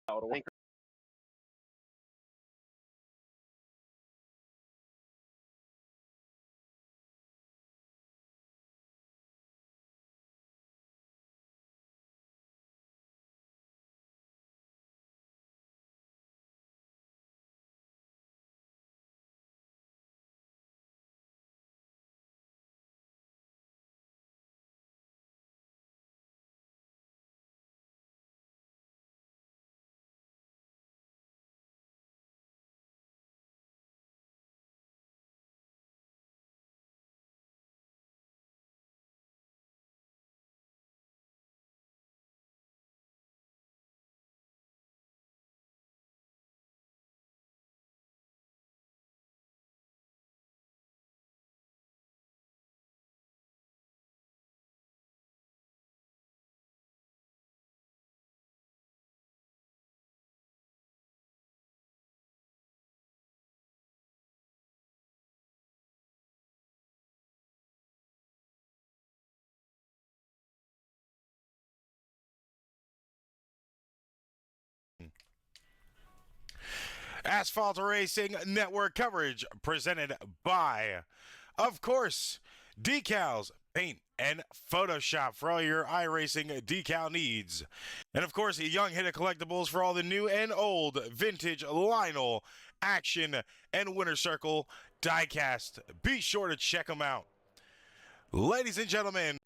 Thank Asphalt Racing Network coverage presented by, of course, Decals, Paint, and Photoshop for all your iRacing decal needs. And of course, Young Hitter Collectibles for all the new and old vintage Lionel, Action, and Winter Circle diecast. Be sure to check them out. Ladies and gentlemen,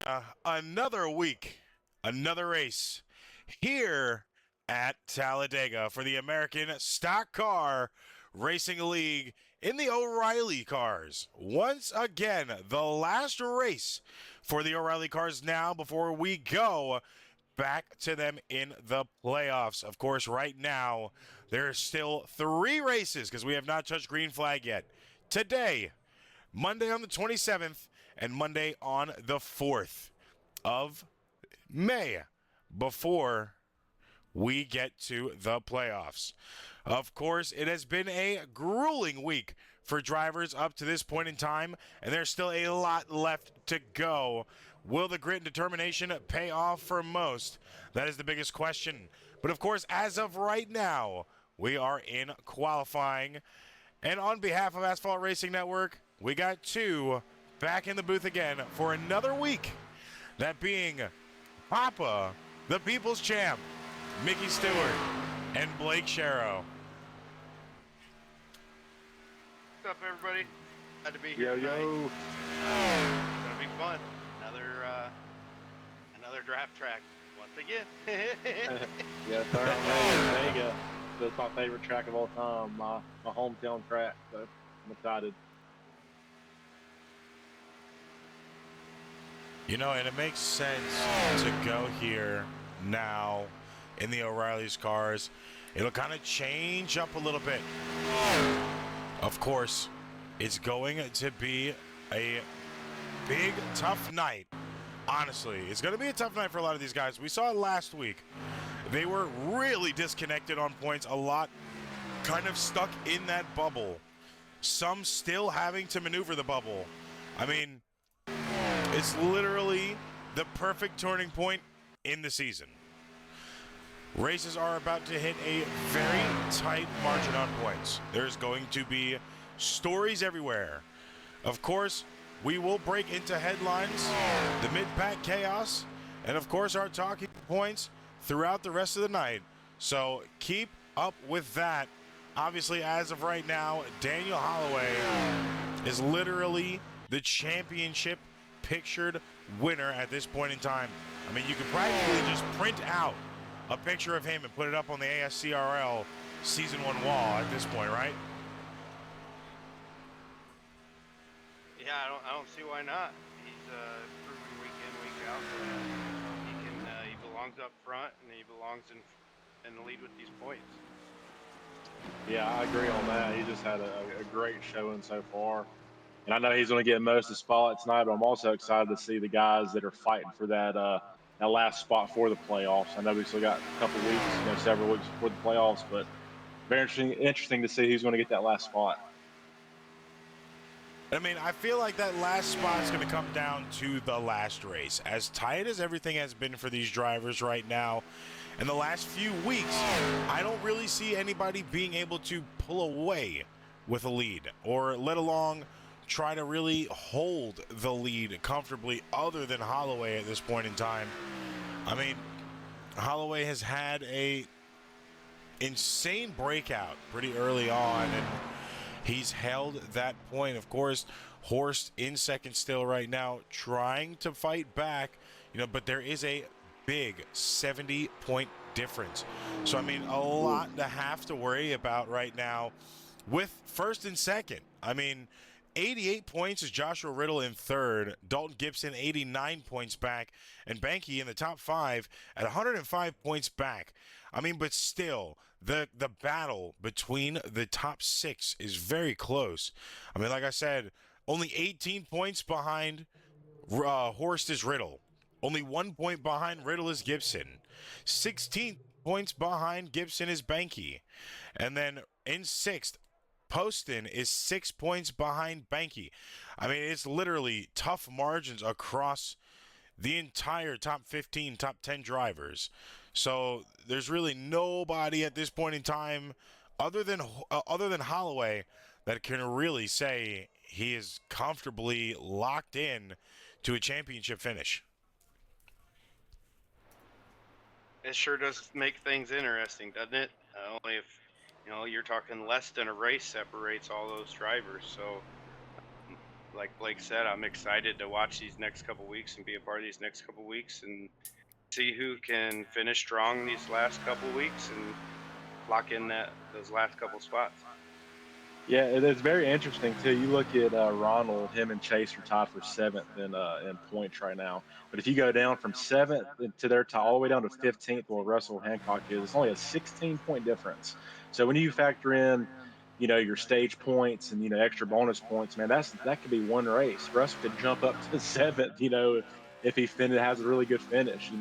another week, another race here at Talladega for the American Stock Car Racing League in the O'Reilly cars. Once again, the last race for the O'Reilly cars now before we go back to them in the playoffs. Of course, right now, there are still 3 races because we have not touched green flag yet. Today, Monday on the 27th, and Monday on the 4th of May before we get to the playoffs. Of course, it has been a grueling week for drivers up to this point in time, and there's still a lot left to go. Will the grit and determination pay off for most? That is the biggest question. But of course, as of right now, we are in qualifying. And on behalf of Asphalt Racing Network, we got 2 back in the booth again for another week. That being Papa, the People's Champ, Mickey Stewart, and Blake Sharrow. What's up, everybody? Glad to be here Yo, tonight. yo. It's gonna be fun. Another draft track once again. Yes, sir. Talladega. It's my favorite track of all time. My hometown track. So I'm excited. You know, and it makes sense to go here now in the O'Reilly's cars. It'll kind of change up a little bit. Of course, it's going to be a big, tough night. Honestly, it's going to be a tough night for a lot of these guys. We saw it last week. They were really disconnected on points, a lot kind of stuck in that bubble. Some still having to maneuver the bubble. I mean, it's literally the perfect turning point in the season. Races are about to hit a very tight margin on points. There's going to be stories everywhere. Of course, we will break into headlines, the mid-pack chaos, and of course our talking points throughout the rest of the night. So keep up with that. Obviously, as of right now, Daniel Holloway is literally the championship pictured winner at this point in time. I mean, you could practically just print out a picture of him and put it up on the ASCRL Season 1 wall at this point, right? Yeah, I don't see why not. He's proven week in, week out. He belongs up front, and he belongs in the lead with these points. Yeah, I agree on that. He just had a great showing so far. And I know he's going to get most of the spotlight tonight, but I'm also excited to see the guys that are fighting for that last spot for the playoffs. I know we still got a couple weeks, several weeks before the playoffs, but very interesting to see who's going to get that last spot. I mean, I feel like that last spot's going to come down to the last race. As tight as everything has been for these drivers right now, in the last few weeks, I don't really see anybody being able to pull away with a lead, or let alone try to really hold the lead comfortably, other than Holloway at this point in time. I mean, Holloway has had a insane breakout pretty early on, and he's held that point. Of course, Horst in second still right now, trying to fight back, but there is a big 70-point difference. So, I mean, a lot to have to worry about right now with first and second. I mean, 88 points is Joshua Riddle in third, Dalton Gibson 89 points back, and Banky in the top five at 105 points back. I mean, but still, the battle between the top six is very close. I mean, like I said, only 18 points behind Horst is Riddle. Only 1 point behind Riddle is Gibson. 16 points behind Gibson is Banky. And then in sixth, Poston is 6 points behind Banky. I mean, it's literally tough margins across the entire top 15, top 10 drivers. So there's really nobody at this point in time, other than Holloway, that can really say he is comfortably locked in to a championship finish. It sure does make things interesting, doesn't it? Only if you're talking less than a race separates all those drivers. So, like Blake said, I'm excited to watch these next couple weeks and be a part of these next couple weeks and see who can finish strong these last couple weeks and lock in those last couple spots. Yeah, it's very interesting too. You look at Ronald, him and Chase are tied for seventh in points right now. But if you go down from seventh to their tie all the way down to 15th, where Russell Hancock is, it's only a 16-point difference. So when you factor in, your stage points and extra bonus points, man, that could be one race. Russell could jump up to seventh, if he has a really good finish.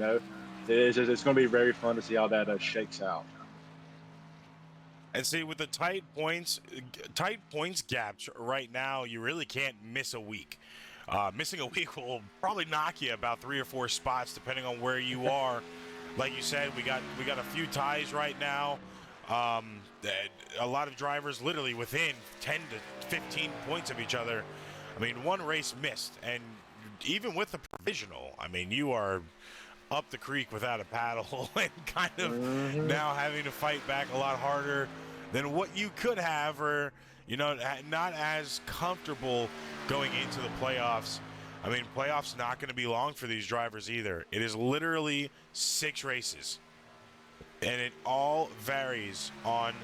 It's going to be very fun to see how that shakes out. And see, with the tight points gaps right now, you really can't miss a week. Missing a week will probably knock you about 3 or 4 spots, depending on where you are. Like you said, we got a few ties right now. A lot of drivers literally within 10 to 15 points of each other. I mean, one race missed, and even with the provisional, I mean, you are up the creek without a paddle and kind of now having to fight back a lot harder than what you could have, or not as comfortable going into the playoffs. I mean, playoffs not going to be long for these drivers either. It is literally 6 races, and it all varies on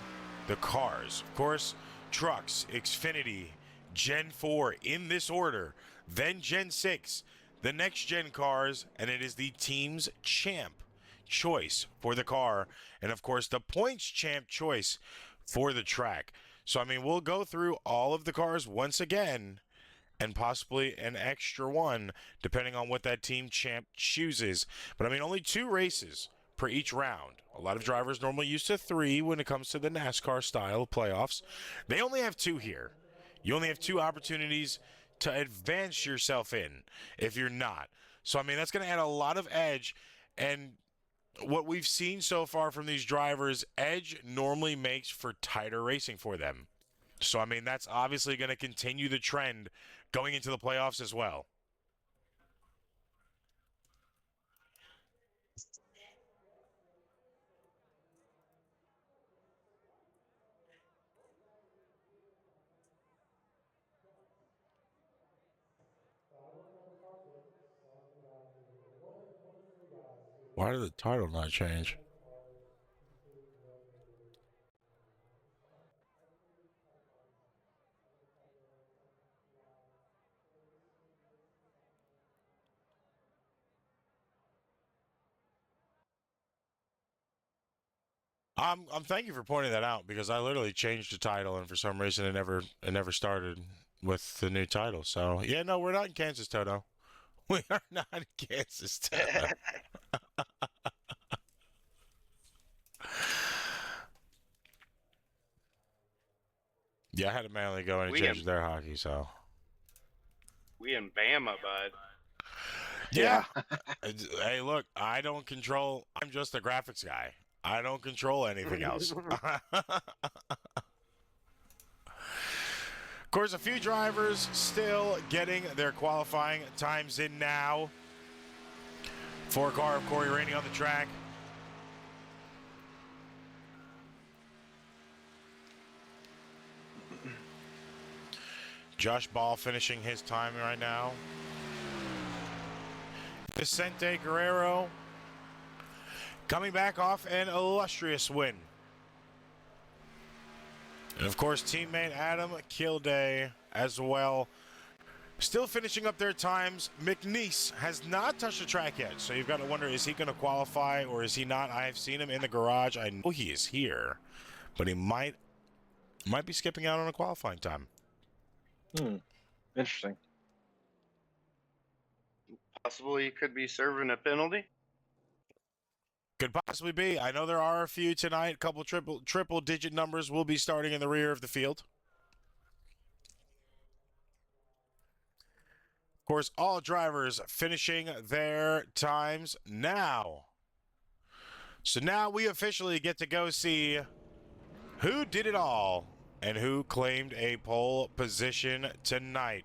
the cars. Of course, trucks, Xfinity, Gen 4 in this order, then Gen 6, the next gen cars, and it is the team's champ choice for the car, and of course the points champ choice for the track. So I mean, we'll go through all of the cars once again, and possibly an extra one depending on what that team champ chooses. But I mean, only 2 races per each round. A lot of drivers normally used to 3 when it comes to the NASCAR style playoffs. They only have 2 here. You only have 2 opportunities to advance yourself in if you're not. So, I mean, that's going to add a lot of edge. And what we've seen so far from these drivers, edge normally makes for tighter racing for them. So, I mean, that's obviously going to continue the trend going into the playoffs as well. Why did the title not change? I'm thank you for pointing that out, because I literally changed the title, and for some reason it never started with the new title. So yeah, no, we're not in Kansas, Toto. We are not in Kansas, Toto. Yeah, I had to manually go in and change their hockey, so. in Bama, bud. Yeah. Hey, look, I don't control. I'm just a graphics guy. I don't control anything else. Of course, a few drivers still getting their qualifying times in now. 4-car of Corey Rainey on the track. Josh Ball finishing his time right now. Vicente Guerrero coming back off an illustrious win. And of course, teammate Adam Kilday as well. Still finishing up their times. McNeese has not touched the track yet, so you've got to wonder, is he going to qualify or is he not? I have seen him in the garage. I know he is here, but he might be skipping out on a qualifying time. Interesting. Possibly could be serving a penalty. Could possibly be. I know there are a few tonight. A couple triple digit numbers will be starting in the rear of the field. Of course, all drivers finishing their times now. So now we officially get to go see who did it all and who claimed a pole position tonight.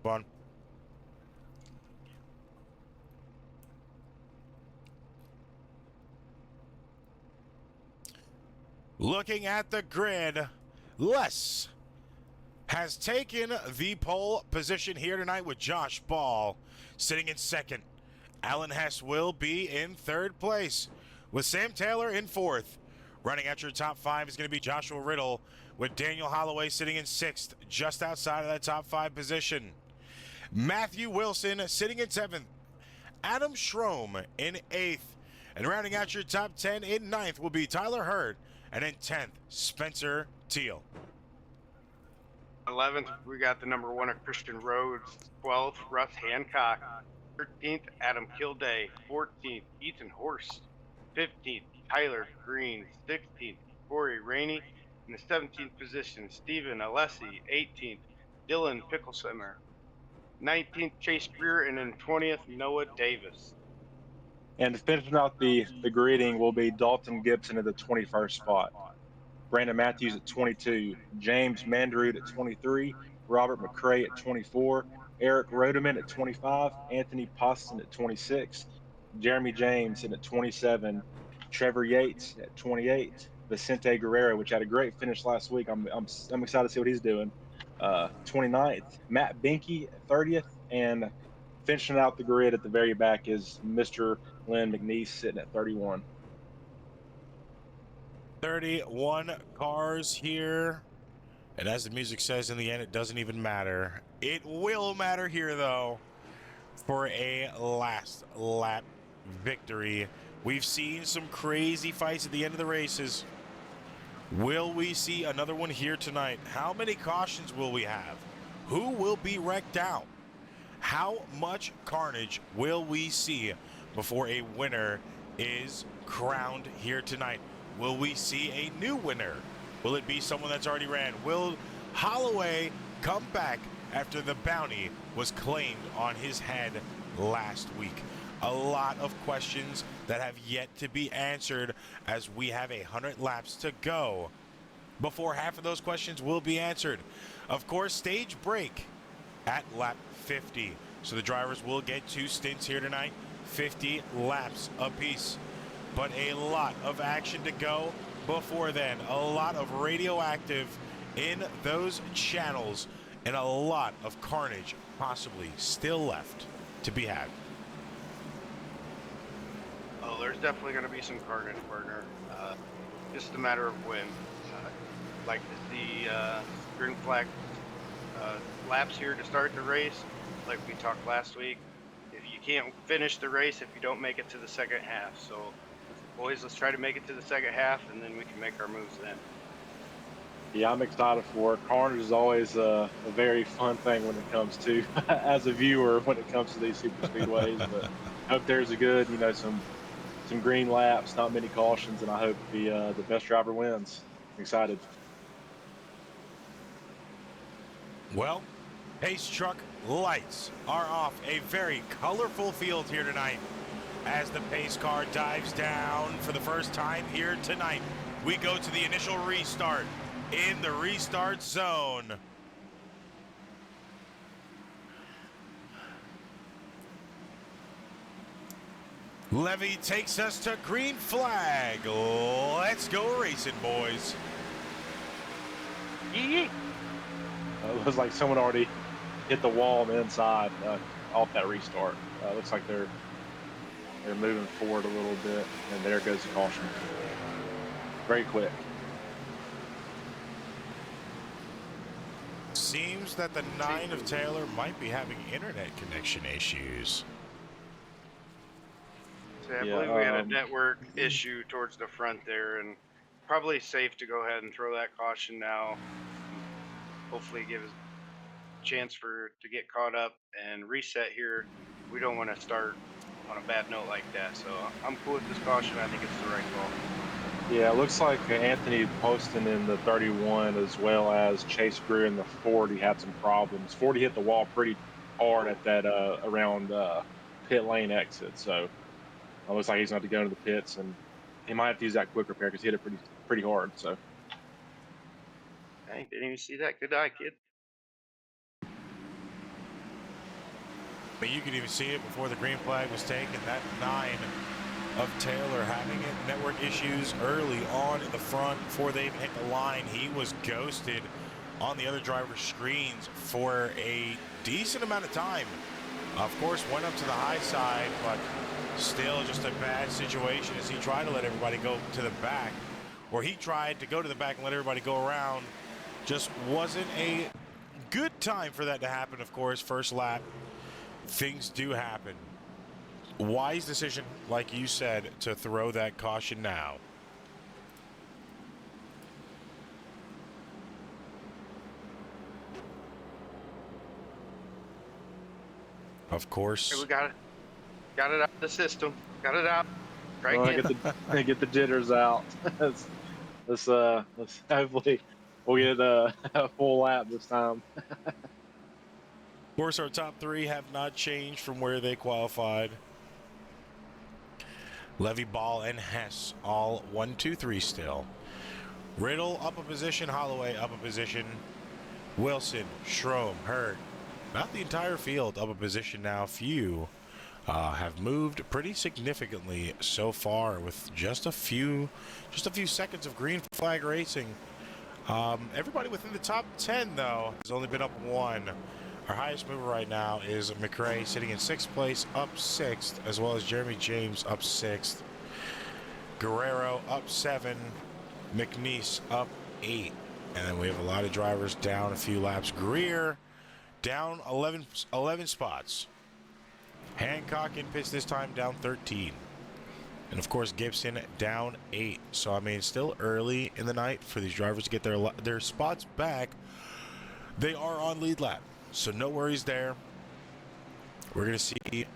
Fun. Looking at the grid, Les has taken the pole position here tonight with Josh Ball sitting in second. Alan Hess will be in third place with Sam Taylor in fourth. Running at your top five is going to be Joshua Riddle with Daniel Holloway sitting in sixth, just outside of that top five position. Matthew Wilson sitting in seventh. Adam Schroem in eighth. And rounding out your top 10 in ninth will be Tyler Hurd. And in 10th, Spencer Teal. 11th, we got the number one of Christian Rhodes. 12th, Russ Hancock. 13th, Adam Kilday. 14th, Ethan Horst. 15th, Tyler Green. 16th, Corey Rainey. In the 17th position, Stephen Alessi. 18th, Dylan Picklesimmer. 19th, Chase Greer. And then 20th, Noah Davis. And finishing out the grading will be Dalton Gibson at the 21st spot, Brandon Matthews at 22, James Mandrud at 23, Robert McCray at 24, Eric Rodeman at 25, Anthony Poston at 26, Jeremy James at 27, Trevor Yates at 28, Vicente Guerrero, which had a great finish last week. I'm excited to see what he's doing. 29th, Matt Binky at 30th, and finishing out the grid at the very back is Mr. Lynn McNeese sitting at 31. 31 cars here. And as the music says, in the end, it doesn't even matter. It will matter here, though, for a last lap victory. We've seen some crazy fights at the end of the races. Will we see another one here tonight? How many cautions will we have? Who will be wrecked out? How much carnage will we see before a winner is crowned here tonight? Will we see a new winner? Will it be someone that's already ran? Will Holloway come back after the bounty was claimed on his head last week? A lot of questions that have yet to be answered as we have 100 laps to go before half of those questions will be answered. Of course, stage break at lap 50. So the drivers will get 2 stints here tonight, 50 laps apiece. But a lot of action to go before then. A lot of radioactive in those channels and a lot of carnage possibly still left to be had. Oh, there's definitely going to be some carnage, partner. Just a matter of when. Like to see green flag laps here to start the race. Like we talked last week, if you can't finish the race if you don't make it to the second half. So, boys, let's try to make it to the second half, and then we can make our moves then. Yeah, I'm excited for it. Carnage is always a very fun thing when it comes to, as a viewer, when it comes to these super speedways. But hope there's a good, some green laps, not many cautions, and I hope the best driver wins. I'm excited. Well, pace truck lights are off. A very colorful field here tonight as the pace car dives down for the first time here tonight. We go to the initial restart in the restart zone. Levy takes us to green flag. Let's go racing, boys. It looks like someone already hit the wall on the inside off that restart. Looks like they're moving forward a little bit, and there goes the caution. Very quick. Seems that the 9 of Taylor might be having internet connection issues. So I believe we had a network issue towards the front there, and probably safe to go ahead and throw that caution now. Hopefully give us a chance to get caught up and reset here. We don't want to start on a bad note like that, so I'm cool with this caution. I think it's the right call. Yeah, it looks like Anthony Poston in the 31 as well as Chase Greer in the 40 had some problems. 40 hit the wall pretty hard at that around pit lane exit, so it looks like he's going to have to go into the pits, and he might have to use that quick repair because he hit it pretty hard. So, I didn't even see that. Good eye, kid. But you could even see it before the green flag was taken. That 9 of Taylor having network issues early on in the front before they even hit the line. He was ghosted on the other driver's screens for a decent amount of time. Of course, went up to the high side, but still just a bad situation as he tried to let everybody go to the back, or he tried to go to the back and let everybody go around. Just wasn't a good time for that to happen. Of course, first lap, things do happen. Wise decision, like you said, to throw that caution now. Of course. Hey, we got it out of the system. Got it out. Right. Well, get the jitters out. let's hopefully we'll get a full lap this time. Of course, our top 3 have not changed from where they qualified. Levy, Ball, and Hess all 1, 2, 3 still. Riddle up a position, Holloway up a position, Wilson, Schroem, Hurt. About the entire field up a position now. Few have moved pretty significantly so far with just a few seconds of green flag racing. Everybody within the top 10 though has only been up 1. Our highest mover right now is McRae sitting in 6th place, up 6th, as well as Jeremy James up 6th. Guerrero up 7, McNeese up 8, and then we have a lot of drivers down a few laps. Greer down 11 spots. Hancock in pits this time down 13. And of course Gibson down 8. So I mean, still early in the night for these drivers to get their spots back. They are on lead lap, so no worries there. We're going to see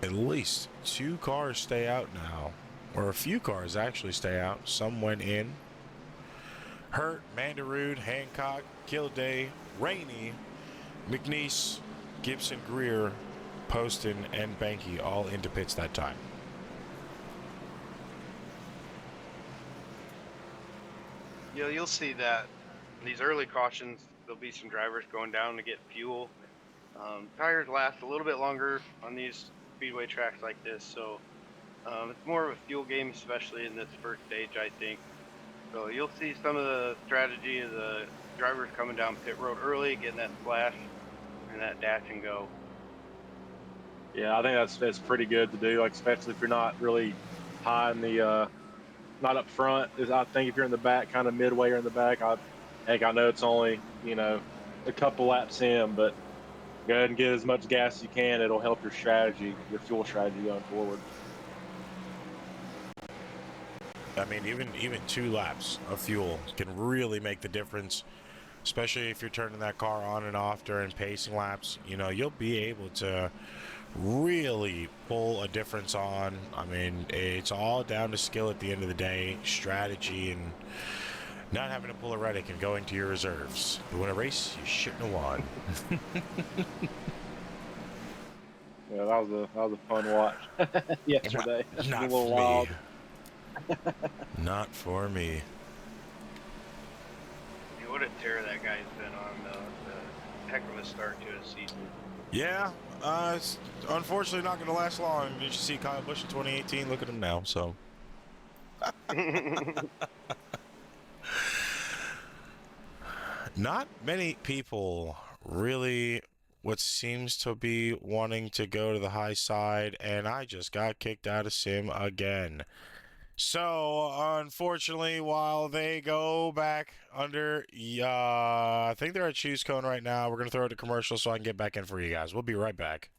at least 2 cars stay out now, or a few cars actually stay out. Some went in. Hurt, Mandarood, Hancock, Kilday, Rainey, McNeese, Gibson, Greer, Poston, and Banky all into pits that time. Yeah, you'll see that in these early cautions, there'll be some drivers going down to get fuel. Tires last a little bit longer on these speedway tracks like this, so it's more of a fuel game, especially in this first stage, I think. So you'll see some of the strategy of the drivers coming down pit road early, getting that splash and that dash and go. Yeah, I think that's pretty good to do, like especially if you're not really high in the not up front. I think if you're in the back, kind of midway or in the back, I know it's only a couple laps in, but go ahead and get as much gas as you can. It'll help your fuel strategy going forward. I mean, even 2 laps of fuel can really make the difference, especially if you're turning that car on and off during pacing laps. You'll be able to really pull a difference on. I mean, it's all down to skill at the end of the day, strategy, and not having to pull a Reddick and going to your reserves. To win a race, you shouldn't have won. Yeah, that was a fun watch yesterday. It was a Not little for me. wild. Not for me. Hey, what a tear that guy's been on, though. It's a heck of a start to his season. Yeah, it's unfortunately not going to last long. Did you see Kyle Busch in 2018? Look at him now. So. Not many people really what seems to be wanting to go to the high side, and I just got kicked out of sim again. So, unfortunately, while they go back under, I think they're at Choose Cone right now. We're going to throw it to commercial so I can get back in for you guys. We'll be right back.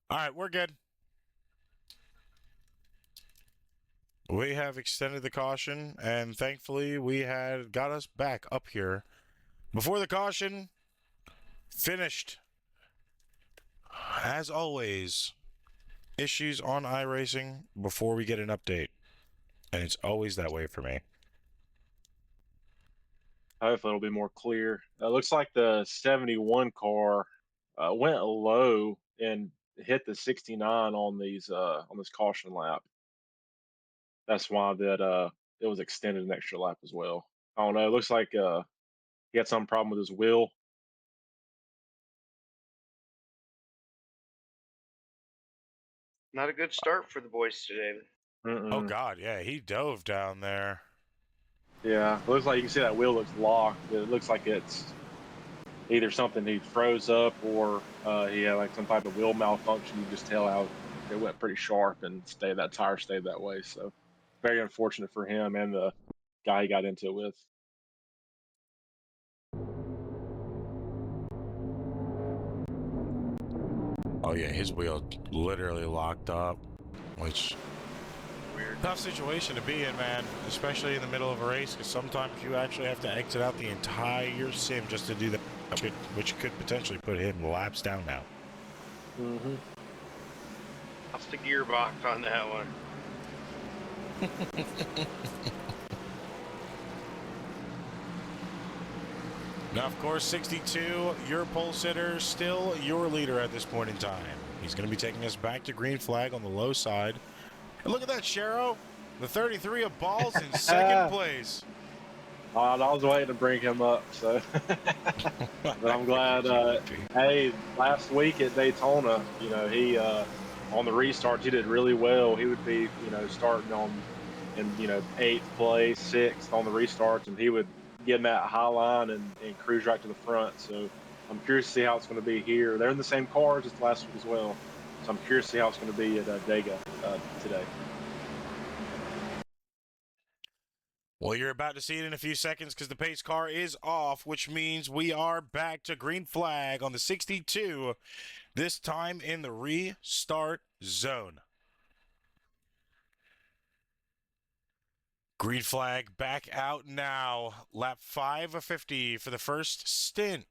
All right, we're good. We have extended the caution, and thankfully we had got us back up here before the caution finished. As always, issues on iRacing before we get an update, and it's always that way for me. Hopefully it'll be more clear. It looks like the 71 car went low and hit the 69 on this caution lap. That's why that it was extended an extra lap as well. I don't know. It looks like he had some problem with his wheel. Not a good start for the boys today. Oh God, yeah, he dove down there. Yeah, it looks like you can see that wheel looks locked. It looks like it's either something he froze up or he had like some type of wheel malfunction. You just tell how it went pretty sharp and that tire stayed that way. So very unfortunate for him and the guy he got into it with. Oh yeah, his wheel literally locked up, which Weird. tough situation to be in, man, especially in the middle of a race, because sometimes you actually have to exit out the entire sim just to do that, which could potentially put him laps down now. Mm-hmm. Lost the gearbox on that one. Now, of course, 62, your pole sitter, still your leader at this point in time. He's going to be taking us back to green flag on the low side. And look at that, Shero, the 33 of balls in second place. I was waiting to bring him up, so but I'm glad. Hey, last week at Daytona, he on the restarts he did really well. He would be, starting in 8th place, 6th on the restarts, and he would get in that high line and cruise right to the front. So I'm curious to see how it's going to be here. They're in the same cars as last week as well, so I'm curious to see how it's going to be at Dega today. Well, you're about to see it in a few seconds because the pace car is off, which means we are back to green flag on the 62, this time in the restart zone. Green flag back out now. Lap 5 of 50 for the first stint.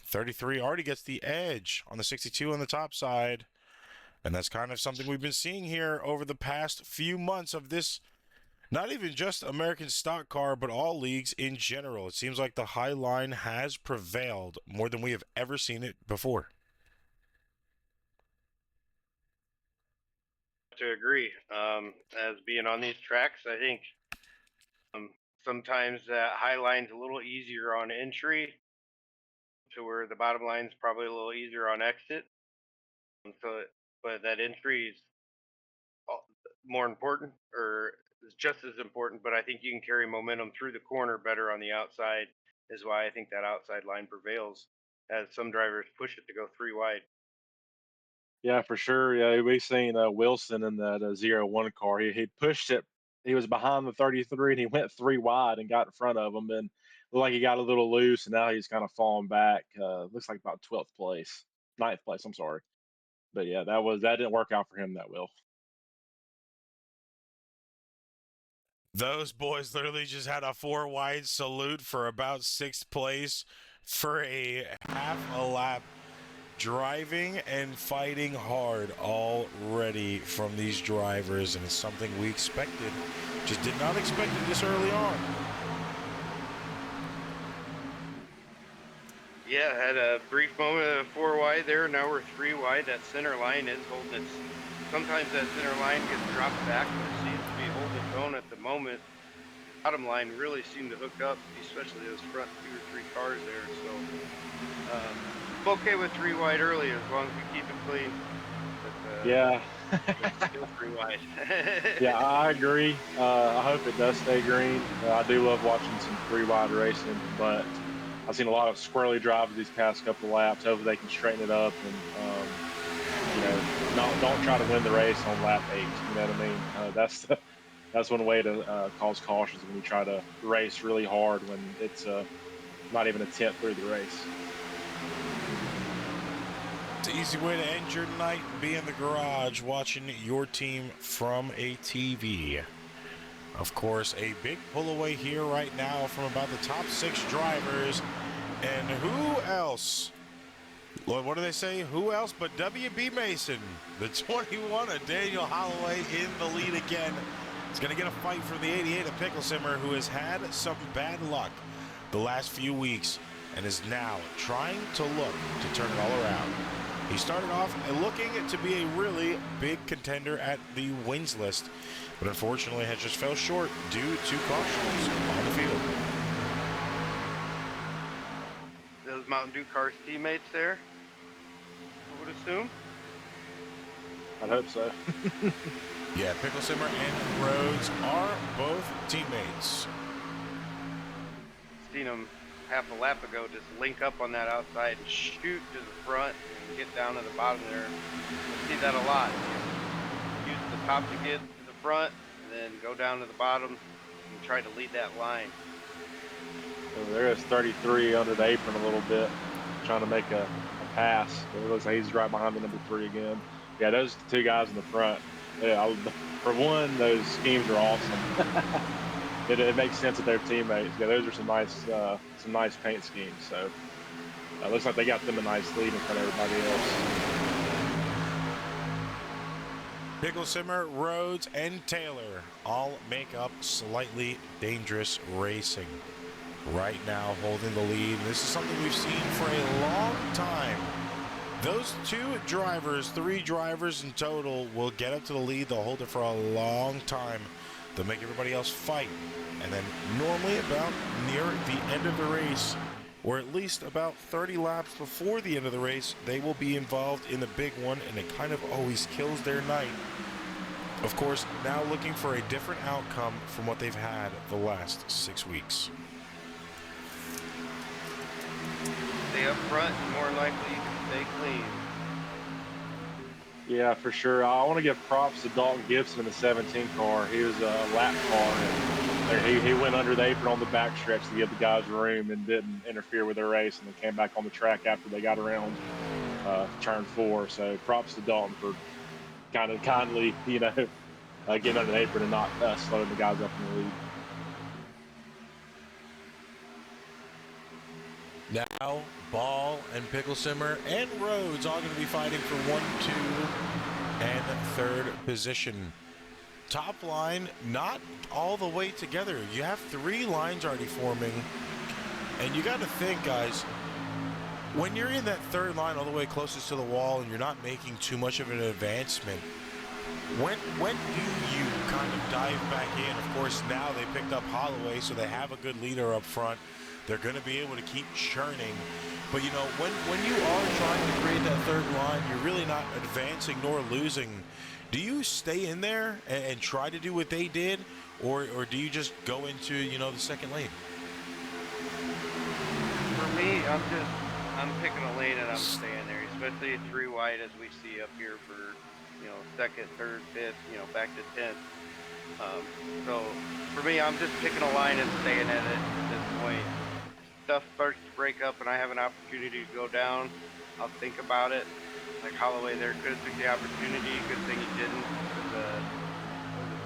33 already gets the edge on the 62 on the top side. And that's kind of something we've been seeing here over the past few months of this, not even just American stock car, but all leagues in general. It seems like the high line has prevailed more than we have ever seen it before. To agree. As being on these tracks, I think sometimes that high line's a little easier on entry, to where the bottom line's probably a little easier on exit. But that entry is more important, or is just as important. But I think you can carry momentum through the corner better on the outside. Is why I think that outside line prevails, as some drivers push it to go 3 wide. Yeah, for sure. Yeah, we seen Wilson in that 0-1 car. He pushed it. He was behind the 33 and he went 3 wide and got in front of him and looked like he got a little loose and now he's kind of falling back. Looks like about 12th place, 9th place. I'm sorry, but yeah, that didn't work out for him that well. Those boys literally just had a 4 wide salute for about 6th place for a half a lap. Driving and fighting hard already from these drivers, and it's something we expected. Just did not expect it this early on. Yeah, had a brief moment of 4 wide there. Now we're 3 wide. That center line is holding its. Sometimes that center line gets dropped back, but it seems to be holding its own at the moment. Bottom line really seemed to hook up, especially those front 2 or 3 cars there. So I'm okay with 3 wide early as long as we keep it clean. But, Yeah. it's still 3 wide. Yeah, I agree. I hope it does stay green. I do love watching some 3 wide racing, but I've seen a lot of squirrely drives these past couple laps. Hopefully they can straighten it up and don't try to win the race on lap 8. You know what I mean? That's one way to cause cautions, when you try to race really hard when it's not even a tenth through the race. It's an easy way to end your night, be in the garage watching your team from a TV. Of course, a big pull away here right now from about the top 6 drivers. And who else? Well, what do they say? Who else but W.B. Mason, the 21 of Daniel Holloway, in the lead again. He's going to get a fight from the 88 of Picklesimmer, who has had some bad luck the last few weeks and is now trying to look to turn it all around. He started off looking to be a really big contender at the wins list, but unfortunately has just fell short due to cautions on the field. Those Mountain Dew cars teammates there, I would assume. I hope so. Yeah, Picklesimmer and Rhodes are both teammates. Seen them half a lap ago just link up on that outside and shoot to the front and get down to the bottom there. I see that a lot. Use the top to get to the front, and then go down to the bottom and try to lead that line. So there is 33 under the apron a little bit, trying to make a pass. It looks like he's right behind the number 3 again. Yeah, those 2 guys in the front. Yeah, for one, those schemes are awesome. It makes sense that they're teammates. Yeah, those are some nice paint schemes. So it looks like they got them a nice lead in front of everybody else. Picklesimmer, Rhodes, and Taylor all make up Slightly Dangerous Racing. Right now holding the lead. This is something we've seen for a long time. Those 2 drivers, 3 drivers in total, will get up to the lead. They'll hold it for a long time. They'll make everybody else fight. And then normally about near the end of the race, or at least about 30 laps before the end of the race, they will be involved in the big one, and it kind of always kills their night. Of course, now looking for a different outcome from what they've had the last 6 weeks. Stay up front, and more likely you can stay clean. Yeah, for sure. I want to give props to Dalton Gibson in the 17 car. He was a lap car, and He went under the apron on the backstretch to give the guys room and didn't interfere with their race, and then came back on the track after they got around turn 4. So props to Dalton for kind of kindly, getting under the apron and not slowing the guys up in the lead. Now, Ball and Pickle Simmer and Rhodes all going to be fighting for 1, 2, and 3rd position. Top line, not all the way together. You have 3 lines already forming. And you got to think, guys, when you're in that 3rd line all the way closest to the wall and you're not making too much of an advancement, when do you kind of dive back in? Of course, now they picked up Holloway, so they have a good leader up front. They're going to be able to keep churning. But, when you are trying to create that 3rd line, you're really not advancing nor losing. Do you stay in there and try to do what they did, or do you just go into, the second lane? For me, I'm picking a lane and I'm staying there, especially 3 wide as we see up here for, 2nd, 3rd, 5th, back to 10th. So for me, I'm just picking a line and staying at it at this point. Stuff starts to break up and I have an opportunity to go down, I'll think about it. Like Holloway there could have took the opportunity. Good thing he didn't.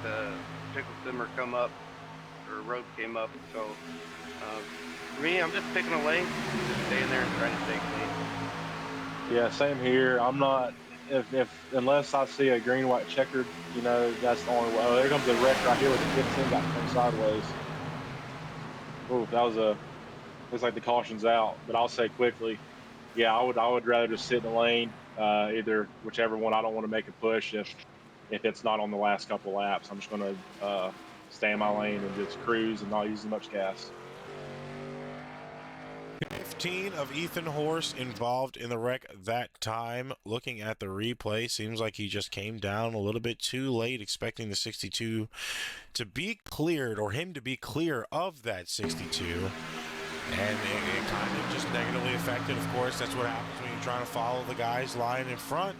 The Pickle Simmer come up, or Road came up. So for me, I'm just picking a lane, just staying there and trying to stay clean. Yeah, same here. I'm not. Unless I see a green white checkered, that's the only way. Oh, there comes the wreck right here with the 15 got turned sideways. Oh, looks like the caution's out. But I'll say quickly, yeah, I would rather just sit in the lane, either whichever one. I don't want to make a push if it's not on the last couple laps. I'm just going to stay in my lane and just cruise and not use as much gas. 15 of Ethan Horse involved in the wreck that time. Looking at the replay, seems like he just came down a little bit too late, expecting the 62 to be cleared, or him to be clear of that 62. And it kind of just negatively affected. Of course, that's what happens when you're trying to follow the guys lying in front.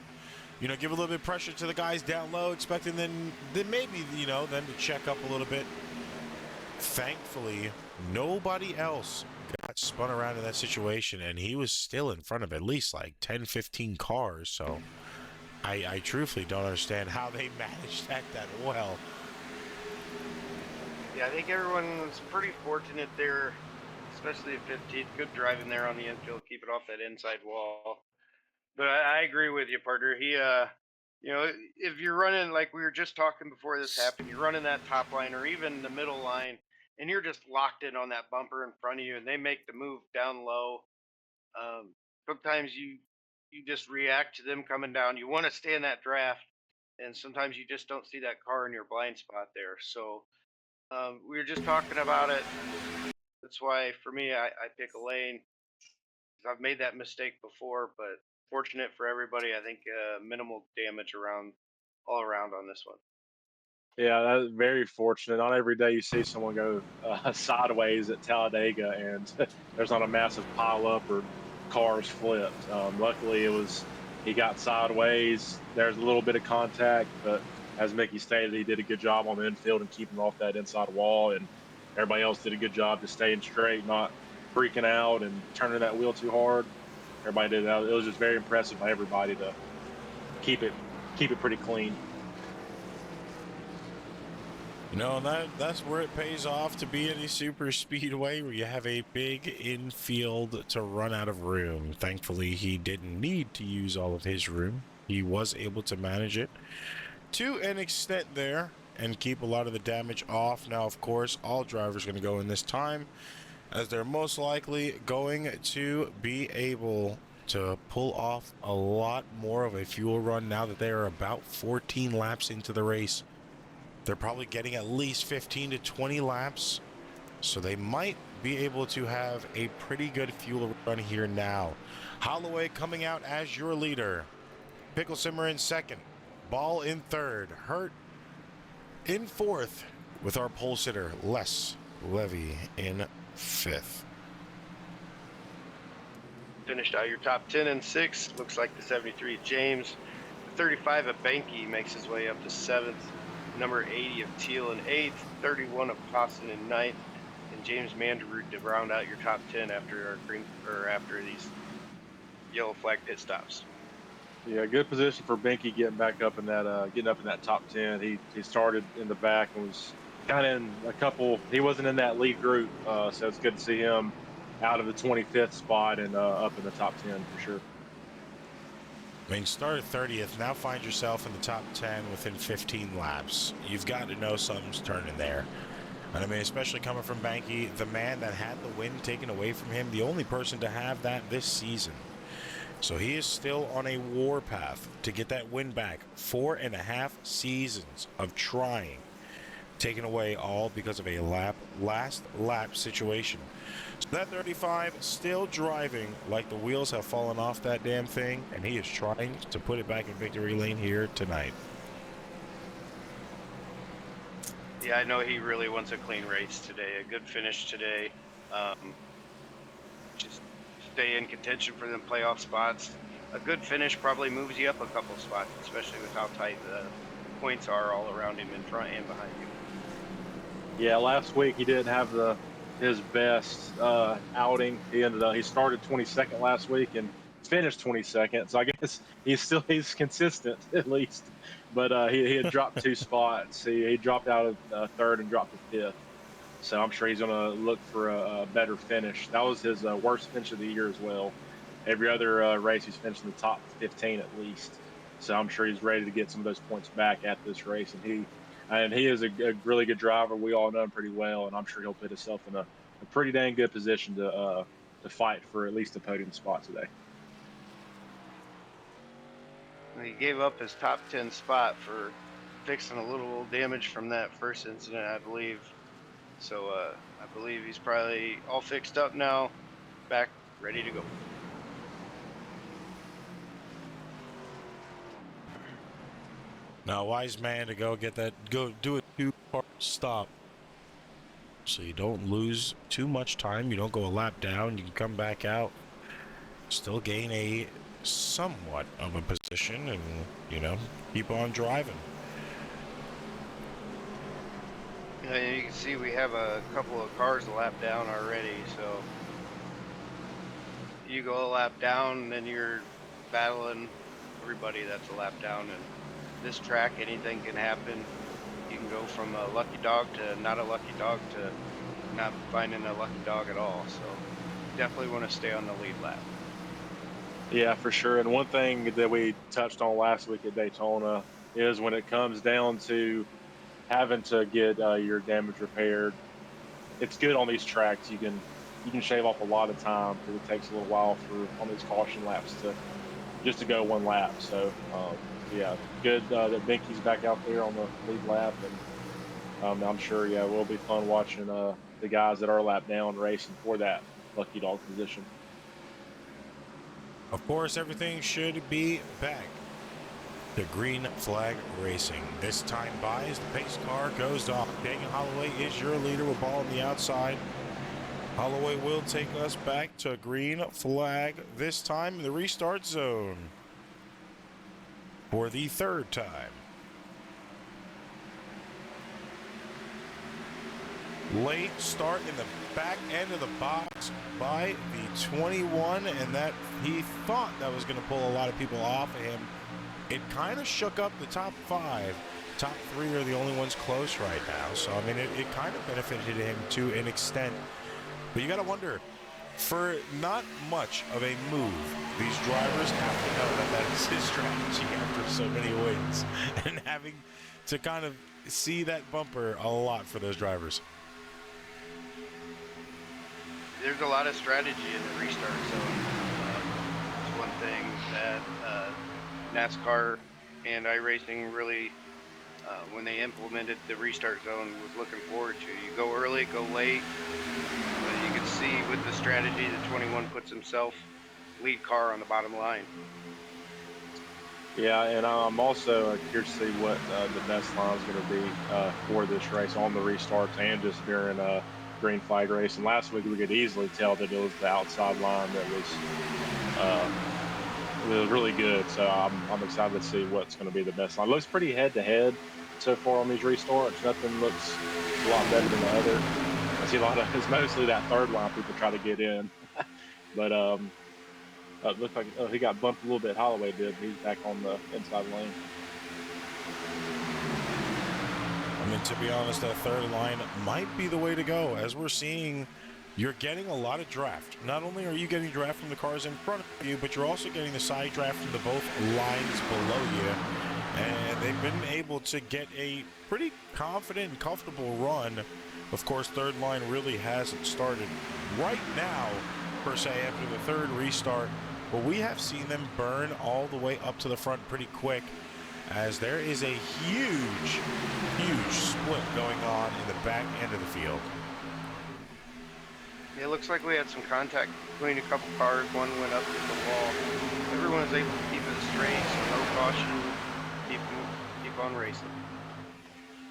Give a little bit of pressure to the guys down low, expecting then maybe, them to check up a little bit. Thankfully, nobody else got spun around in that situation, and he was still in front of at least like 10, 15 cars. So I truthfully don't understand how they managed that well. Yeah, I think everyone was pretty fortunate there, especially at 15th. Good driving there on the infield, keep it off that inside wall. But I agree with you, partner. He, if you're running, like we were just talking before this happened, you're running that top line or even the middle line, and you're just locked in on that bumper in front of you, and they make the move down low. Sometimes you just react to them coming down. You want to stay in that draft, and sometimes you just don't see that car in your blind spot there. So we were just talking about it. That's why, for me, I pick a lane. I've made that mistake before, but fortunate for everybody. I think minimal damage all around on this one. Yeah, that's very fortunate. Not every day you see someone go sideways at Talladega and there's not a massive pileup or cars flipped. Luckily, he got sideways. There's a little bit of contact, but as Mickey stated, he did a good job on the infield and keeping off that inside wall, and everybody else did a good job just staying straight, not freaking out and turning that wheel too hard. Everybody did that. It was just very impressive by everybody to keep it pretty clean. That's where it pays off to be in a super speedway where you have a big infield to run out of room. Thankfully, he didn't need to use all of his room. He was able to manage it to an extent there and keep a lot of the damage off. Now, of course, all drivers are going to go in this time, as they're most likely going to be able to pull off a lot more of a fuel run now that they are about 14 laps into the race. They're probably getting at least 15 to 20 laps, so they might be able to have a pretty good fuel run here now. Holloway coming out as your leader. Pickle Simmer in second. Ball in third. Hurt in fourth, with our pole sitter, Les Levy, in fifth. Finished out your top 10 and 6. Looks like the 73 James. The 35 of Banky makes his way up to 7th. number 80 of Teal in 8th, 31 of Costin in 9th, and James Manderud to round out your top 10 after after these yellow flag pit stops. Yeah, good position for Binky getting back up in that top 10. He started in the back and was kind of in a couple. He wasn't in that lead group, so it's good to see him out of the 25th spot and up in the top 10 for sure. I mean, started 30th, now find yourself in the top 10 within 15 laps. You've got to know something's turning there. And I mean, especially coming from Banky, the man that had the win taken away from him, the only person to have that this season. So he is still on a warpath to get that win back. 4.5 seasons of trying, taken away all because of a last lap situation. So that 35 still driving like the wheels have fallen off that damn thing, and he is trying to put it back in victory lane here tonight. Yeah, I know he really wants a clean race today, a good finish today. Just stay in contention for them playoff spots. A good finish probably moves you up a couple spots, especially with how tight the points are all around him, in front and behind you. Yeah, last week he didn't have his best outing. He started 22nd last week and finished 22nd. So I guess he's consistent at least. But he had dropped 2 spots. He dropped out of third and dropped to 5th. So I'm sure he's going to look for a better finish. That was his worst finish of the year as well. Every other race he's finished in the top 15 at least. So I'm sure he's ready to get some of those points back at this race. And he is a really good driver. We all know him pretty well, and I'm sure he'll put himself in a pretty dang good position to fight for at least a podium spot today. He gave up his top 10 spot for fixing a little damage from that first incident, I believe. So I believe he's probably all fixed up now, back, ready to go. Now, wise man to go do a 2-part stop. So you don't lose too much time. You don't go a lap down. You can come back out, still gain a somewhat of a position, and, keep on driving. You can see we have a couple of cars a lap down already, so you go a lap down, then you're battling everybody that's a lap down. And this track, anything can happen. You can go from a lucky dog to not a lucky dog to not finding a lucky dog at all. So definitely want to stay on the lead lap. Yeah, for sure. And one thing that we touched on last week at Daytona is when it comes down to having to get your damage repaired, it's good on these tracks. You can shave off a lot of time because it takes a little while on these caution laps to go one lap. So yeah, good that Binky's back out there on the lead lap, and I'm sure it will be fun watching the guys that are lap down racing for that lucky dog position. Of course, everything should be back to green flag racing. This time by as the pace car goes off. Daniel Holloway is your leader with ball on the outside. Holloway will take us back to green flag, this time in the restart zone for the 3rd time. Late start in the back end of the box by the 21, and that he thought that was going to pull a lot of people off of him. It kind of shook up the top 5. Top 3 are the only ones close right now. So, I mean, it kind of benefited him to an extent. But you got to wonder, for not much of a move, these drivers have to know that is his strategy after so many wins. And having to kind of see that bumper a lot for those drivers. There's a lot of strategy in the restart zone. It's one thing that NASCAR and iRacing really, when they implemented the restart zone, was looking forward to. You go early, go late. But you can see with the strategy that 21 puts himself lead car on the bottom line. Yeah, and I'm also curious to see what the best line is going to be for this race on the restarts and just during green flag race. And last week we could easily tell that it was the outside line that was really good. So I'm excited to see what's going to be the best line. It looks pretty head to head. so far on these restarts. Nothing looks a lot better than the other. I see a lot of, it's mostly that third line people try to get in. But it looked like he got bumped a little bit. Holloway did. He's back on the inside lane. I mean, to be honest, that third line might be the way to go. As we're seeing, you're getting a lot of draft. Not only are you getting draft from the cars in front of you, but you're also getting the side draft from the both lines below you. And they've been able to get a pretty confident and comfortable run. Of course, third line really hasn't started right now, per se, after the third restart. But we have seen them burn all the way up to the front pretty quick, as there is a huge split going on in the back end of the field. Yeah, it looks like we had some contact between a couple cars. One went up to the wall. Everyone was able to keep it straight, so no caution. Keep on racing.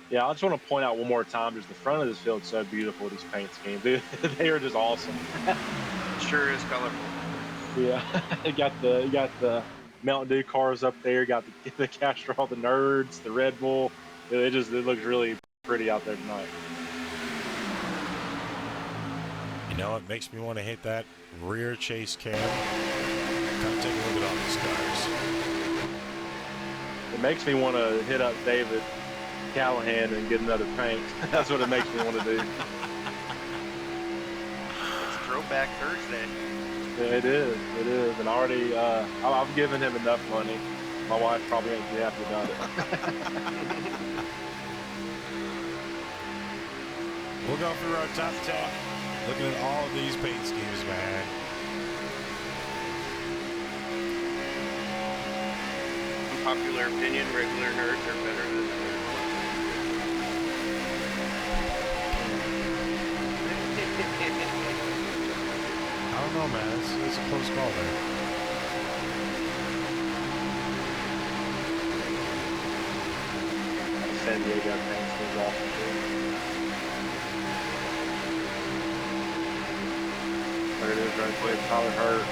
Yeah, I just want to point out one more time, just the front of this field is so beautiful, these paint schemes. They are just awesome. It sure is colorful. Yeah, you got the Mountain Dew cars up there, got the Castrol, the Nerds, the Red Bull. It looks really pretty out there tonight. You know, it makes me want to hit that rear chase cam. Come take a look at all these cars. It makes me want to hit up David Callahan and get another paint. That's what it makes me want to do. It's Throwback Thursday. Yeah, it is, and already I've given him enough money. My wife probably ain't too happy about it. We'll go through our top 10, looking at all of these paint schemes, man. Unpopular opinion, regular nerds are better than nerds. I don't know, man. It's a close call there. San Diego paint scheme's awesome too. There it is, right there. Tyler Hurt.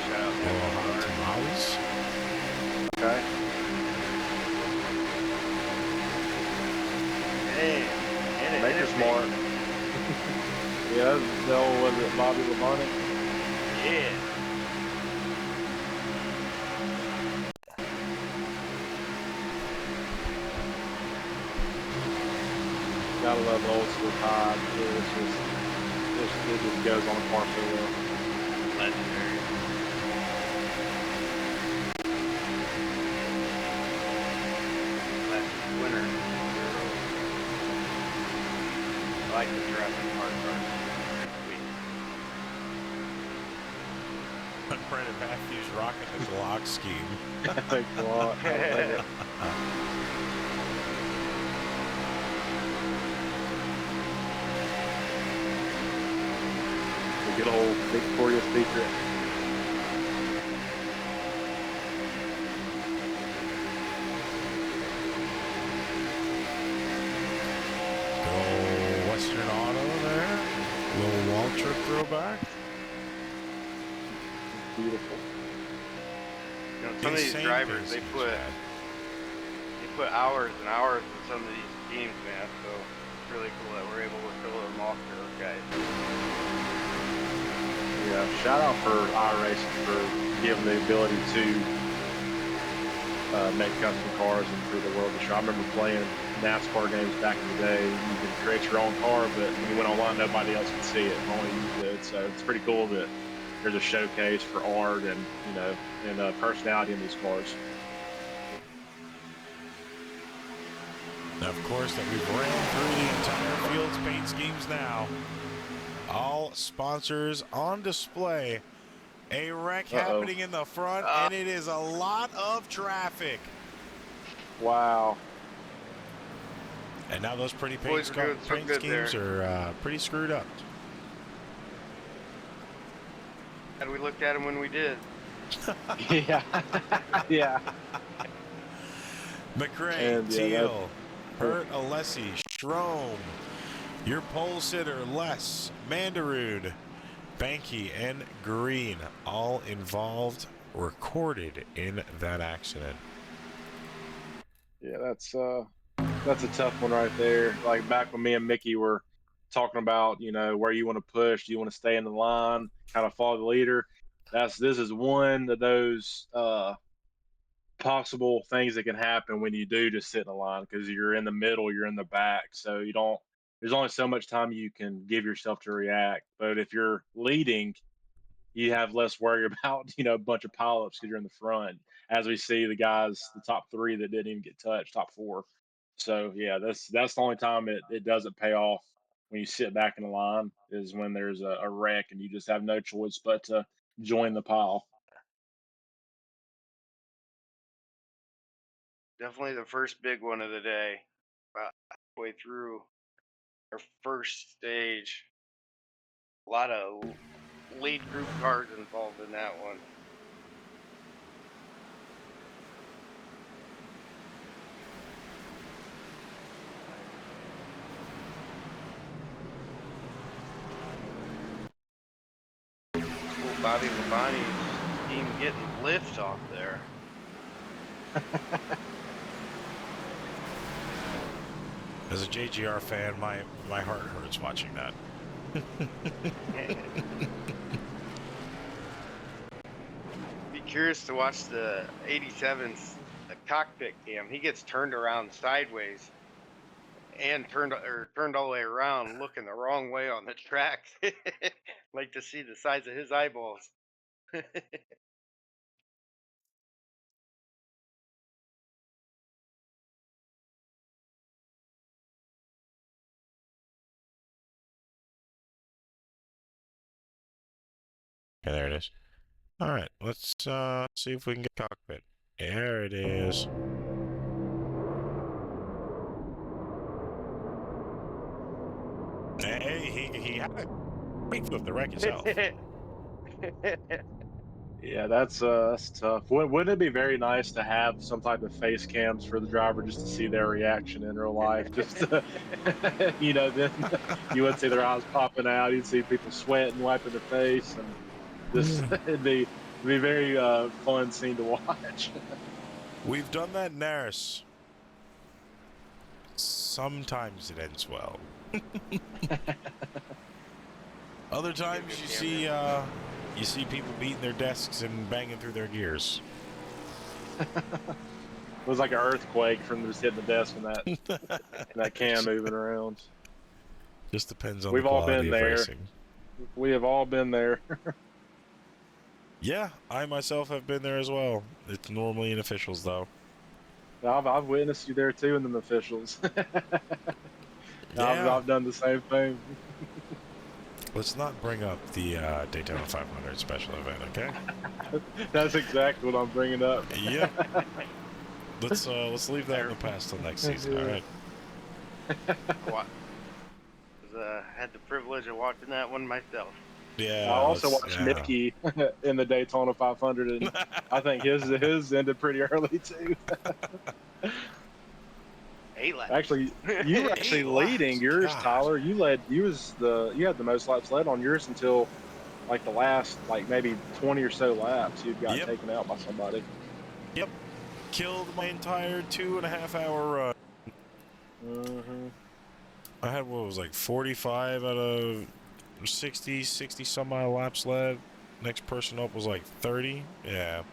Shout out to Hot tamales. Okay. Hey, Maker's Mark. Yeah, was it Bobby Labonte? Yeah. Gotta love the old school Todd. It just goes on the car so well. Legendary. Last winner. I like the Jurassic Park cars. Brandon Matthews rocking the Glock scheme. Thanks a lot. I love it. The good old Victoria's Secret. Go Western Auto there. Little Waltrip throwback. Beautiful. You know, some of these drivers, they put hours and hours in some of these games, man. So it's really cool that we're able to fill them off for those guys. Yeah, shout out for iRacing for giving the ability to make custom cars and for the world to show. I remember playing NASCAR games back in the day. You could create your own car, but when you went online, nobody else could see it. Only you could. So it's pretty cool that there's a showcase for art and personality in these cars. Now, of course, that we've ran through the entire field's paint schemes now. All sponsors on display. A wreck happening in the front, and it is a lot of traffic. Wow. And now those pretty Boys paint are doing so good schemes there. are pretty screwed up. Had we looked at them when we did? Yeah. Yeah. McRae, And, yeah, Teal, Hurt, Alessi, Strom, your pole sitter, Les, Mandarood, Banky, and Green, all involved recorded in that accident. Yeah, that's a tough one right there. Like back when me and Mickey were talking about, where you want to push, do you want to stay in the line, kind of follow the leader. This is one of those possible things that can happen when you do just sit in the line because you're in the middle, you're in the back, so you don't. There's only so much time you can give yourself to react. But if you're leading, you have less worry about a bunch of pileups because you're in the front. As we see the guys, the top three that didn't even get touched, top four. So yeah, that's the only time it doesn't pay off when you sit back in the line is when there's a wreck and you just have no choice but to join the pile. Definitely the first big one of the day. About halfway through our first stage, a lot of lead group cars involved in that one. Well, Bobby Labonte's team getting lift off there. As a JGR fan, my heart hurts watching that. Be curious to watch the 87's cockpit cam. He gets turned around sideways and turned all the way around, looking the wrong way on the track. Like to see the size of his eyeballs. Okay, there it is. All right, let's see if we can get cockpit. There it is. Hey, he had it. He flipped the wreck himself. Yeah, that's tough. Wouldn't it be very nice to have some type of face cams for the driver just to see their reaction in real life? Just to, then you would see their eyes popping out. You'd see people sweating, wiping their face, and just it'd be very fun scene to watch. We've done that in Naris. Sometimes it ends well. Other times you see people beating their desks and banging through their gears. It was like an earthquake from just hitting the desk and that can moving around. Just depends on We've the all quality been of there. racing. We have all been there. Yeah, I myself have been there as well. It's normally in officials though. I've witnessed you there too in the officials. Yeah. I've done the same thing. Let's not bring up the Daytona 500 special event, okay? That's exactly what I'm bringing up. Yep. Let's leave that in the past till next season. All right. Had the privilege of watching that one myself. Yeah. I also watched Mickey in the Daytona 500, and I think his ended pretty early too. 8 laps. Actually, you were actually leading yours, Gosh. Tyler. You had the most laps led on yours until like the last maybe 20 or so laps. You'd got taken out by somebody. Yep. Killed my entire 2.5 hour run. Mm-hmm. I had 45 out of 60 some odd laps led. Next person up was like 30. Yeah.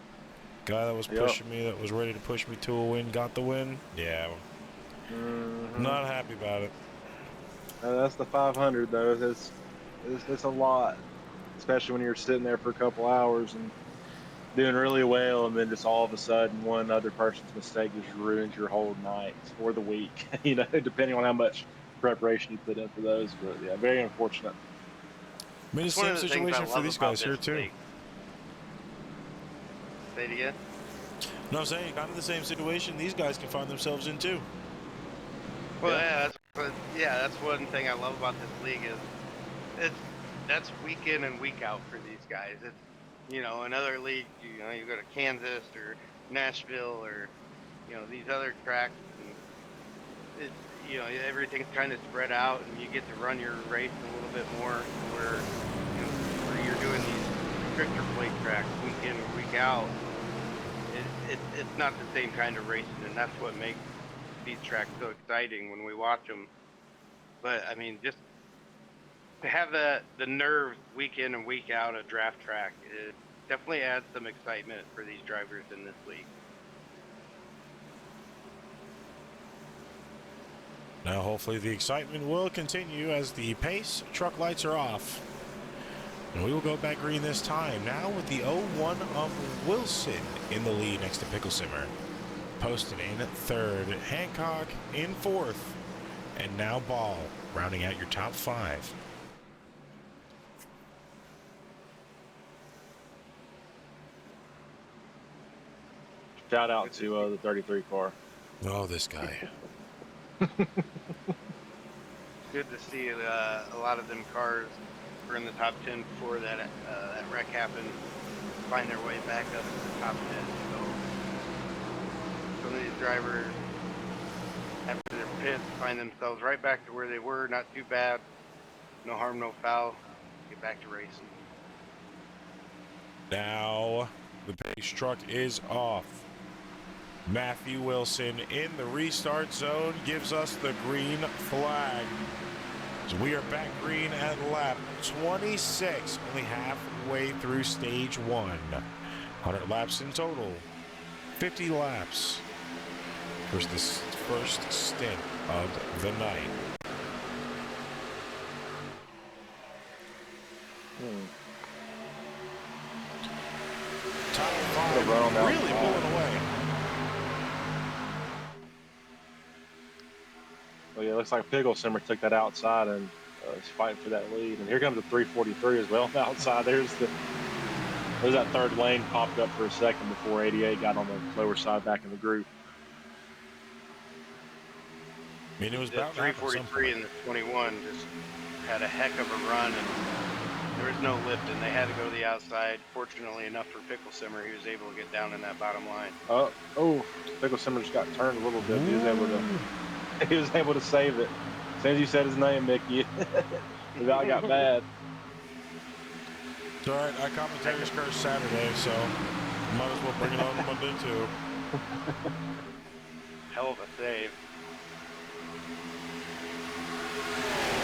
Guy that was pushing me, that was ready to push me to a win, got the win. Yeah. Mm-hmm. Not happy about it. That's the 500 though. It's a lot, especially when you're sitting there for a couple hours and doing really well, and then just all of a sudden one other person's mistake just ruins your whole night or the week. Depending on how much preparation you put in for those. But yeah, very unfortunate. I mean, it's the same situation for these guys here too. Say it again. No, I'm saying kind of the same situation these guys can find themselves in too. Well, that's one thing I love about this league is that's week in and week out for these guys. It's another league, you go to Kansas or Nashville or these other tracks, and everything's kind of spread out, and you get to run your race a little bit more where you're doing these stricter plate track week in and week out, it's not the same kind of racing, and that's what makes these tracks so exciting when we watch them. But I mean, just to have the nerve week in and week out a draft track, it definitely adds some excitement for these drivers in this league. Now, hopefully, the excitement will continue as the pace truck lights are off. And we will go back green this time. Now with the 01 of Wilson in the lead next to Pickle Simmer. Posted in third, Hancock in fourth, and now Ball rounding out your top five. Shout out to the 33 car. Oh, this guy. Good to see a lot of them cars were in the top 10 before that wreck happened, find their way back up to the top 10. So some of these drivers, after their pits, find themselves right back to where they were. Not too bad. No harm, no foul. Get back to racing. Now the pace truck is off. Matthew Wilson in the restart zone gives us the green flag. So we are back green at lap 26, only halfway through stage one. 100 laps in total, 50 laps for this first stint of the night. Top five really pulling away. Well, yeah, it looks like Pickle Simmer took that outside and is fighting for that lead. And here comes the 343 as well outside. There's that third lane popped up for a second before 88 got on the lower side back in the group. I mean, it was The about 343 and the 21 just had a heck of a run, and there was no lift, and they had to go to the outside. Fortunately enough for Pickle Simmer, he was able to get down in that bottom line. Oh, Pickle Simmer just got turned a little bit. He was able to save it. As soon as you said his name, Mickey, the guy got bad. It's all right. I commentator's curse Saturday, so might as well bring it on Monday too. Hell of a save.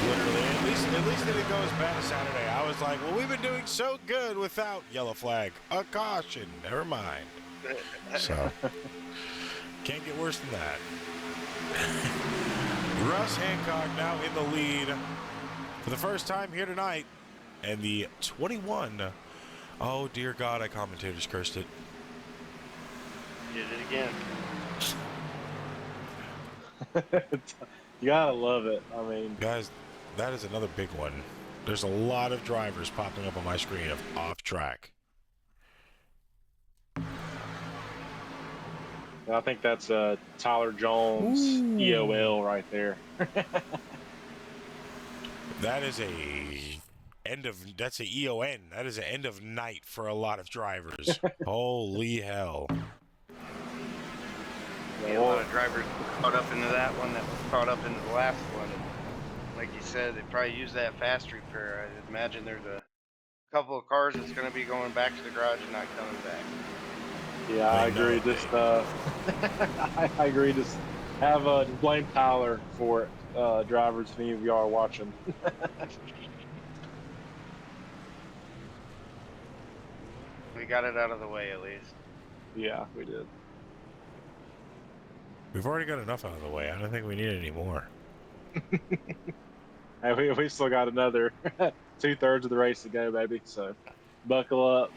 Literally, at least it didn't go as bad as Saturday. I was like, well, we've been doing so good without yellow flag. A caution. Never mind. So, can't get worse than that. Russ Hancock now in the lead for the first time here tonight. And the 21. Oh, dear God, I commentators cursed it. Did it again. You gotta love it. I mean, Guys, that is another big one. There's a lot of drivers popping up on my screen of off track. I think that's Tyler Jones EOL right there. That is that's a EON. That is an end of night for a lot of drivers. Holy hell. A lot of drivers caught up into that one that was caught up into the last one. And like you said, they probably use that fast repair. I imagine there's a couple of cars that's going to be going back to the garage and not coming back. Yeah, I agree. Just I agree. Just have blame Tyler for it, drivers. If any of you are watching. We got it out of the way at least. Yeah, we did. We've already got enough out of the way. I don't think we need any more. Hey, we still got another 2/3 of the race to go, baby. So buckle up.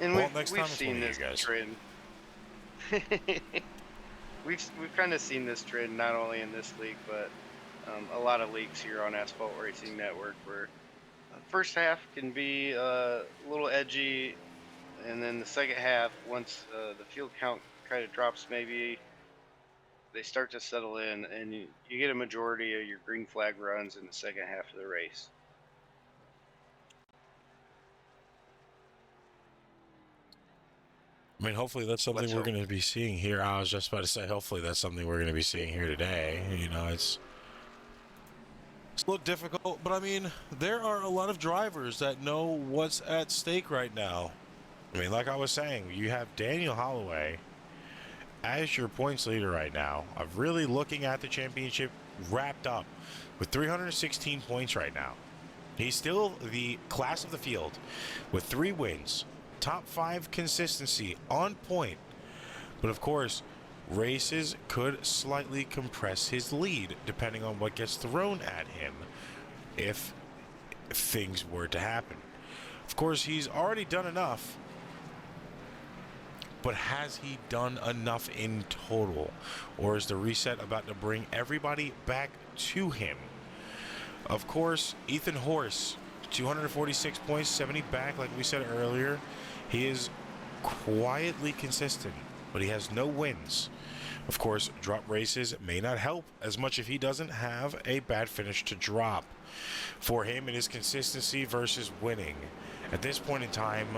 And Well, we've seen this trend. we've kind of seen this trend not only in this league, but a lot of leagues here on Asphalt Racing Network, where first half can be a little edgy, and then the second half, once the field count kind of drops, maybe they start to settle in, and you get a majority of your green flag runs in the second half of the race. I mean, hopefully that's something we're going to be seeing here. I was just about to say, hopefully that's something we're going to be seeing here today. You know, it's It's a little difficult, but I mean, there are a lot of drivers that know what's at stake right now. I mean, like I was saying, you have Daniel Holloway as your points leader right now. I'm really looking at the championship wrapped up with 316 points right now. He's still the class of the field with 3 wins, top 5 consistency on point. But of course, races could slightly compress his lead depending on what gets thrown at him if things were to happen. Of course, he's already done enough, but has he done enough in total? Or is the reset about to bring everybody back to him? Of course, Ethan Horse, 246 points, 70 back, like we said earlier. He is quietly consistent, but he has no wins. Of course, drop races may not help as much if he doesn't have a bad finish to drop. For him, it is consistency versus winning. At this point in time,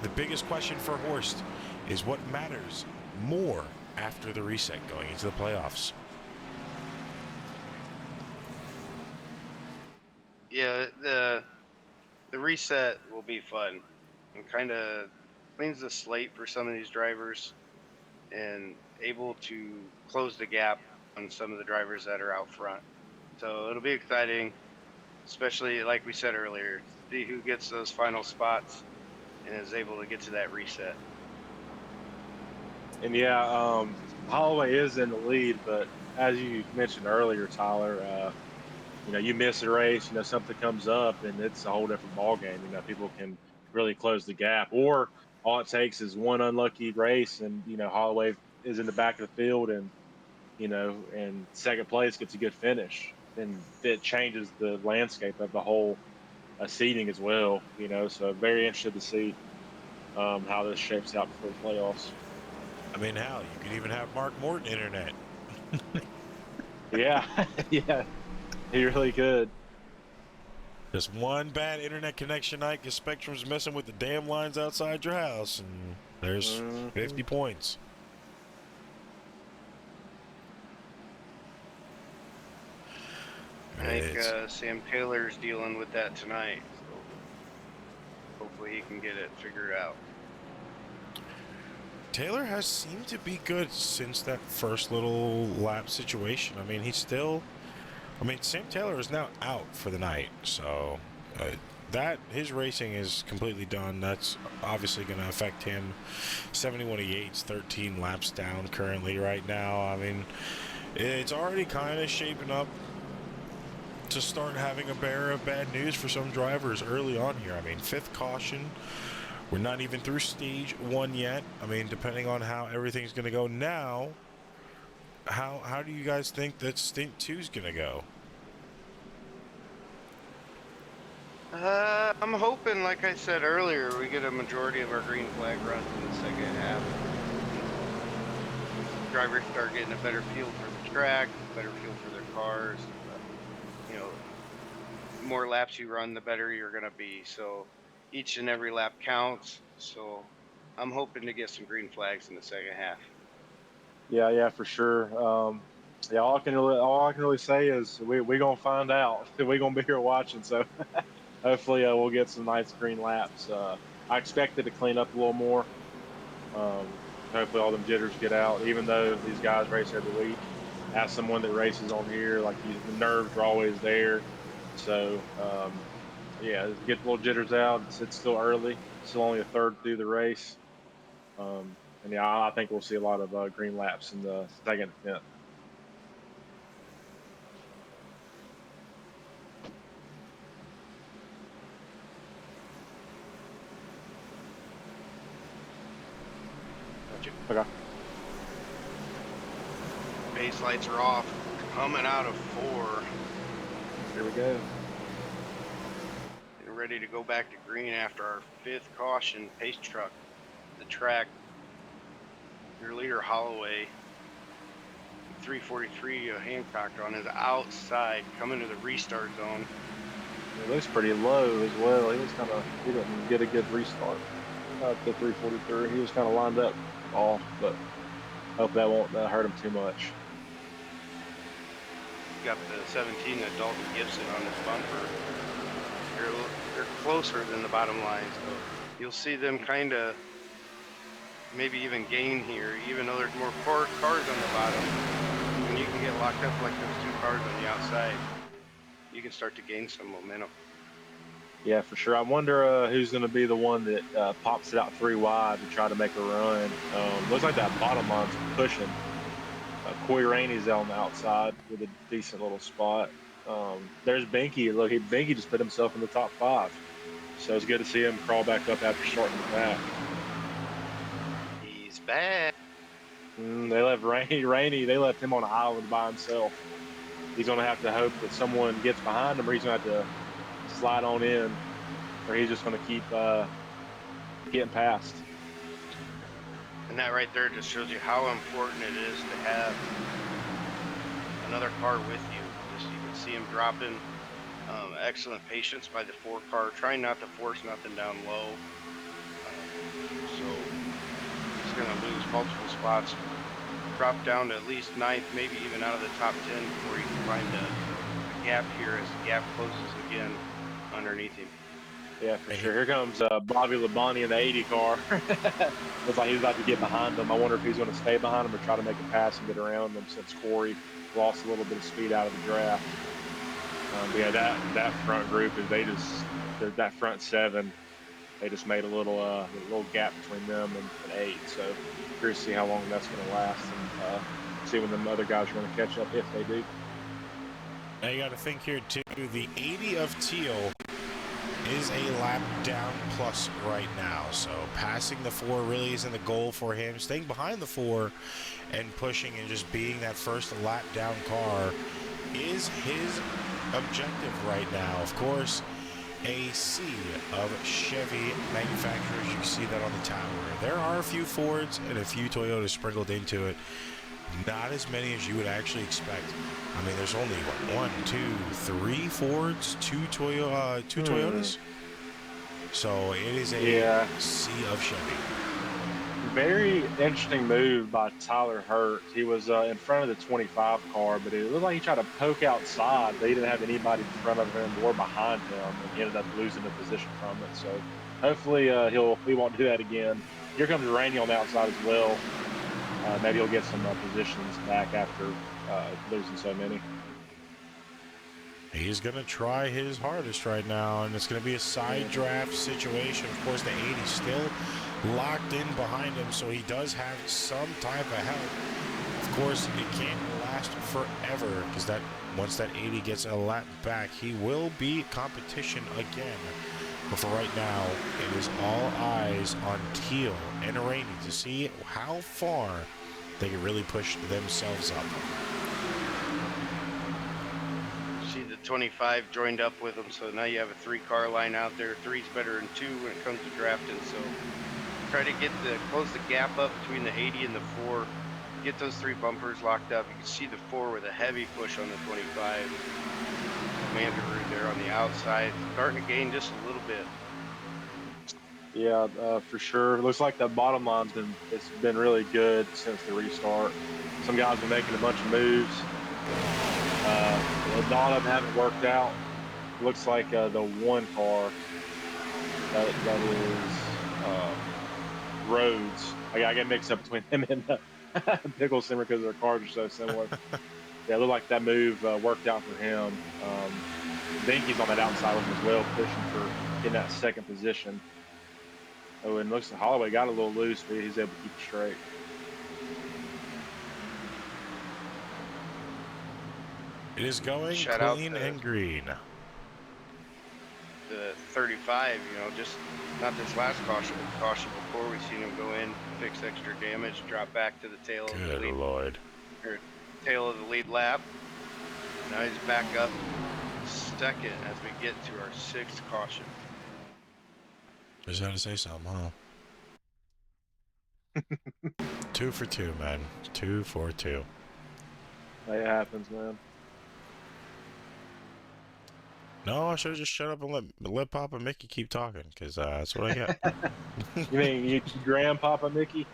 the biggest question for Horst is what matters more after the reset going into the playoffs. Yeah, the reset will be fun and kind of cleans the slate for some of these drivers and able to close the gap on some of the drivers that are out front. So it'll be exciting, especially like we said earlier, see who gets those final spots and is able to get to that reset. And yeah, Holloway is in the lead, but as you mentioned earlier, Tyler, you miss a race, something comes up, and it's a whole different ball game. People can really close the gap, or all it takes is one unlucky race, and Holloway is in the back of the field, and and second place gets a good finish, and it changes the landscape of the whole seeding as well. So very interested to see how this shapes out for the playoffs. I mean, hell, you could even have Mark Morton internet. Yeah, yeah, he really could. Just one bad internet connection night because Spectrum's messing with the damn lines outside your house, and there's 50 points. I think Sam Taylor's dealing with that tonight, so hopefully he can get it figured out. Taylor has seemed to be good since that first little lap situation. I mean, Sam Taylor is now out for the night, so his racing is completely done. That's obviously going to affect him. 71 Yates, 13 laps down currently right now. I mean, it's already kind of shaping up to start having a bearer of bad news for some drivers early on here. I mean, 5th caution. We're not even through stage 1 yet. I mean, depending on how everything's going to go now, how do you guys think that stint 2 is going to go? I'm hoping, like I said earlier, we get a majority of our green flag runs in the second half. Drivers start getting a better feel for the track, better feel for their cars. The more laps you run, the better you're going to be. So each and every lap counts. So I'm hoping to get some green flags in the second half. Yeah, for sure. Yeah, all I can really say is we're gonna find out. We're gonna be here watching. So hopefully we'll get some nice green laps. I expected to clean up a little more. Hopefully all them jitters get out. Even though these guys race every week, as someone that races on here, like the nerves are always there. So yeah, get the little jitters out. It's still early. It's still only a third through the race. And yeah, I think we'll see a lot of green laps in the second event. Okay. Base lights are off. Coming out of 4. Here we go. Getting ready to go back to green after our 5th caution. Pace truck. The track. Your leader Holloway. 343 Hancock on his outside, coming to the restart zone. It looks pretty low as well. He didn't get a good restart at the 343. He was kind of lined up off, but hope that won't hurt him too much. got the 17 that Dalton Gibson on his bumper. They're closer than the bottom line, so you'll see them kind of maybe even gain here, even though there's more cars on the bottom. When you can get locked up like those 2 cars on the outside, you can start to gain some momentum. Yeah, for sure. I wonder who's going to be the one that pops it out 3 wide to try to make a run. Looks like that bottom line's pushing. Coy Rainey's on the outside with a decent little spot. There's Binky. Look, Binky just put himself in the top 5. So it's good to see him crawl back up after starting the back. He's back. They left Rainey. They left him on an island by himself. He's going to have to hope that someone gets behind him, or he's going to have to slide on in, or he's just going to keep getting past. And that right there just shows you how important it is to have another car with you. Just you can see him dropping. Excellent patience by the 4 car, trying not to force nothing down low. So he's going to lose multiple spots, drop down to at least 9th, maybe even out of the top 10 before he can find a gap here as the gap closes again underneath him. Yeah, for sure. Here comes Bobby Labonte in the 80 car. Looks like he's about to get behind them. I wonder if he's going to stay behind them or try to make a pass and get around them, since Corey lost a little bit of speed out of the draft. Yeah, that front group is that front 7. They just made a little gap between them and 8. So curious to see how long that's going to last, and see when the other guys are going to catch up, if they do. Now you got to think here too. The 80 of Teal is a lap down plus right now, so passing the 4 really isn't the goal for him. Staying behind the 4 and pushing and just being that first lap down car is his objective right now. Of course, a sea of Chevy manufacturers. You can see that on the tower. There are a few Fords and a few Toyotas sprinkled into it. Not as many as you would actually expect. I mean, there's only 1, 2, 3 Fords, 2 Toyotas. So it is a sea of Chevy. Very interesting move by Tyler Hurt. He was in front of the 25 car, but it looked like he tried to poke outside, but he didn't have anybody in front of him or behind him, and he ended up losing the position from it. So hopefully he won't do that again. Here comes Rainey on the outside as well. Maybe he'll get some positions back after losing so many. He's going to try his hardest right now, and it's going to be a side draft situation. Of course, the 80 still locked in behind him, so he does have some type of help. Of course, it can't last forever, because once that 80 gets a lap back, he will be competition again. But for right now, it is all eyes on Teal and Rainey to see how far they can really push themselves up. See the 25 joined up with them, so now you have a 3-car line out there. 3's better than 2 when it comes to drafting, so try to close the gap up between the 80 and the 4. Get those 3 bumpers locked up. You can see the 4 with a heavy push on the 25. Mandaroo there on the outside, starting to gain just a little bit. Yeah, for sure. Looks like the bottom line's been really good since the restart. Some guys been making a bunch of moves. A lot of them haven't worked out. Looks like the 1 car that is Rhodes. I get mixed up between him and Pickle Simmer because their cars are so similar. Yeah, it looked like that move worked out for him. Binky's on that outside with him as well, pushing for in that 2nd position. Oh, and looks like Holloway got a little loose, but he's able to keep it straight. It is going clean and green. The 35, just not this last caution, but the caution before, we've seen him go in, fix extra damage, drop back to the tail of the lead. Good Lord. Tail of the lead lap. Now he's back up 2nd as we get to our 6th caution. Just had to say something, huh? 2 for 2, man. 2 for 2. That happens, man. No, I should have just shut up and let Papa Mickey keep talking, because that's what I get. You mean you Grandpapa Mickey?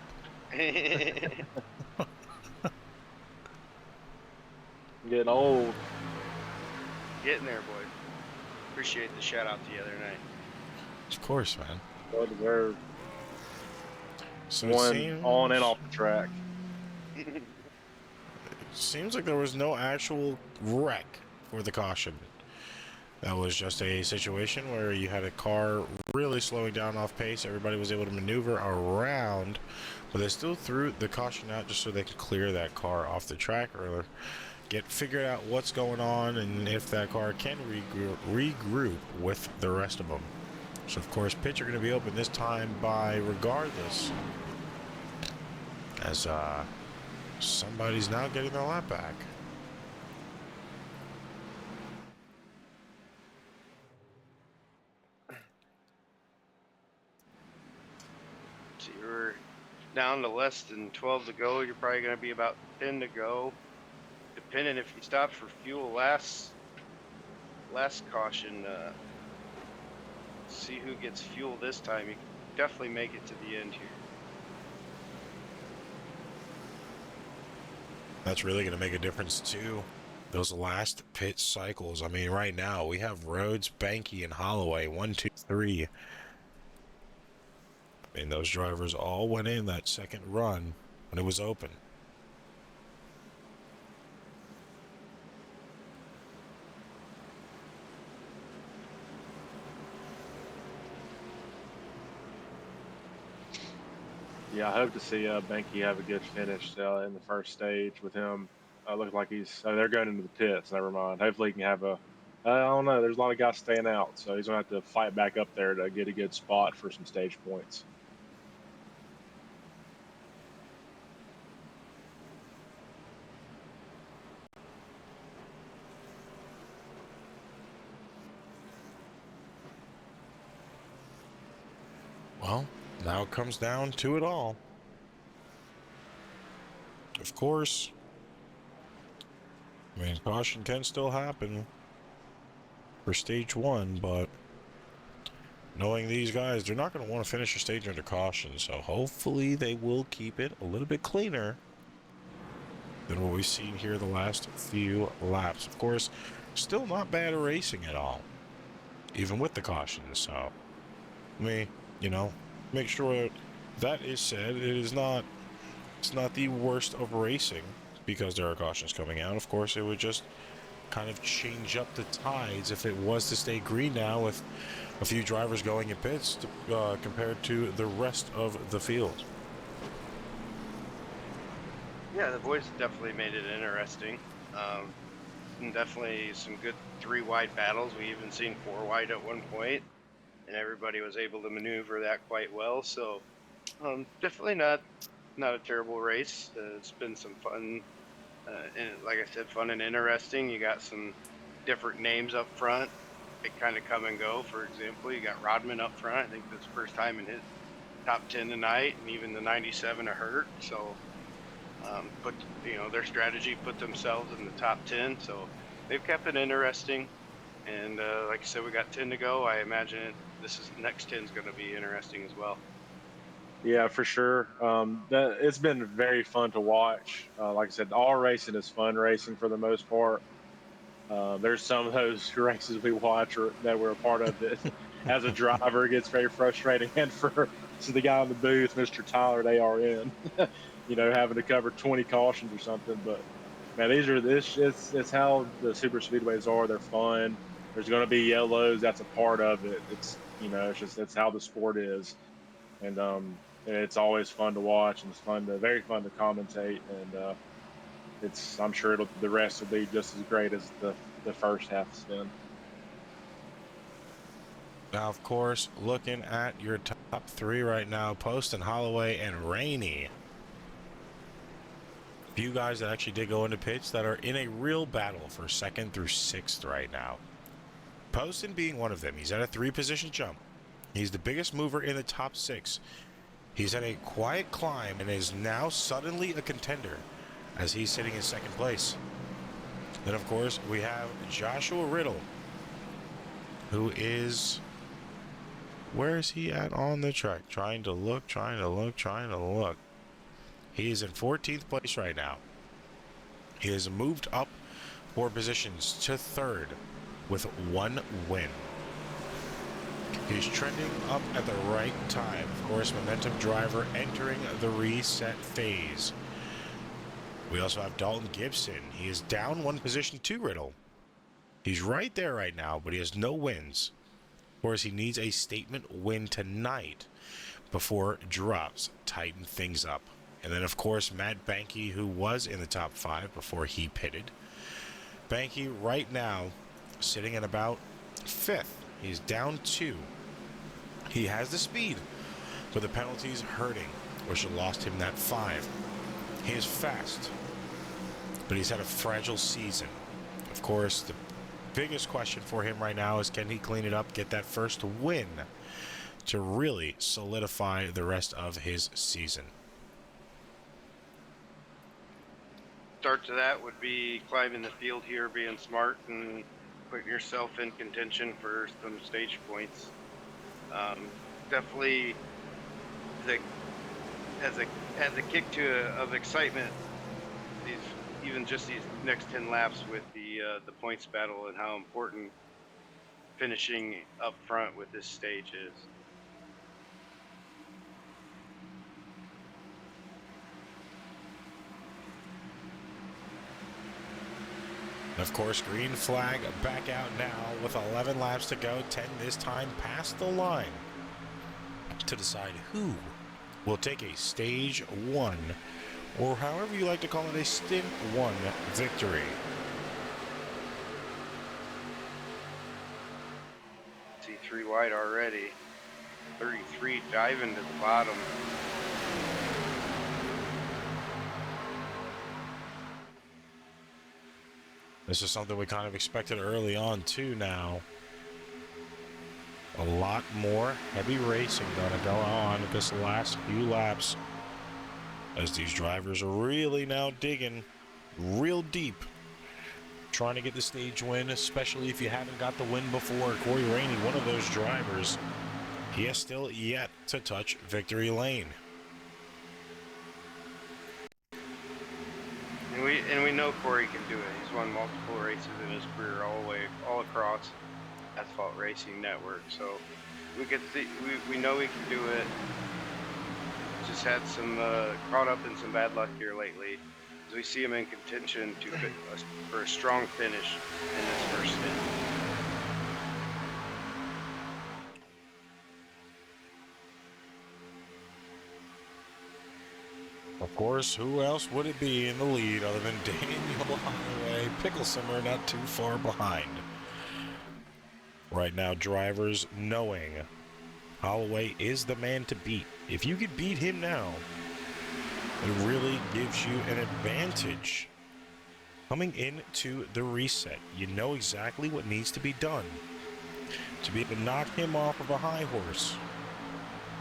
I'm getting old. getting there, boys. Appreciate the shout out the other night. Of course, man. Well deserved. So One on and off the track. Seems like there was no actual wreck for the caution. That was just a situation where you had a car really slowing down off pace. Everybody was able to maneuver around, but they still threw the caution out just so they could clear that car off the track or get figured out what's going on and if that car can regroup with the rest of them. So of course pits are going to be open this time by regardless, as somebody's now getting their lap back. So you're down to less than 12 to go. You're probably going to be about 10 to go. Depending if you stop for fuel last caution, see who gets fuel this time. You can definitely make it to the end here. That's really going to make a difference too. Those last pit cycles. I mean, right now we have Rhodes, Banky, and Holloway. 1, 2, 3. I mean, those drivers all went in that second run when it was open. Yeah, I hope to see Banky have a good finish in the first stage with him. Looks like they're going into the pits. Never mind. Hopefully he can have I don't know. There's a lot of guys staying out, so he's going to have to fight back up there to get a good spot for some stage points. Well, now it comes down to it all. Of course, I mean, caution can still happen for stage 1, but knowing these guys, they're not going to want to finish a stage under caution, so hopefully they will keep it a little bit cleaner than what we've seen here the last few laps. Of course, still not bad racing at all, even with the caution. So, I mean, you know, make sure that is said. It's not the worst of racing because there are cautions coming out. Of course, it would just kind of change up the tides if it was to stay green now with a few drivers going in pits compared to the rest of the field. Yeah, the boys definitely made it interesting. And definitely some good 3-wide battles. We even seen 4-wide at one point, and everybody was able to maneuver that quite well. So definitely not a terrible race. It's been some fun, and like I said, fun and interesting. You got some different names up front. They kind of come and go. For example, you got Rodman up front. I think that's the first time in his top 10 tonight, and even the 97 of Hurt. So, their strategy put themselves in the top 10. So they've kept it interesting. And like I said, we got 10 to go. I imagine next 10 is going to be interesting as well. Yeah, for sure. It's been very fun to watch. Like I said, all racing is fun racing for the most part. There's some of those races we watch that we're a part of that, as a driver, it gets very frustrating. And for the guy in the booth, Mr. Tyler, they are in, having to cover 20 cautions or something. But man, it's how the super speedways are. They're fun. There's going to be yellows. That's a part of it. It's it's how the sport is. And it's always fun to watch, and it's very fun to commentate, and I'm sure the rest will be just as great as the first half has been. Now, of course, looking at your top 3 right now, Poston, Holloway, and Rainey. Few guys that actually did go into pits that are in a real battle for 2nd through 6th right now. Poston being one of them. He's at a 3-position jump. He's the biggest mover in the top 6. He's at a quiet climb and is now suddenly a contender as he's sitting in 2nd place. Then, of course, we have Joshua Riddle, who is... Where is he at on the track? Trying to look. He is in 14th place right now. He has moved up 4 positions to 3rd. with 1 win. He's trending up at the right time. Of course, momentum driver entering the reset phase. We also have Dalton Gibson. He is down 1 position to Riddle. He's right there right now, but he has no wins. Of course, he needs a statement win tonight before drops tighten things up. And then, of course, Matt Banky, who was in the top 5 before he pitted. Banky right now sitting at about 5th. He's down 2. He has the speed, but the penalties hurting, which have lost him that 5. He is fast, but he's had a fragile season. Of course, the biggest question for him right now is, can he clean it up, get that first win to really solidify the rest of his season? Start to that would be climbing the field here, being smart, and putting yourself in contention for some stage points. Definitely, as a kick of excitement, even just these next 10 laps with the points battle, and how important finishing up front with this stage is. Of course, green flag back out now with 11 laps to go, 10 this time past the line, to decide who will take a stage 1, or however you like to call it, a stint 1 victory. See 3 wide already. 33 diving to the bottom. This is something we kind of expected early on too now. A lot more heavy racing gonna go on at this last few laps, as these drivers are really now digging real deep, trying to get the stage win, especially if you haven't got the win before. Corey Rainey, one of those drivers, he has still yet to touch victory lane. And we know Corey can do it. He's won multiple races in his career all across Asphalt Racing Network. So we know he can do it. Just had some caught up in some bad luck here lately. As we see him in contention for a strong finish in this first stint. Of course, who else would it be in the lead other than Daniel Holloway? Picklesimmer not too far behind. Right now, drivers knowing Holloway is the man to beat. If you could beat him now, it really gives you an advantage. Coming into the reset, you know exactly what needs to be done to be able to knock him off of a high horse.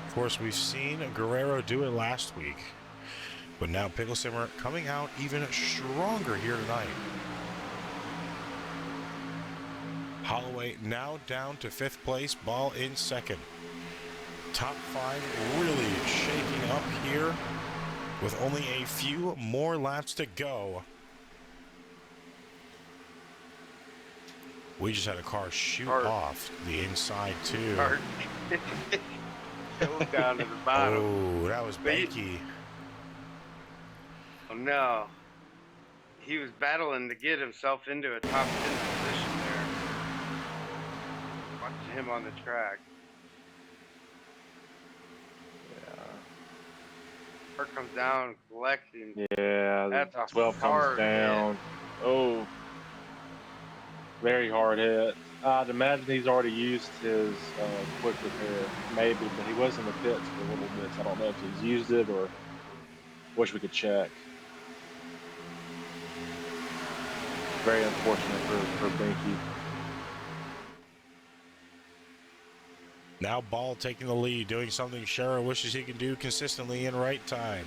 Of course, we've seen Guerrero do it last week. But now Picklesimmer coming out even stronger here tonight. Holloway now down to 5th place, Ball in 2nd. Top 5 really shaking up here with only a few more laps to go. We just had a car shoot off the inside too. Go down to the bottom. Oh, that was Banky. Oh no. He was battling to get himself into a top 10 position there. Watching him on the track. Yeah. Car comes down, collecting. Yeah, that's a 12 comes down. Hit. Oh, very hard hit. I'd imagine he's already used his quick repair, maybe, but he was in the pits for a little bit. So I don't know if he's used it or wish we could check. Very unfortunate for Binky. Now Ball taking the lead, doing something Shara wishes he could do consistently in right time.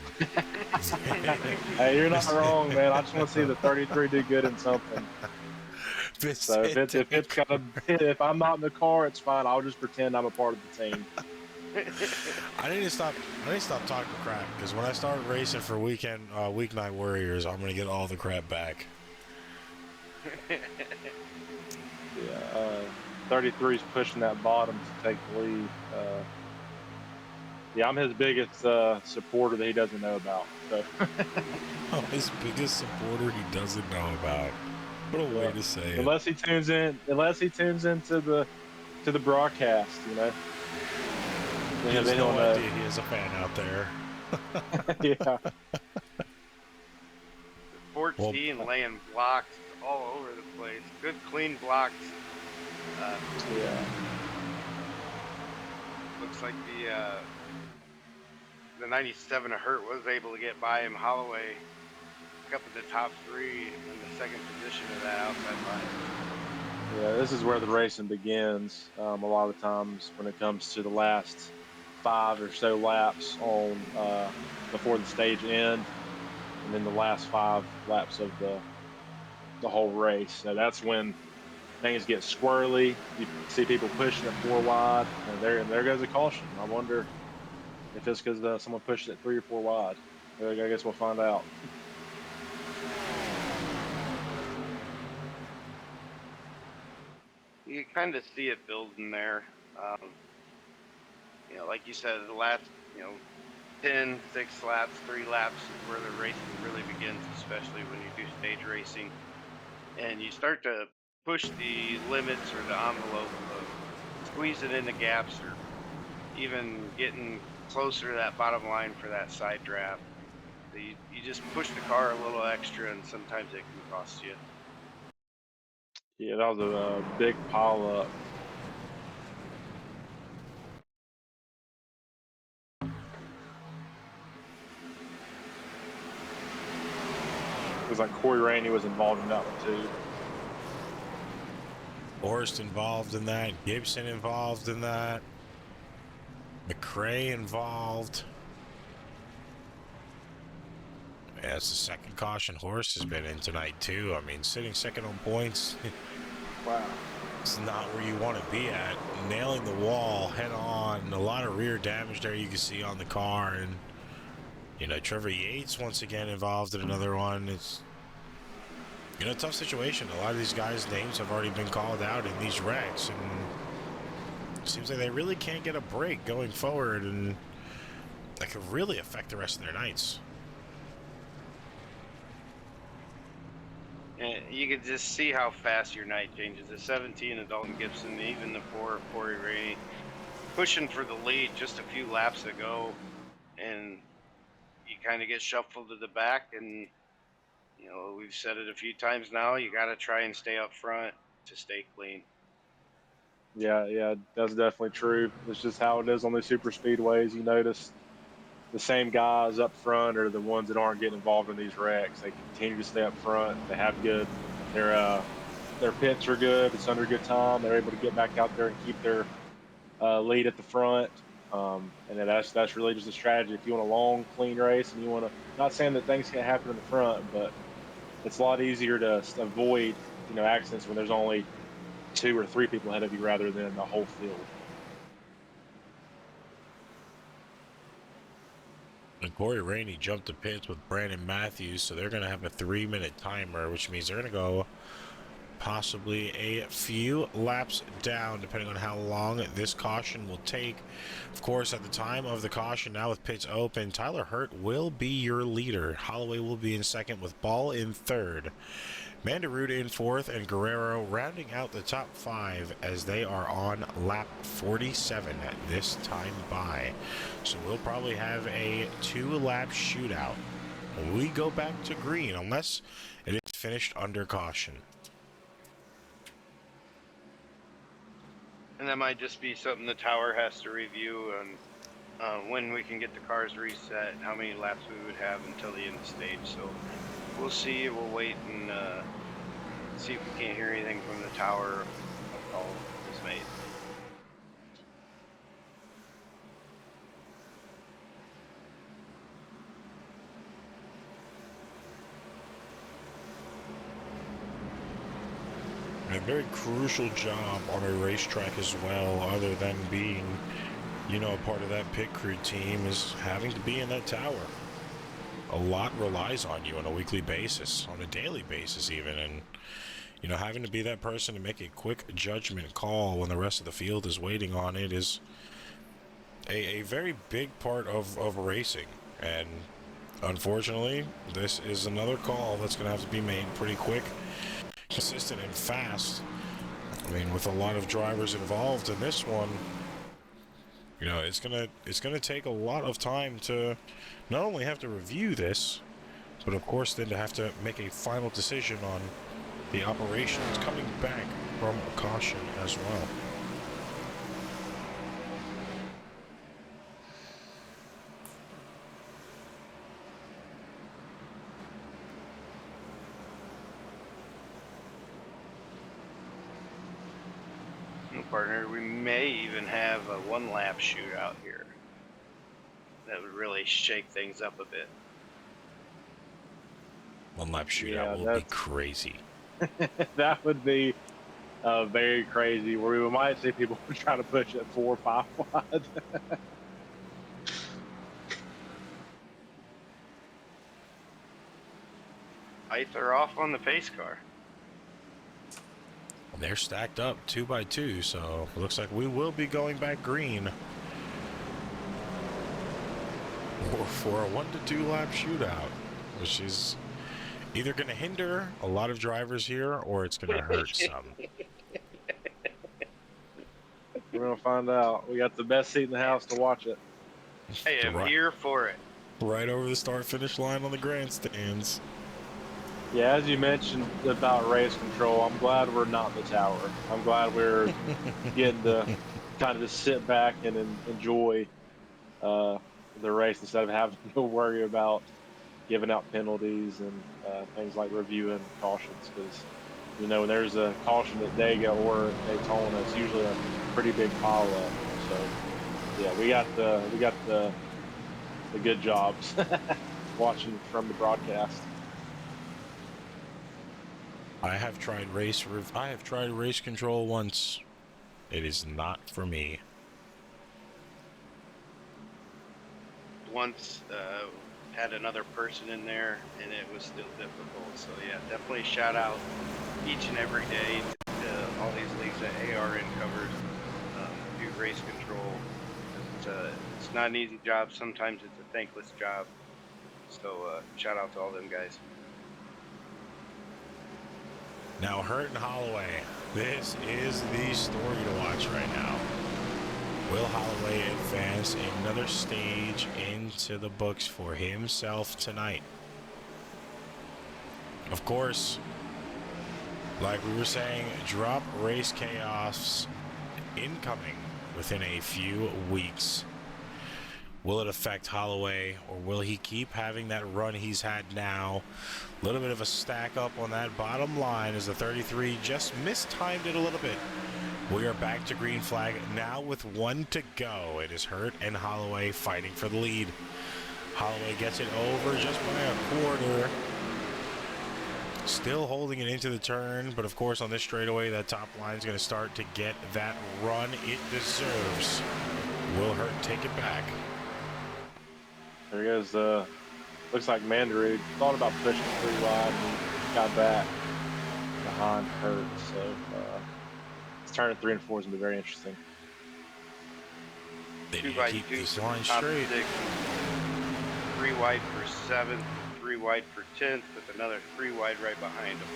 Hey, you're not wrong, man. I just want to see the 33 do good in something. So if I'm not in the car, it's fine. I'll just pretend I'm a part of the team. I need to stop talking crap, because when I start racing for weeknight warriors, I'm gonna get all the crap back. Yeah, 33's pushing that bottom to take the lead. Yeah, I'm his biggest supporter that he doesn't know about. So Oh, his biggest supporter he doesn't know about. What a way yeah, to say it. unless he tunes into the broadcast, He has then he'll no know. idea he has a fan out there. Yeah, 14 laying blocks all over the place. Good clean blocks. yeah, Looks like the 97 of Hurt was able to get by him. Holloway up at the top 3 in the second position of that outside line. yeah. This is where the racing begins. A lot of times when it comes to the last 5 or so laps on before the stage end, and then the last 5 laps of the whole race. So that's when things get squirrely. You see people pushing it 4 wide, and there goes a caution. I wonder if it's because someone pushed it 3 or 4 wide. I guess we'll find out. You kind of see it building there. Like you said, the last 10, 6 laps, 3 laps is where the racing really begins, especially when you do stage racing, and you start to push the limits or the envelope of squeezing in the gaps or even getting closer to that bottom line for that side draft. You just push the car a little extra, and sometimes it can cost you. Yeah, that was a big pile up. It was like Corey Rainey was involved in that one too. Forrest involved in that. Gibson involved in that. McRae involved. Yeah, it's the second caution Horst has been in tonight, too. I mean, sitting second on points. Wow. It's not where you want to be at. Nailing the wall head on. A lot of rear damage there you can see on the car. And, Trevor Yates once again involved in another one. It's, a tough situation. A lot of these guys' names have already been called out in these wrecks. And it seems like they really can't get a break going forward. And that could really affect the rest of their nights. And you can just see how fast your night changes. The 17 of Dalton Gibson, even the 4 of Corey Rainey, pushing for the lead just a few laps ago, and you kind of get shuffled to the back. And we've said it a few times now, you got to try and stay up front to stay clean. Yeah, that's definitely true. It's just how it is on these super speedways. You notice the same guys up front are the ones that aren't getting involved in these wrecks. They continue to stay up front. They have good. Their pits are good. It's under good time. They're able to get back out there and keep their lead at the front. And that's really just a strategy. If you want a long, clean race, and you want to, not saying that things can't happen in the front, but it's a lot easier to avoid accidents when there's only 2 or 3 people ahead of you rather than the whole field. And Corey Rainey jumped the pits with Brandon Matthews, so they're going to have a 3-minute timer, which means they're going to go possibly a few laps down, depending on how long this caution will take. Of course, at the time of the caution, now with pits open, Tyler Hurt will be your leader. Holloway will be in second with Ball in third. Mandarud in fourth, and Guerrero rounding out the top 5 as they are on lap 47 at this time by. So we'll probably have a 2-lap shootout. We go back to green unless it is finished under caution. And that might just be something the tower has to review on when we can get the cars reset and how many laps we would have until the end of the stage. So we'll see. We'll wait and see if we can't hear anything from the tower. A call is made. A very crucial job on a racetrack as well, other than being, a part of that pit crew team, is having to be in that tower. A lot relies on you on a weekly basis, on a daily basis even, and you know, having to be that person to make a quick judgment call when the rest of the field is waiting on it is a very big part of racing. And unfortunately, this is another call that's going to have to be made pretty quick, consistent, and fast. I mean, with a lot of drivers involved in this one, you know, it's gonna take a lot of time to not only have to review this, but of course then to have to make a final decision on the operations coming back from a caution as well. Partner, we may even have a one-lap shootout here. That would really shake things up a bit. One-lap shootout will be crazy. That would be very crazy, where we might see people try to push it 4 or 5 wide. Lights are off on the pace car. They're stacked up 2 by 2, so it looks like we will be going back green for a 1 to 2 lap shootout, which is either going to hinder a lot of drivers here or it's going to hurt some. We're going to find out. We got the best seat in the house to watch it. I am here for it. Right over the start-finish line on the grandstands. Yeah, as you mentioned about race control, I'm glad we're not the tower. I'm glad we're getting to kind of just sit back and enjoy the race instead of having to worry about giving out penalties and things like reviewing cautions. Because, you know, when there's a caution at Dega or Daytona, it's usually a pretty big pile up. So, yeah, we got the good jobs watching from the broadcast. I have tried race control once. It is not for me. Once had another person in there, and it was still difficult. So yeah, definitely shout out each and every day to all these leagues that ARN covers do race control. It's not an easy job. Sometimes it's a thankless job. So shout out to all them guys. Now, Hurt and Holloway, this is the story to watch right now. Will Holloway advance another stage into the books for himself tonight? Of course, like we were saying, drop race chaos incoming within a few weeks. Will it affect Holloway, or will he keep having that run he's had now? A little bit of a stack up on that bottom line as the 33 just mistimed it a little bit. We are back to green flag now with 1 to go. It is Hurt and Holloway fighting for the lead. Holloway gets it over just by a quarter. Still holding it into the turn, but of course on this straightaway, that top line is going to start to get that run it deserves. Will Hurt take it back? There goes, looks like Mandarin thought about pushing 3 wide and got back behind Hurt. So this turn at 3 and 4 is going to be very interesting. They need to keep this line straight. 3 wide for 7th, 3 wide for 10th, with another 3 wide right behind him.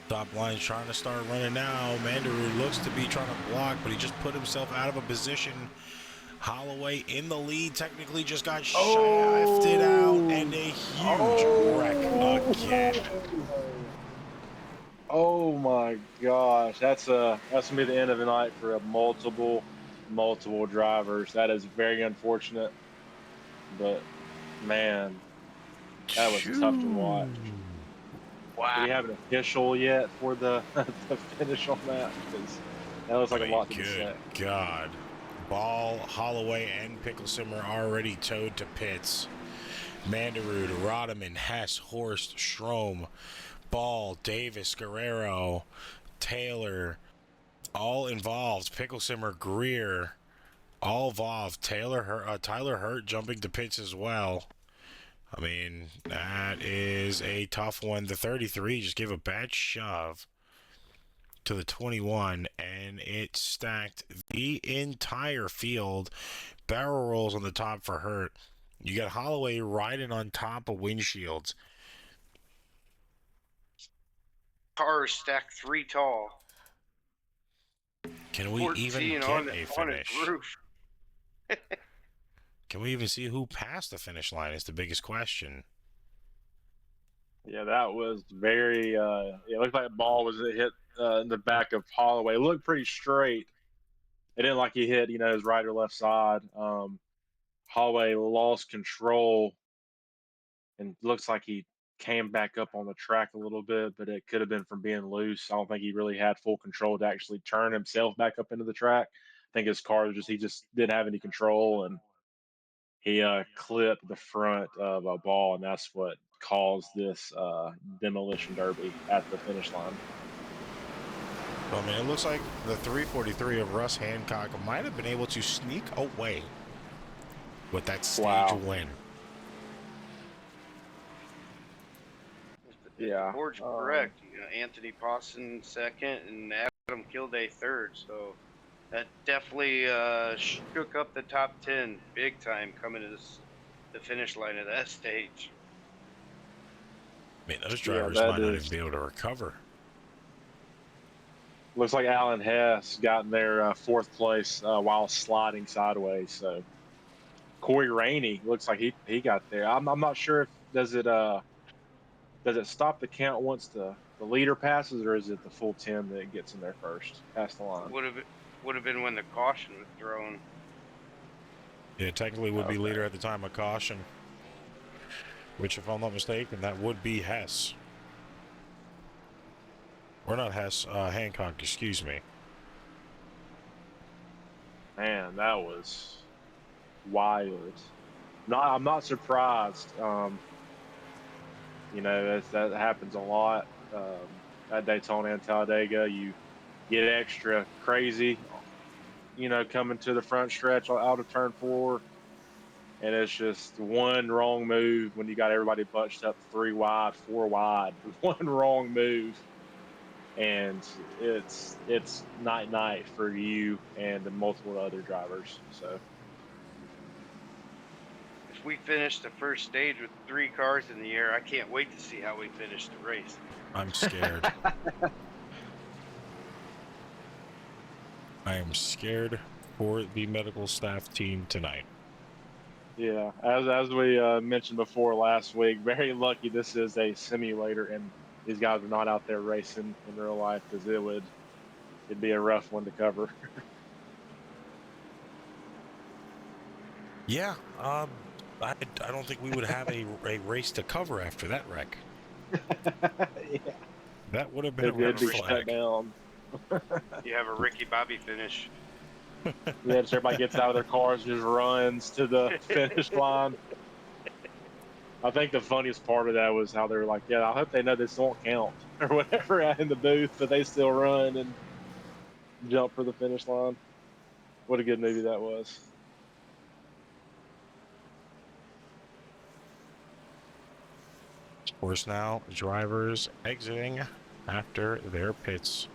Top line's trying to start running now. Mandarin looks to be trying to block, but he just put himself out of a position. Holloway in the lead, technically just got shafted out, and a huge wreck again. Oh my gosh, that's gonna be the end of the night for multiple drivers. That is very unfortunate, but man, that was tough to watch. Wow. Do we have an official yet for the finish on that? Because that looks like a lot to be said. Good God. Ball, Holloway, and Picklesimmer already towed to pits. Mandarud, Rodman, Hess, Horst, Strom, Ball, Davis, Guerrero, Taylor, all involved. Picklesimmer, Greer, all involved. Tyler Hurt jumping to pits as well. I mean, that is a tough one. The 33 just gave a bad shove to the 21, and it stacked the entire field. Barrel rolls on the top for Hurt. You got Holloway riding on top of windshields. Cars stacked 3 tall. Can we even 14 get on a on his finish? roof. Can we even see who passed the finish line is the biggest question. Yeah, that was very. It looked like the ball was hit in the back of Holloway. It looked pretty straight. It didn't like he hit, his right or left side. Holloway lost control, and looks like he came back up on the track a little bit, but it could have been from being loose. I don't think he really had full control to actually turn himself back up into the track. I think his car he just didn't have any control, and he clipped the front of a ball, and that's what caused this demolition derby at the finish line. I mean, it looks like the 343 of Russ Hancock might have been able to sneak away with that stage win. The board's correct. Anthony Pawson second and Adam Kilday third. So that definitely shook up the top 10 big time coming to the finish line of that stage. I mean, those drivers might not even be able to recover. Looks like Alan Hess got in there fourth place while sliding sideways. So Corey Rainey looks like he got there. I'm not sure if does it stop the count once the leader passes, or is it the full 10 that gets in there first past the line? Would have been when the caution was thrown. Yeah, technically would be leader at the time of caution, which, if I'm not mistaken, that would be Hess. Or not Hess, Hancock, excuse me. Man, that was wild. I'm not surprised. That happens a lot at Daytona and Talladega. You get extra crazy, coming to the front stretch out of turn 4, and it's just one wrong move when you got everybody bunched up 3 wide, 4 wide. One wrong move, and it's night for you and the multiple other drivers. So if we finish the first stage with 3 cars in the air, I can't wait to see how we finish the race. I'm scared. I am scared for the medical staff team tonight. Yeah, as we mentioned before last week, very lucky this is a simulator and these guys are not out there racing in real life, because it'd be a rough one to cover. Yeah, I don't think we would have a race to cover after that wreck. Yeah. That would have been a red flag. Down. You have a Ricky Bobby finish. Yeah, just everybody gets out of their cars, just runs to the finish line. I think the funniest part of that was how they were like, "Yeah, I hope they know this won't count," or whatever in the booth, but they still run and jump for the finish line. What a good movie that was. Of course, now drivers exiting after their pits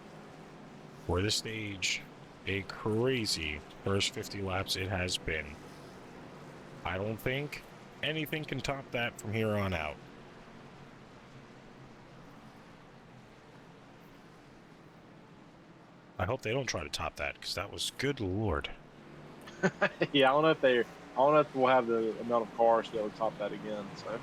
for the stage. A crazy first 50 laps it has been. I don't think anything can top that from here on out. I hope they don't try to top that, because that was good lord. Yeah, I don't know if we'll have the amount of cars to be able to top that again. So.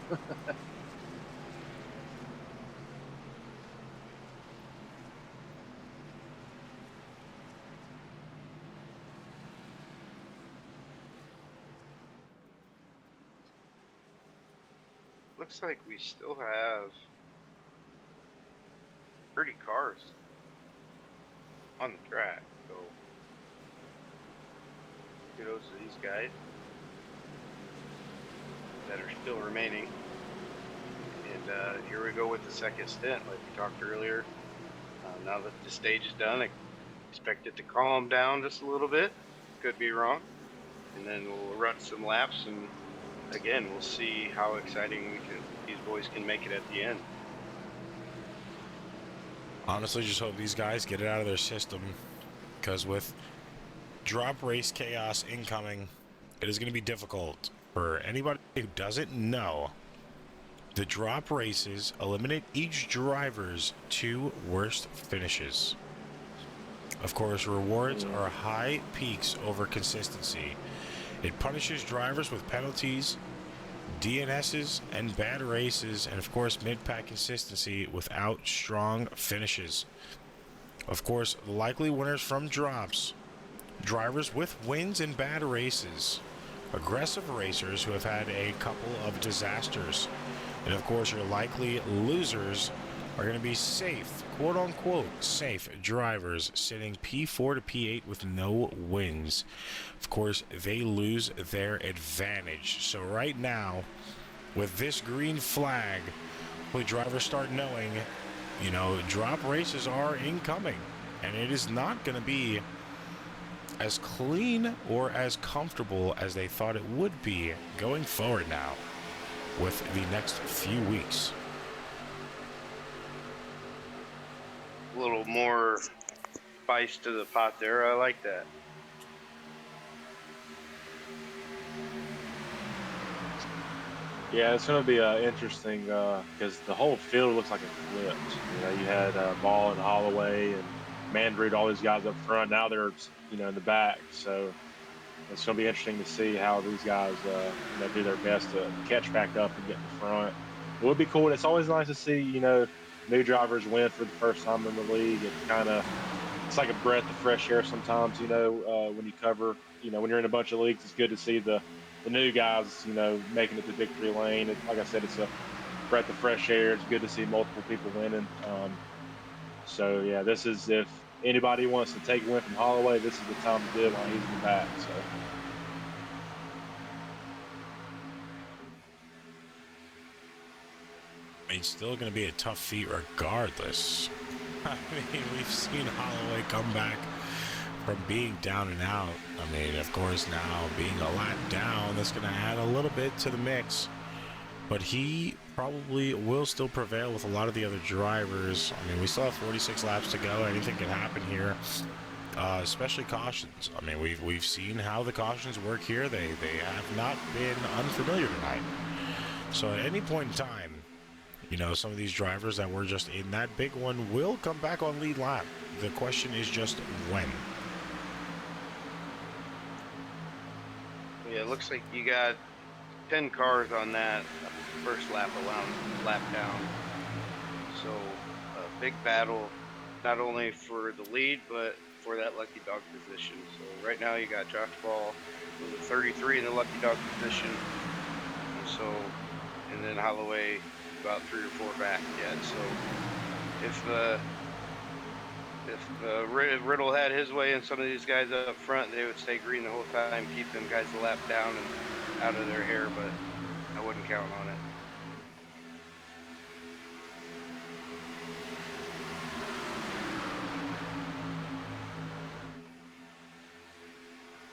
Looks like we still have 30 cars on the track, so kudos to these guys that are still remaining. And here we go with the second stint, like we talked earlier. Now that the stage is done, I expect it to calm down just a little bit. Could be wrong. And then we'll run some laps and again, we'll see how exciting these boys can make it at the end. Honestly, just hope these guys get it out of their system, because with drop race chaos incoming, it is going to be difficult for anybody who doesn't know. The drop races eliminate each driver's 2 worst finishes. Of course, rewards are high peaks over consistency. It punishes drivers with penalties, DNSs, and bad races, and of course, mid-pack consistency without strong finishes. Of course, the likely winners from drops: drivers with wins in bad races, aggressive racers who have had a couple of disasters, and of course, your likely losers are going to be safe, quote-unquote safe drivers sitting P4 to P8 with no wins. Of course, they lose their advantage. So right now, with this green flag, hopefully drivers start knowing, drop races are incoming, and it is not going to be as clean or as comfortable as they thought it would be going forward now with the next few weeks. A little more spice to the pot there. I like that. Yeah, it's going to be interesting because the whole field looks like it flipped. You had Ball and Holloway and Mandroot, all these guys up front. Now they're in the back. So it's going to be interesting to see how these guys do their best to catch back up and get in front. It would be cool. It's always nice to see new drivers win for the first time in the league. It's like a breath of fresh air sometimes. When you cover when you're in a bunch of leagues, it's good to see the new guys, making it to victory lane. Like I said, it's a breath of fresh air. It's good to see multiple people winning. So yeah, this is, if anybody wants to take a win from Holloway, this is the time to do it while he's in the back. So. It's still going to be a tough feat regardless. I mean, we've seen Holloway come back from being down and out. I mean, of course, now being a lap down, that's going to add a little bit to the mix. But he probably will still prevail with a lot of the other drivers. I mean, we still have 46 laps to go. Anything can happen here, especially cautions. I mean, we've seen how the cautions work here. They have not been unfamiliar tonight. So at any point in time, some of these drivers that were just in that big one will come back on lead lap. The question is just when. Yeah, it looks like you got 10 cars on that first lap down. So a big battle, not only for the lead, but for that lucky dog position. So right now you got Josh Ball with a 33 in the lucky dog position. And then Holloway about 3 or 4 back yet. So if Riddle had his way and some of these guys up front, they would stay green the whole time, keep them guys a lap down and out of their hair, but I wouldn't count on it.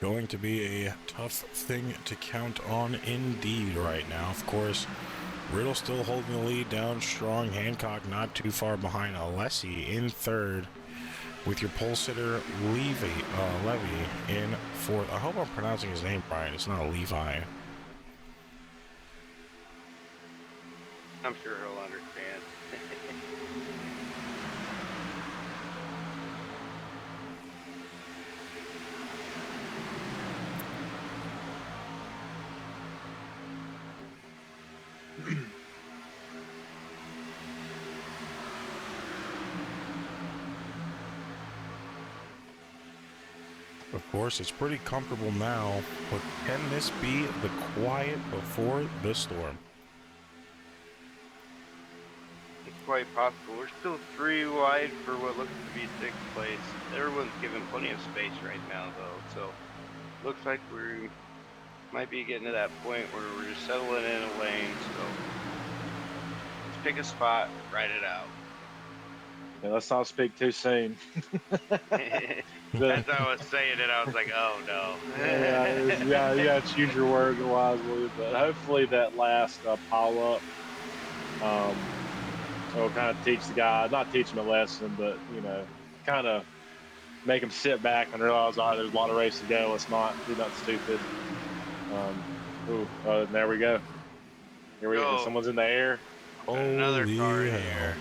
Going to be a tough thing to count on indeed right now. Of course, Riddle still holding the lead down strong. Hancock not too far behind. Alessi in third, with your pole sitter Levy in fourth. I hope I'm pronouncing his name right. It's not Levi. I'm sure he'll understand. Of course, it's pretty comfortable now, but can this be the quiet before the storm? It's quite possible. We're still 3 wide for what looks to be 6th place. Everyone's given plenty of space right now, though. So looks like we might be getting to that point where we're just settling in a lane. So let's pick a spot, ride it out. Yeah, let's not speak too soon. As I was saying it, I was like, oh no. Yeah, you gotta choose your words wisely. But hopefully that last pile up, will kind of teach the guy, not teach him a lesson, but kind of make him sit back and realize, all right, there's a lot of race to go. Let's not do nothing stupid. There we go. Here we go. Go. Someone's in the air. Another car Holy in hair.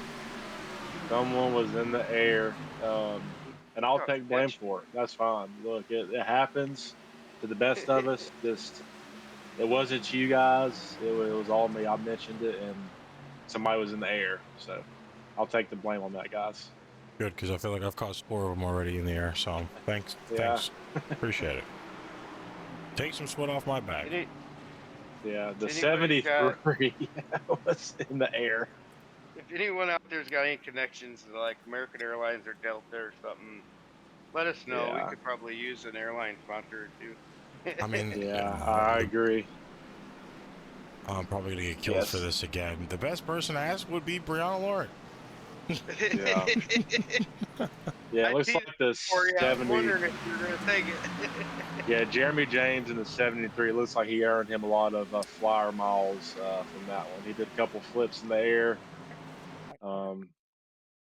Someone was in the air. And I'll Oh, take blame bitch. for it. That's fine. Look, it happens to the best of us. Just it wasn't you guys. It was all me. I mentioned it, and somebody was in the air. So I'll take the blame on that, guys. Good, because I feel like I've caught 4 of them already in the air. So thanks. Yeah. Appreciate it. Take some sweat off my back. Yeah, the If anybody's 73 was in the air. If anyone out there's got any connections to like American Airlines or Delta or something, let us know. We Yeah. could probably use an airline sponsor or two. I mean, Yeah, I agree. I'm probably gonna get killed for this again. The best person to ask would be Brianna Lord. Yeah. Yeah, it looks like the 70. I was wondering if you were gonna take it. Yeah, Jeremy James in the 73. It looks like he earned him a lot of flyer miles from that one. He did a couple flips in the air.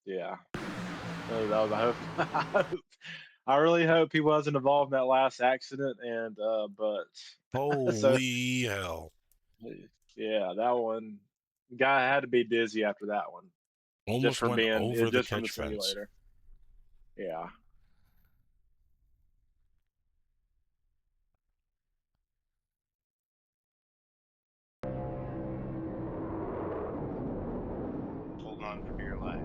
Yeah. That was, I really hope he wasn't involved in that last accident. But Holy hell! Yeah, that one. The guy had to be dizzy after that one. Almost went over the just from the catch fence. simulator. Yeah. Hold on for your life.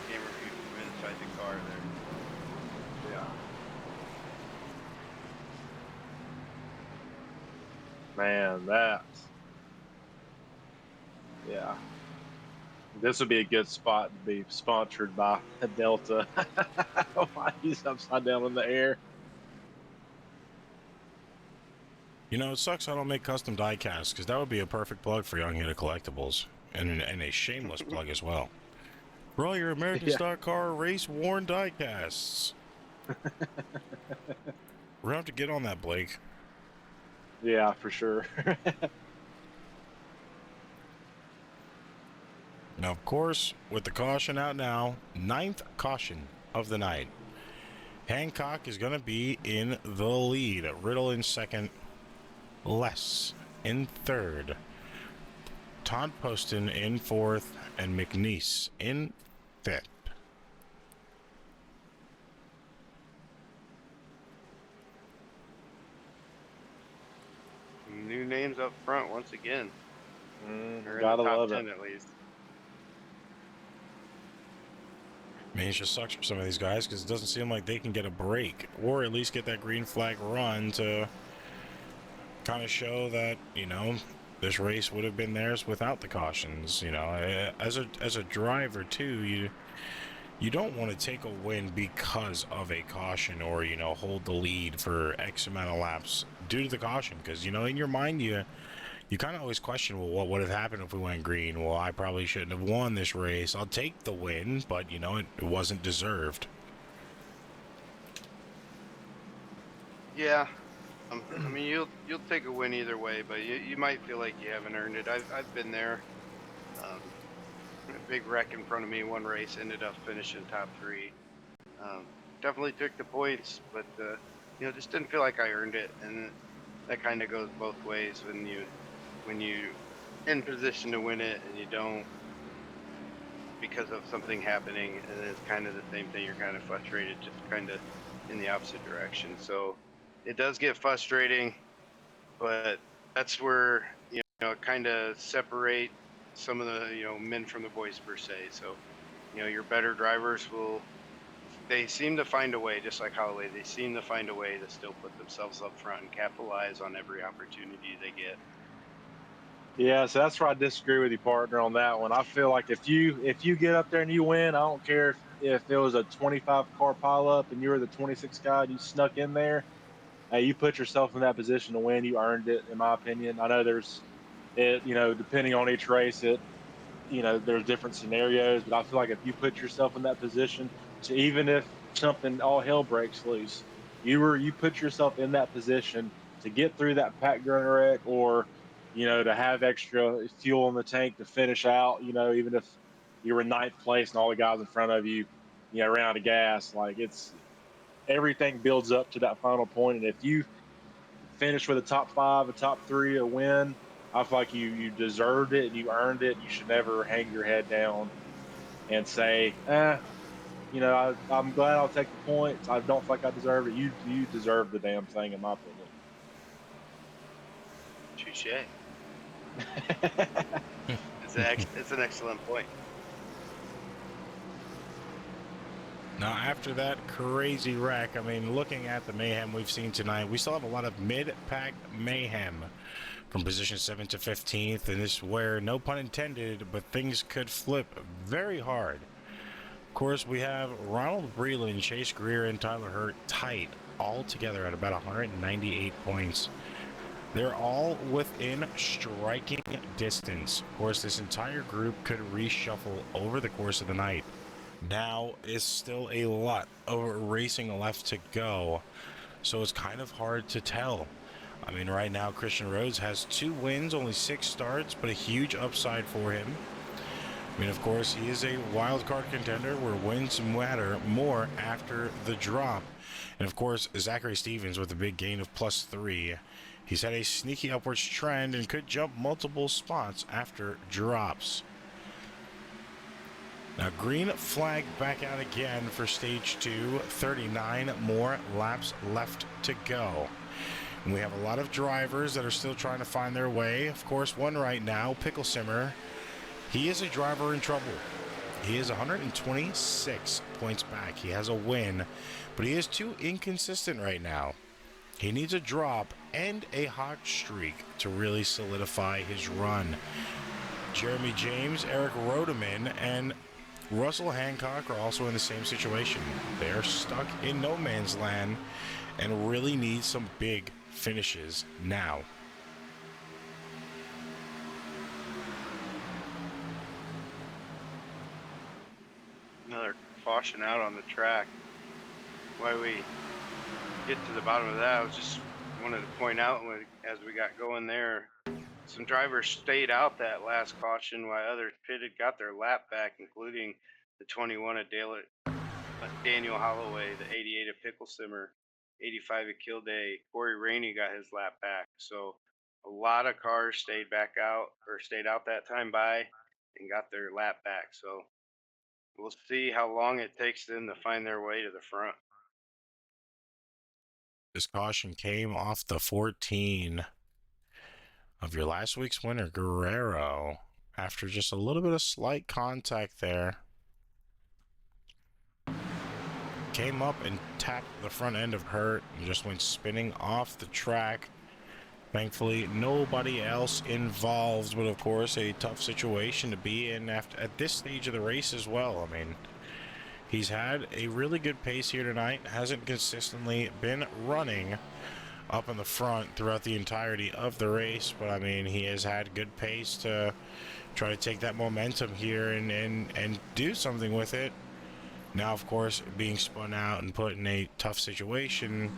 Camera view from inside the car there. Yeah. Man, yeah. This would be a good spot to be sponsored by Delta. Why he's upside down in the air. You know, it sucks I don't make custom die casts, because that would be a perfect plug for Young Hitter Collectibles, and a shameless plug as well. For all your American stock car race worn die casts. We're gonna have to get on that, Blake. Yeah, for sure. Now, of course, with the caution out now, 9th caution of the night. Hancock is going to be in the lead. Riddle in second. Less in third. Todd Poston in fourth. And McNeese in fifth. New names up front once again. Gotta love 10 it. at least. I mean, it just sucks for some of these guys because it doesn't seem like they can get a break or at least get that green flag run to kind of show that, you know, this race would have been theirs without the cautions. You know, as a driver too, you don't want to take a win because of a caution or, you know, hold the lead for X amount of laps due to the caution, because, you know, in your mind you kind of always question, well, what would have happened if we went green? Well, I probably shouldn't have won this race. I'll take the win, but, you know, it wasn't deserved. Yeah. I mean, you'll take a win either way, but you might feel like you haven't earned it. I've been there. A big wreck in front of me one race, ended up finishing top 3. Definitely took the points, but you know, just didn't feel like I earned it, and that kind of goes both ways when you in position to win it and you don't because of something happening, and it's kind of the same thing. You're kind of frustrated, just kind of in the opposite direction. So it does get frustrating, but that's where, you know, kind of separate some of the, you know, men from the boys per se. So, you know, your better drivers they seem to find a way, just like Holloway, they seem to find a way to still put themselves up front and capitalize on every opportunity they get. Yeah, so that's where I disagree with you, partner, on that one. I feel like if you get up there and you win, I don't care if it was a 25 car pileup and you were the 26 guy and you snuck in there. hey, you put yourself in that position to win. You earned it, in my opinion. I know depending on each race, there's different scenarios, but I feel like if you put yourself in that position, to even if something all hell breaks loose, you put yourself in that position to get through that pack gun wreck, or to have extra fuel in the tank to finish out. Even if you were in ninth place and all the guys in front of you, ran out of gas. Like, it's everything builds up to that final point, and if you finish with a top five, a top three, a win, I feel like you deserved it and you earned it. You should never hang your head down and say, I'm glad I'll take the points. I don't feel like I deserved it. You deserve the damn thing, in my opinion. Touche. It's an excellent point. Now, after that crazy wreck, I mean, looking at the mayhem we've seen tonight, we still have a lot of mid-pack mayhem from position 7 to 15th, and this is where, no pun intended, but things could flip very hard. Of course, we have Ronald Breland, Chase Greer, and Tyler Hurt tight all together at about 198 points. They're all within striking distance. Of course, this entire group could reshuffle over the course of the night. Now is still a lot of racing left to go, so it's kind of hard to tell. I mean, right now Christian Rhodes has 2 wins, only 6 starts, but a huge upside for him. I mean, of course, he is a wild card contender where wins matter more after the drop. And of course, Zachary Stevens with a big gain of +3. He's had a sneaky upwards trend and could jump multiple spots after drops. Now, green flag back out again for stage 2. 39 more laps left to go. And we have a lot of drivers that are still trying to find their way. Of course, one right now, Pickle Simmer. He is a driver in trouble. He is 126 points back. He has a win, but he is too inconsistent right now. He needs a drop and a hot streak to really solidify his run. Jeremy James, Eric Rodeman, and Russell Hancock are also in the same situation. They are stuck in no man's land and really need some big finishes now. Another caution out on the track. Why we get to the bottom of that, I was just wanted to point out as we got going there, some drivers stayed out that last caution while others pitted, got their lap back, including the 21 of Daniel Holloway, the 88 of Pickle Simmer, 85 of Kilday. Corey Rainey got his lap back. So a lot of cars stayed out that time by and got their lap back. So we'll see how long it takes them to find their way to the front. This caution came off the 14 of your last week's winner, Guerrero, after just a little bit of slight contact there. Came up and tapped the front end of Hurt and just went spinning off the track. Thankfully, nobody else involved, but of course, a tough situation to be in at this stage of the race as well. I mean, he's had a really good pace here tonight, hasn't consistently been running up in the front throughout the entirety of the race, but I mean, he has had good pace to try to take that momentum here and do something with it. Now, of course, being spun out and put in a tough situation,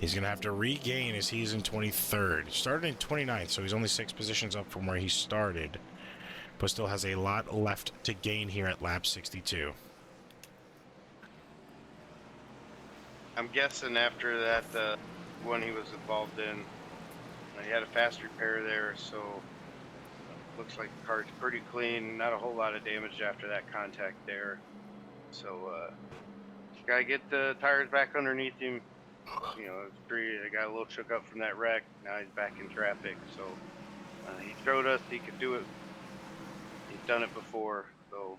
he's going to have to regain as he's in 23rd. Started in 29th, so he's only 6 positions up from where he started, but still has a lot left to gain here at lap 62. I'm guessing after that one he was involved in, he had a fast repair there, so looks like the car's pretty clean. Not a whole lot of damage after that contact there. So gotta get the tires back underneath him. I got a little shook up from that wreck. Now he's back in traffic. So he showed us he could do it. He's done it before, so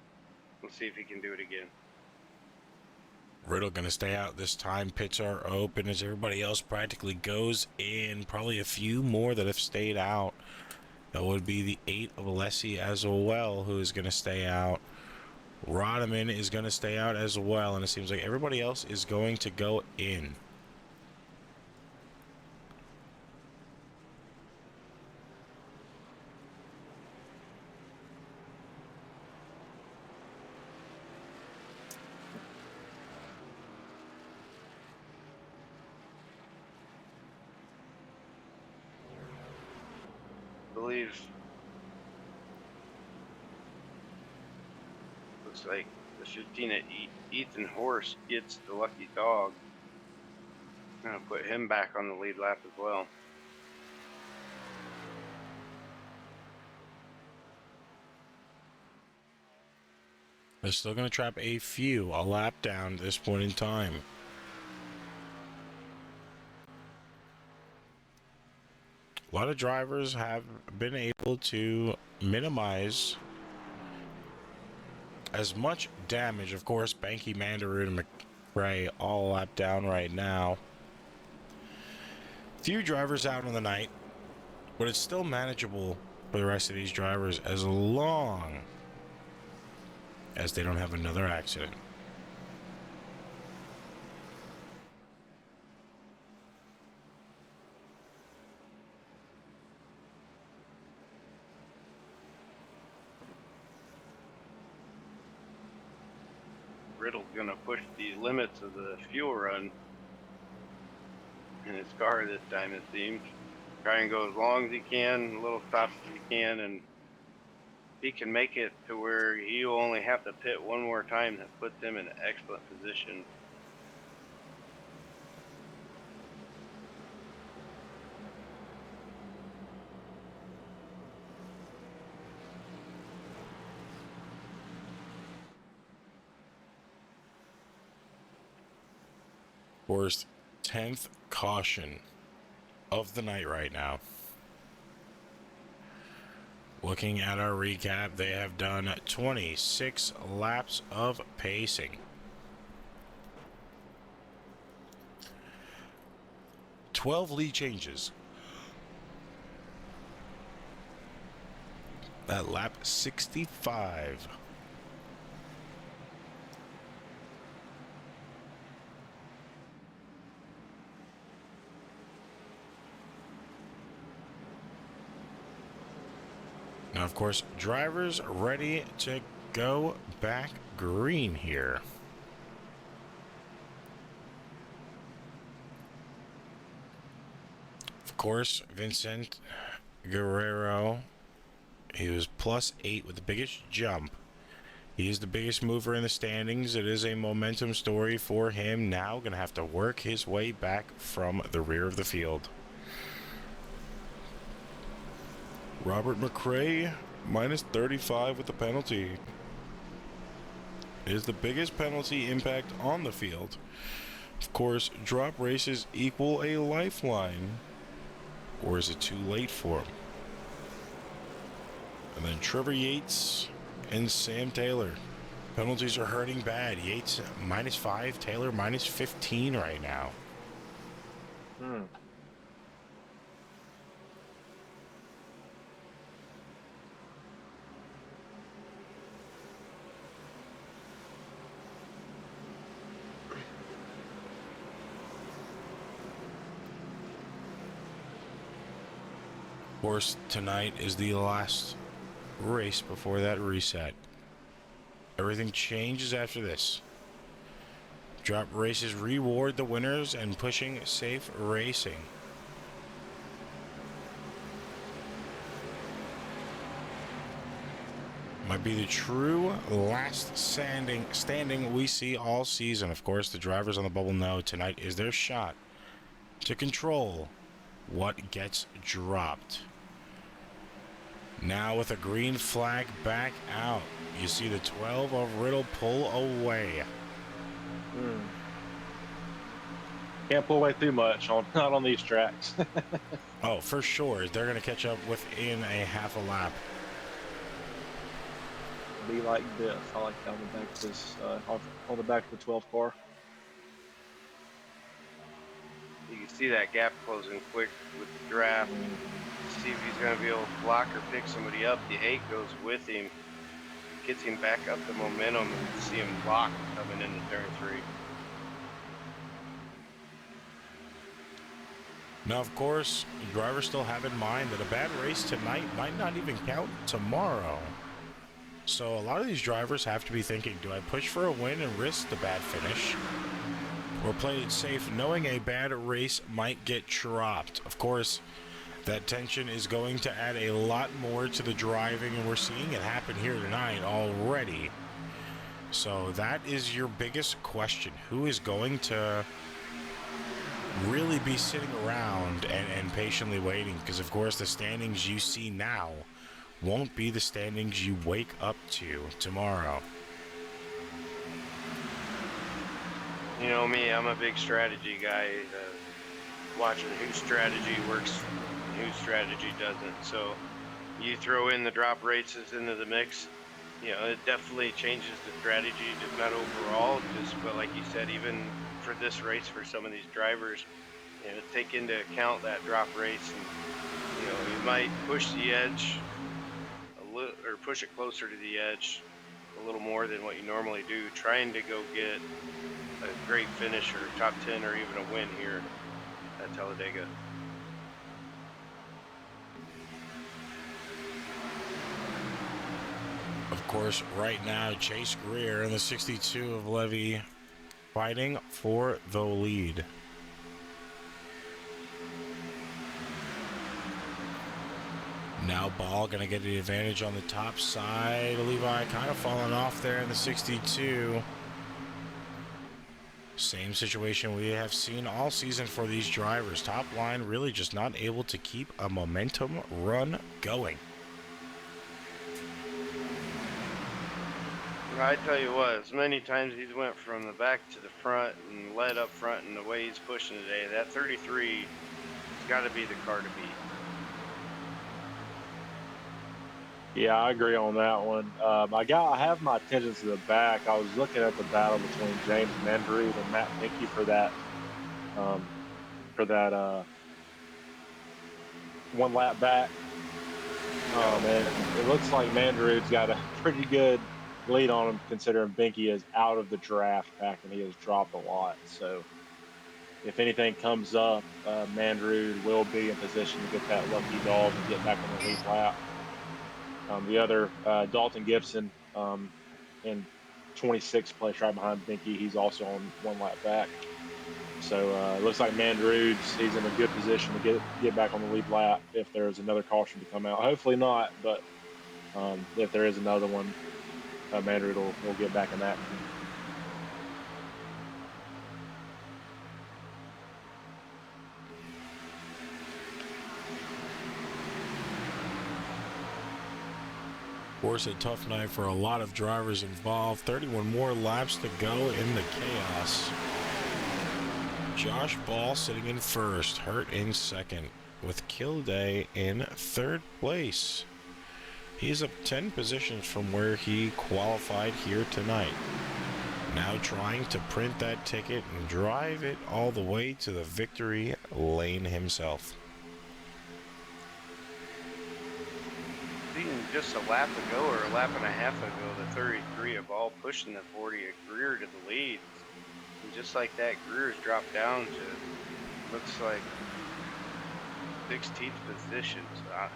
we'll see if he can do it again. Riddle going to stay out this time. Pits are open as everybody else practically goes in. Probably a few more that have stayed out. That would be the 8 of Alessi as well, who is going to stay out. Rodman is going to stay out as well, and it seems like everybody else is going to go in. believe. Looks like the 15 at Ethan Horse gets the lucky dog. I'm going to put him back on the lead lap as well. They're still going to trap a lap down at this point in time. A lot of drivers have been able to minimize as much damage. Of course, Banky, Mandarin, and McRae all lap down right now. Few drivers out on the night, but it's still manageable for the rest of these drivers as long as they don't have another accident. Riddle's going to push the limits of the fuel run in his car this time, it seems. Try and go as long as he can, little stops as he can, and he can make it to where he will only have to pit one more time. That puts him in an excellent position. Worst 10th caution of the night right now. Looking at our recap, they have done 26 laps of pacing. 12 lead changes. At lap 65. Now, of course, drivers ready to go back green here. Of course, Vincent Guerrero, he was +8 with the biggest jump. He is the biggest mover in the standings. It is a momentum story for him. Now going to have to work his way back from the rear of the field. Robert McRae, -35 with the penalty. It is the biggest penalty impact on the field. Of course, drop races equal a lifeline. Or is it too late for him? And then Trevor Yates and Sam Taylor. Penalties are hurting bad. Yates -5, Taylor -15 right now. Of course, tonight is the last race before that reset. Everything changes after this. Drop races reward the winners and pushing safe racing. Might be the true last standing we see all season. Of course, the drivers on the bubble know tonight is their shot to control what gets dropped. Now with a green flag back out, you see the 12 of Riddle pull away. Can't pull away too much, not on these tracks. Oh, for sure. They're going to catch up within a half a lap. Be like this. I like on the back of this, on the back of the 12 car. You can see that gap closing quick with the draft. See if he's going to be able to block or pick somebody up. The 8 goes with him, gets him back up the momentum, and see him block coming into turn 3. Now, of course, drivers still have in mind that a bad race tonight might not even count tomorrow. So a lot of these drivers have to be thinking, do I push for a win and risk the bad finish? Or play it safe knowing a bad race might get dropped? Of course, That tension is going to add a lot more to the driving, and we're seeing it happen here tonight already. So that is your biggest question. Who is going to really be sitting around and patiently waiting? Because, of course, the standings you see now won't be the standings you wake up to tomorrow. You know me, I'm a big strategy guy, watching whose strategy works and whose strategy doesn't. So you throw in the drop races into the mix, you know, it definitely changes the strategy, just not overall, but like you said, even for this race, for some of these drivers, you know, take into account that drop race, and you know, you might push the edge a little, or push it closer to the edge a little more than what you normally do, trying to go get a great finish or top 10 or even a win here at Talladega. Of course, right now, Chase Greer in the 62 of Levy fighting for the lead. Now Ball going to get the advantage on the top side. Levi kind of falling off there in the 62. Same situation we have seen all season for these drivers. Top line really just not able to keep a momentum run going. I tell you what, as many times he's went from the back to the front and led up front, and the way he's pushing today, that 33 has got to be the car to beat. Yeah, I agree on that one. I have my attention to the back. I was looking at the battle between James Mandarud and Matt Mickey for that one lap back. And it looks like Mandarud's got a pretty good lead on him, considering Binky is out of the draft pack and he has dropped a lot. So if anything comes up, Mandarud will be in position to get that lucky dog and get back on the lead lap. The other, Dalton Gibson, in 26th place right behind Binky. He's also on one lap back. So it looks like he's in a good position to get back on the lead lap if there's another caution to come out. Hopefully not, but if there is another one, Mandarud will get back in action. Of course, a tough night for a lot of drivers involved. 31 more laps to go in the chaos. Josh Ball sitting in first, Hurt in second, with Kilday in third place. He's up 10 positions from where he qualified here tonight. Now trying to print that ticket and drive it all the way to the victory lane himself. Even just a lap ago or a lap and a half ago, the 33 of Ball pushing the 40 of Greer to the lead. And just like that, Greer's dropped down to, looks like, 16th position. So,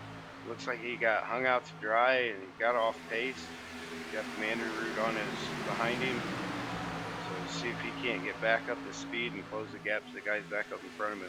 looks like he got hung out to dry and he got off pace. Got Mandarud on behind him. So see if he can't get back up to speed and close the gap to the guys back up in front of him.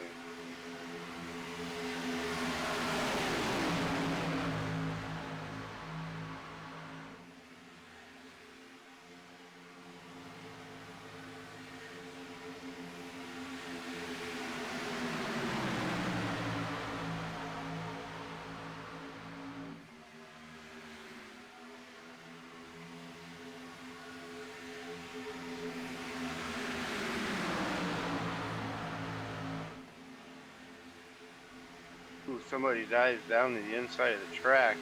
Ooh, somebody dives down to the inside of the track.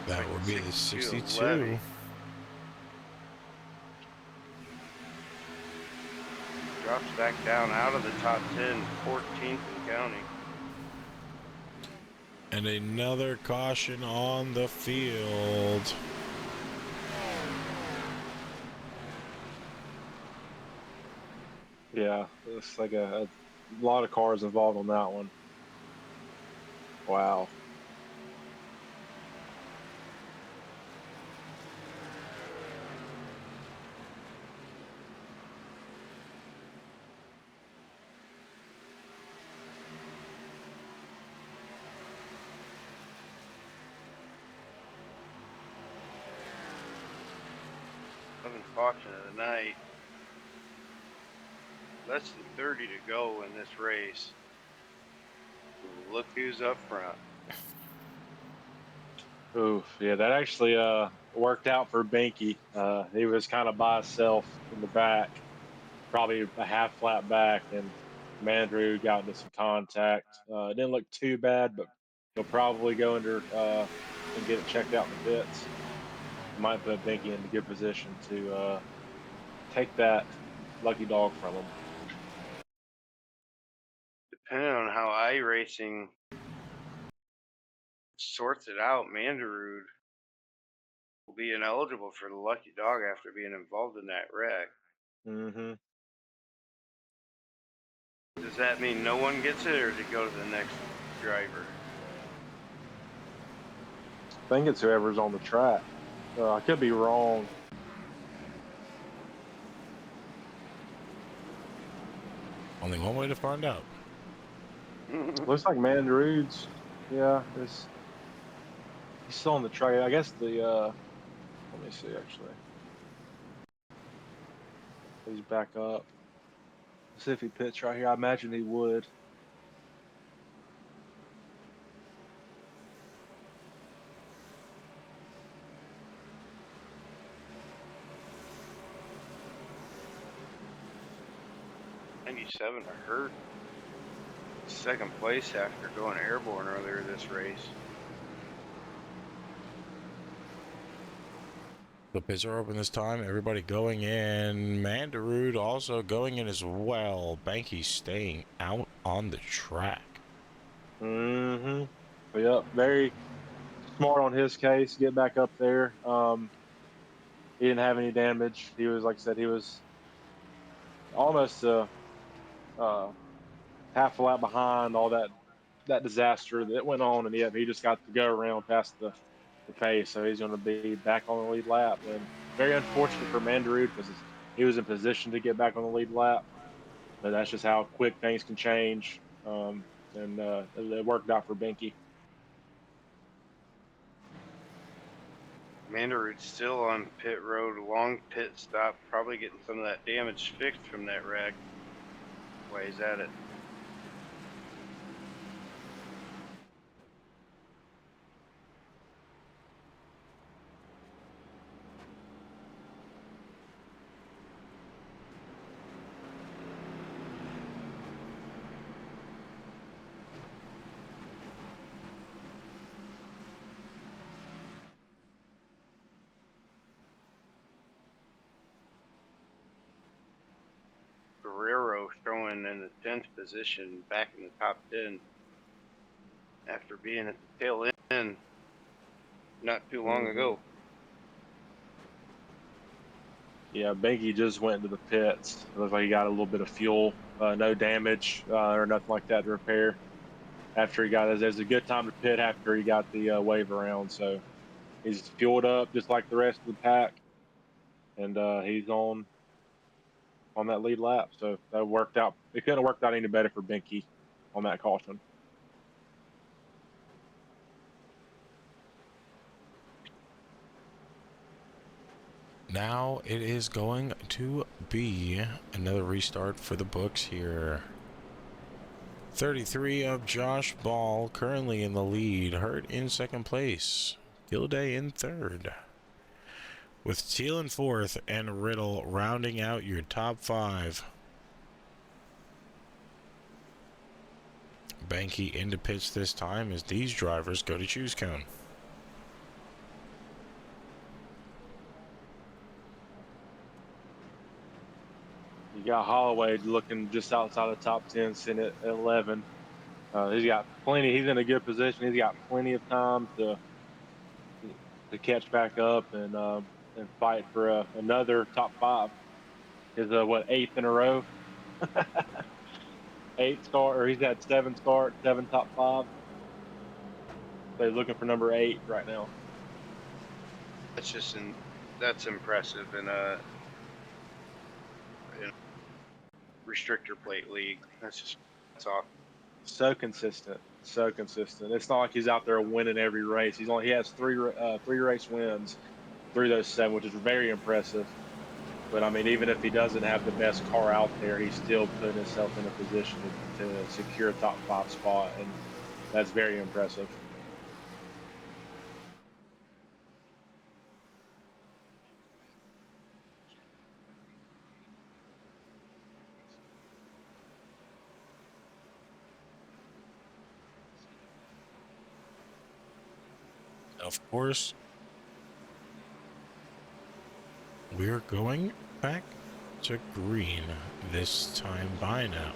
That would be the 62. Levy. Drops back down out of the top 10, 14th in county. And another caution on the field. Yeah, it's like a lot of cars involved on that one. Wow. caution of the night. Less than 30 to go in this race. Look who's up front. Oof, yeah, that actually worked out for Binky. He was kind of by himself in the back, probably a half flat back, and Mandrew got into some contact. It didn't look too bad, but he'll probably go under and get it checked out in the pits. Might put Binky in a good position to take that lucky dog from him. Depending on how iRacing sorts it out, Mandarud will be ineligible for the lucky dog after being involved in that wreck. Mm-hmm. Does that mean no one gets it, or does it go to the next driver? I think it's whoever's on the track. I could be wrong. Only one way to find out. Looks like Mandrew's. Yeah, he's still on the track. I guess the let me see actually. He's back up. Let's see if he pits right here. I imagine he would. '97, I heard. Second place after going airborne earlier this race. The pits are open this time. Everybody going in. Mandarud also going in as well. Banky staying out on the track. Mm-hmm. Yep, very smart on his case. Get back up there. He didn't have any damage. He was, like I said, he was almost half a lap behind all that disaster that went on, and yet he just got to go around past the pace, so he's going to be back on the lead lap. And very unfortunate for Mandarud because he was in position to get back on the lead lap, but that's just how quick things can change. And it worked out for Binky. Mandarud's still on pit road, long pit stop, probably getting some of that damage fixed from that wreck. Why he's at it. Guerrero throwing in the 10th position, back in the top 10 after being at the tail end not too long ago. Yeah, Binky just went into the pits. It looks like he got a little bit of fuel, no damage or nothing like that to repair. After he got, there's a good time to pit after he got the wave around. So he's fueled up just like the rest of the pack, and he's on that lead lap. So that worked out. It couldn't have worked out any better for Binky on that caution. Now it is going to be another restart for the books here. 33 of Josh Ball currently in the lead. Hurt in second place. Gilday in third. With Teal in fourth and Riddle rounding out your top five. Banky into pits this time as these drivers go to choose cone. You got Holloway looking just outside the top 10, sitting at 11. He's got plenty. He's in a good position. He's got plenty of time to catch back up and fight for another top five. His eighth in a row? 8 start, or he's had 7 starts, 7 top 5. So he's looking for number 8 right now. That's impressive in a restrictor plate league. That's awesome. So consistent. It's not like he's out there winning every race. He has three race wins through those 7, which is very impressive. But I mean, even if he doesn't have the best car out there, he's still putting himself in a position to secure a top 5 spot, and that's very impressive. Of course, we're going back to green this time by now.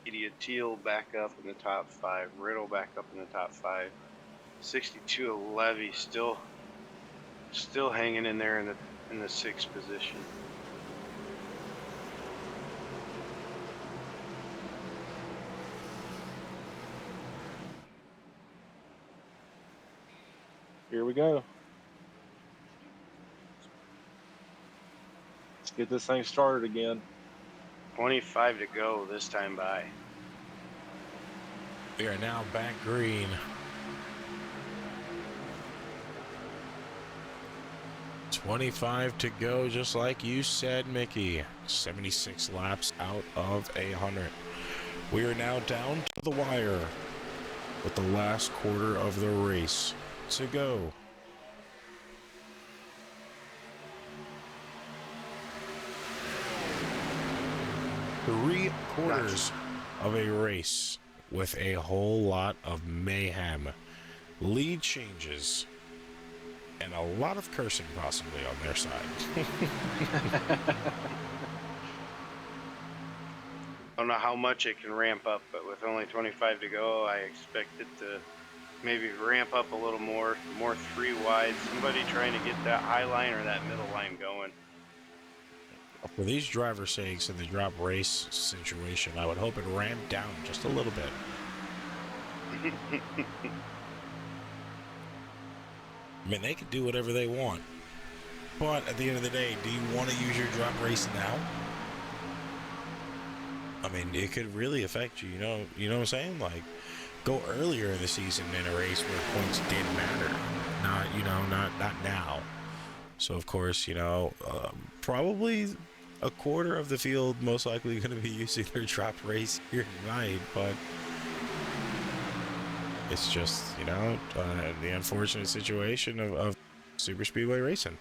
Idiot Teal back up in the top 5. Riddle back up in the top 5. 62 Levy still hanging in there in the 6th position. Here we go. Let's get this thing started again. 25 to go this time by. We are now back green. $25 to go, just like you said, Mickey. 76 laps out of 100. We are now down to the wire with the last quarter of the race to go. Three-quarters of a race with a whole lot of mayhem, lead changes, and a lot of cursing possibly on their side. I don't know how much it can ramp up, but with only 25 to go, I expect it to maybe ramp up a little more 3 wide. Somebody trying to get that high line or that middle line going. For these drivers' sakes in the drop race situation, I would hope it ramped down just a little bit. I mean, they can do whatever they want. But at the end of the day, do you want to use your drop race now? I mean, it could really affect you, you know what I'm saying? Like, go earlier in the season in a race where points didn't matter. Not now. So, of course, probably a quarter of the field most likely going to be using their drop race here tonight, but it's just, the unfortunate situation of super speedway racing.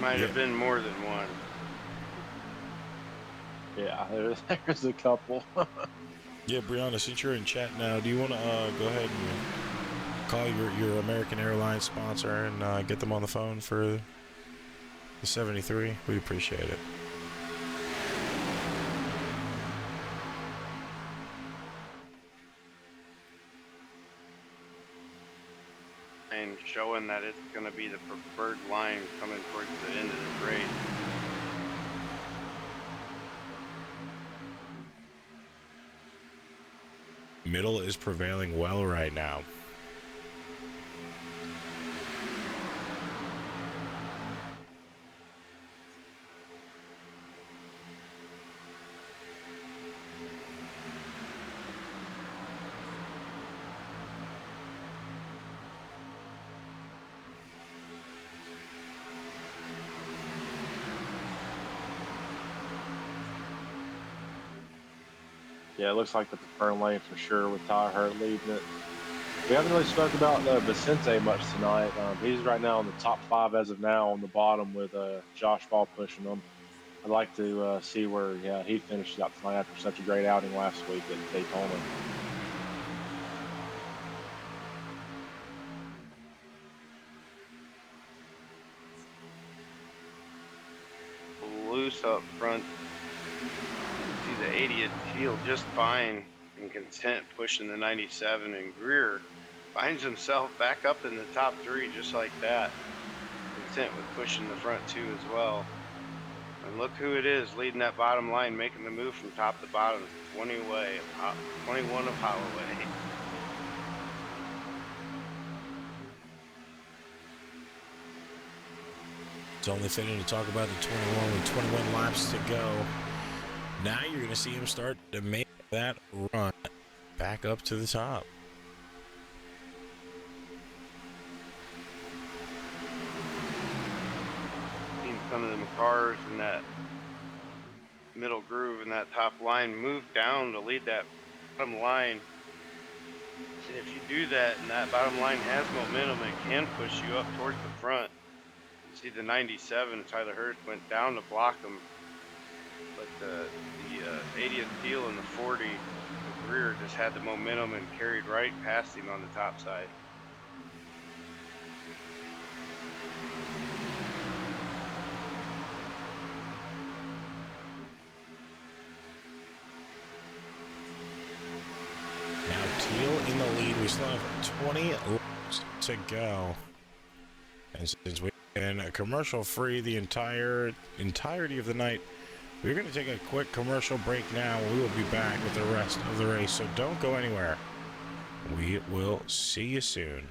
Might have been more than one. Yeah, there's a couple. Yeah, Brianna, since you're in chat now, do you want to go ahead and call your American Airlines sponsor and get them on the phone for the 73? We appreciate it. And showing that it's going to be the preferred line coming towards the end of this race. Middle is prevailing well right now. Yeah, it looks like the preferred lane for sure with Ty Hurt leading it. We haven't really spoke about Vicente much tonight. He's right now in the top 5 as of now on the bottom with Josh Ball pushing him. I'd like to see where he finishes out tonight after such a great outing last week at Daytona. Loose up front. See the 80 at Teal just fine and content pushing the 97, and Greer finds himself back up in the top 3 just like that. content with pushing the front two as well. And look who it is leading that bottom line, making the move from top to bottom. 20 away, 21 of Holloway. It's only fitting to talk about the 21 with 21 laps to go. Now you're going to see him start to make that run back up to the top. Seen some of them cars in that middle groove in that top line move down to lead that bottom line. And if you do that and that bottom line has momentum, it can push you up towards the front. You see the 97, Tyler Hurst went down to block him, but the 80th Teal and the 40, the rear just had the momentum and carried right past him on the top side. In the lead, we still have 20 laps to go, and since we've been commercial free the entirety of the night, we're going to take a quick commercial break now. We will be back with the rest of the race, so don't go anywhere. We will see you soon.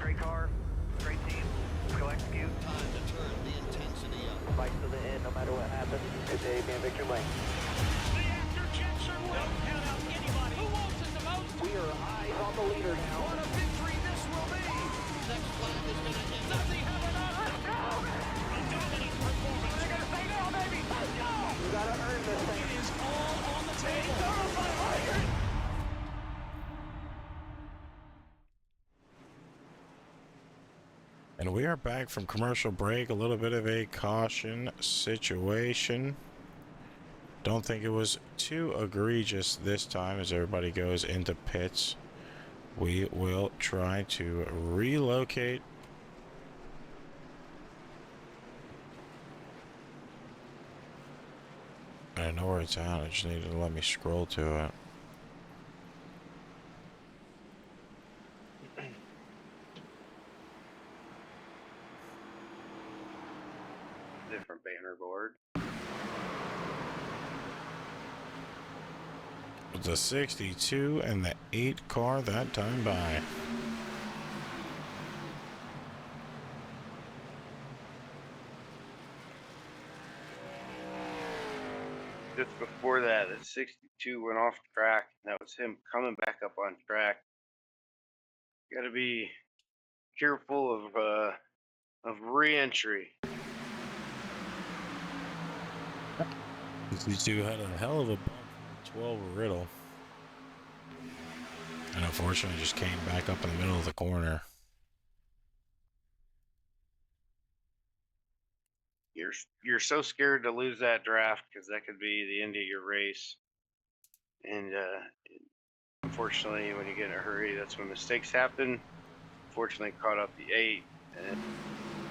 Great car, great team. Go execute. Time to turn the intensity up. Fight to the end, no matter what happens. Good day, be in victory lane. The after jets are don't count out anybody. Who wants it the most? We are eyes on the leader now. What a victory this will be. Next flag is going to hit. Does he have enough? Let's go! A dominant performance. They're going to say no, baby. Let's go! You gotta earn this thing. It is all on the table. And we are back from commercial break. A little bit of a caution situation. Don't think it was too egregious this time as everybody goes into pits. We will try to relocate. I know where it's at. I just needed to let me scroll to it. different banner board. The 62 and the 8 car that time by. Just before that, the 62 went off track. That was him coming back up on track. Got to be careful of re-entry. 62 had a hell of a bump from 12 Riddle. And unfortunately just came back up in the middle of the corner. You're so scared to lose that draft because that could be the end of your race. And unfortunately, when you get in a hurry, that's when mistakes happen. Fortunately, caught up the 8 and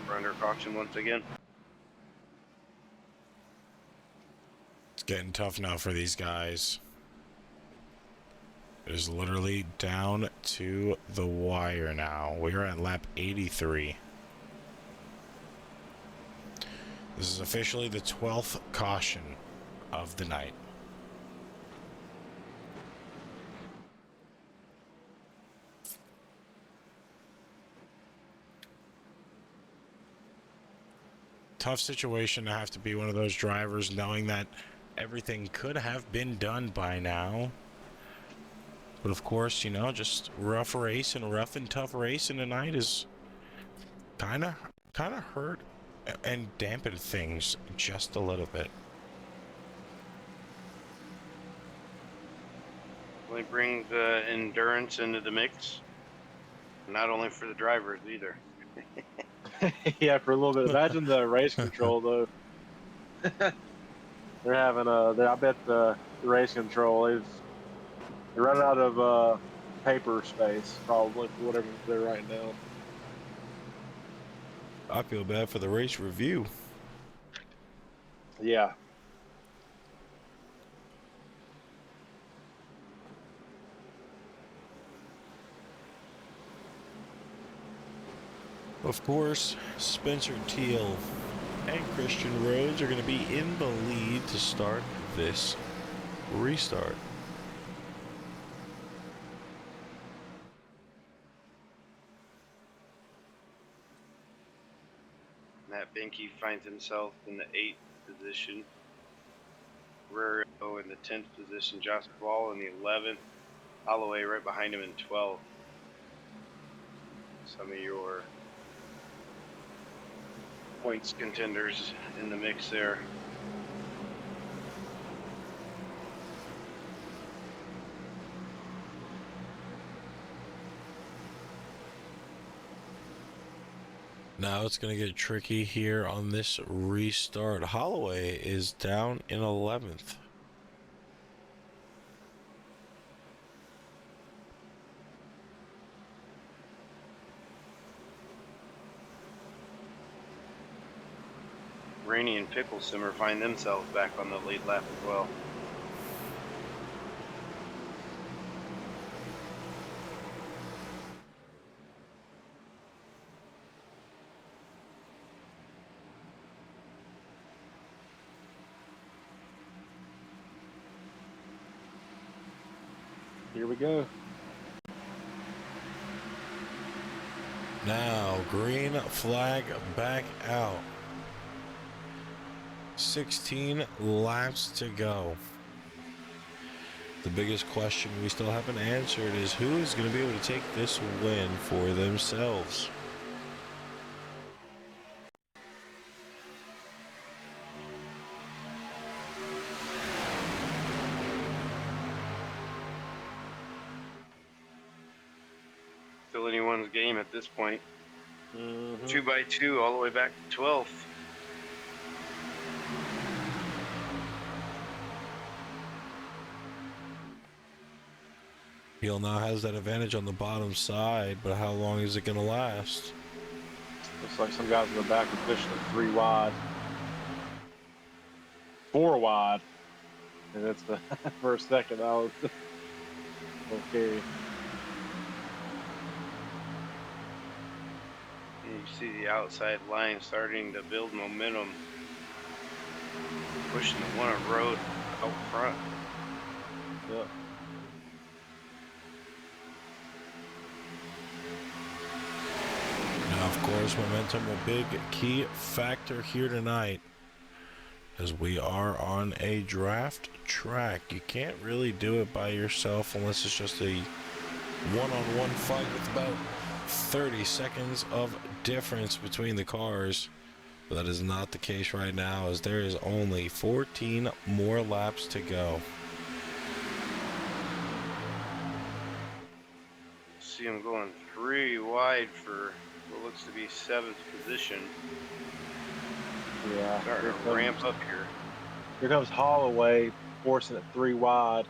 we're under caution once again. It's getting tough now for these guys. It is literally down to the wire now. We are at lap 83. This is officially the 12th caution of the night. Tough situation to have to be one of those drivers knowing that everything could have been done by now. But of course, you know, just rough and tough racing tonight is kind of hurt and dampened things just a little bit. Really brings endurance into the mix. Not only for the drivers either. Yeah, for a little bit. Imagine the race control though. They're having I bet the race control is they're running out of paper space probably for whatever they're writing down. I feel bad for the race review. Yeah. Of course, Spencer Teal and Christian Rhodes are going to be in the lead to start this restart. Matt Binky finds himself in the 8th position. Guerrero in the 10th position. Josh Ball in the 11th. Holloway right behind him in 12th. Some of your points contenders in the mix there. Now it's going to get tricky here on this restart. Holloway is down in 11th. Rainey and Pickle Simmer find themselves back on the lead lap as well. Here we go. Now, green flag back out. 16 laps to go. The biggest question we still haven't answered is who is going to be able to take this win for themselves. Still anyone's game at this point. Mm-hmm. 2 by 2 all the way back to 12th. Heel now has that advantage on the bottom side, but how long is it going to last? Looks like some guys in the back are pushing it 3 wide. 4 wide. And it's the for a second I was okay. And you see the outside line starting to build momentum Pushing the one on road out front. Yep. Now, of course, momentum a big key factor here tonight, as we are on a draft track. You can't really do it by yourself unless it's just a one-on-one fight with about 30 seconds of difference between the cars. But that is not the case right now, as there is only 14 more laps to go. See him going 3 wide for what looks to be 7th position. Yeah. Starting to ramp up here. Here comes Holloway forcing it 3 wide.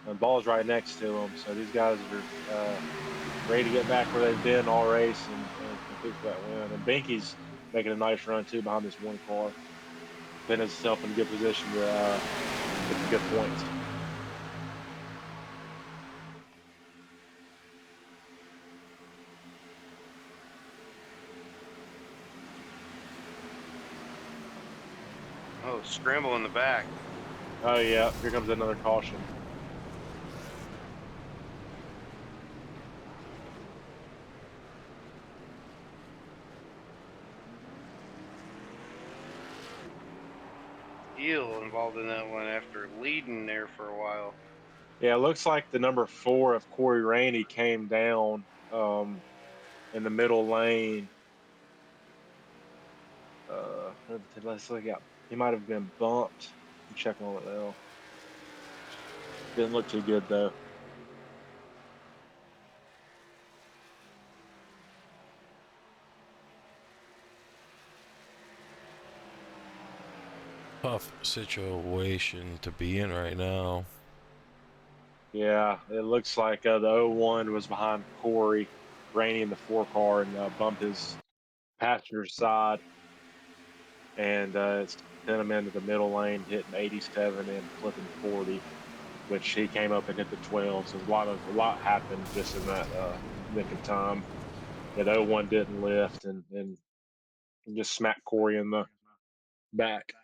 And the ball's right next to him. So these guys are ready to get back where they've been all race and compete for that win. And Binky's making a nice run too behind this one car. Putting himself in a good position to get some good points. Oh, scramble in the back. Oh yeah, here comes another caution. Heel involved in that one after leading there for a while. Yeah, it looks like the number 4 of Corey Rainey came down in the middle lane. Let's look up. He might have been bumped. I'm checking on it now. Didn't look too good though. Tough situation to be in right now. Yeah, it looks like the 01 was behind Corey Rainey in the 4 car and bumped his passenger side, and it's sent him into the middle lane, hitting 87 and flipping 40, which he came up and hit the 12. So a lot happened just in that nick of time. Yeah, the 01 didn't lift and just smacked Corey in the back.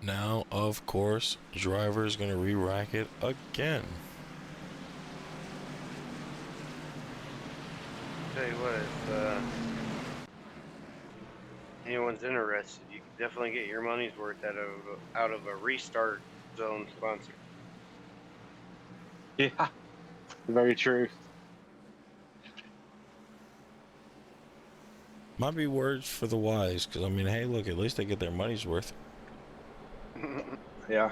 Now, of course, driver is going to re-rack it again. Tell you what, if anyone's interested, you can definitely get your money's worth out of a restart zone sponsor. Yeah, very true. Might be words for the wise, because I mean, hey, look, at least they get their money's worth. Yeah.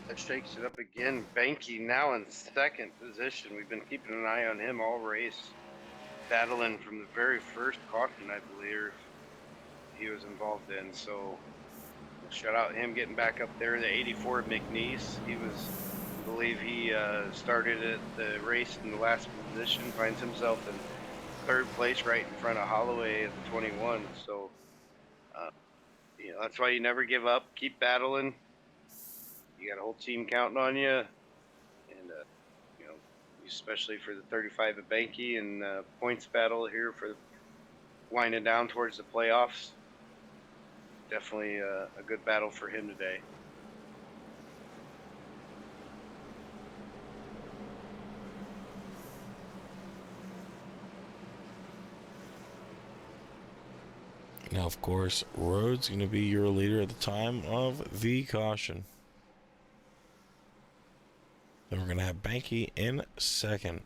That shakes it up again. Banky now in 2nd position. We've been keeping an eye on him all race, battling from the very first caution, I believe, he was involved in. So shout out him getting back up there. The 84 McNeese. He was, I believe he started at the race in the last position, finds himself in 3rd place right in front of Holloway at the 21. So, that's why you never give up. Keep battling. You got a whole team counting on you. And, especially for the 35 at Banky and points battle here for winding down towards the playoffs. Definitely a good battle for him today. Now, of course, Rhodes going to be your leader at the time of the caution. Then we're going to have Banky in second.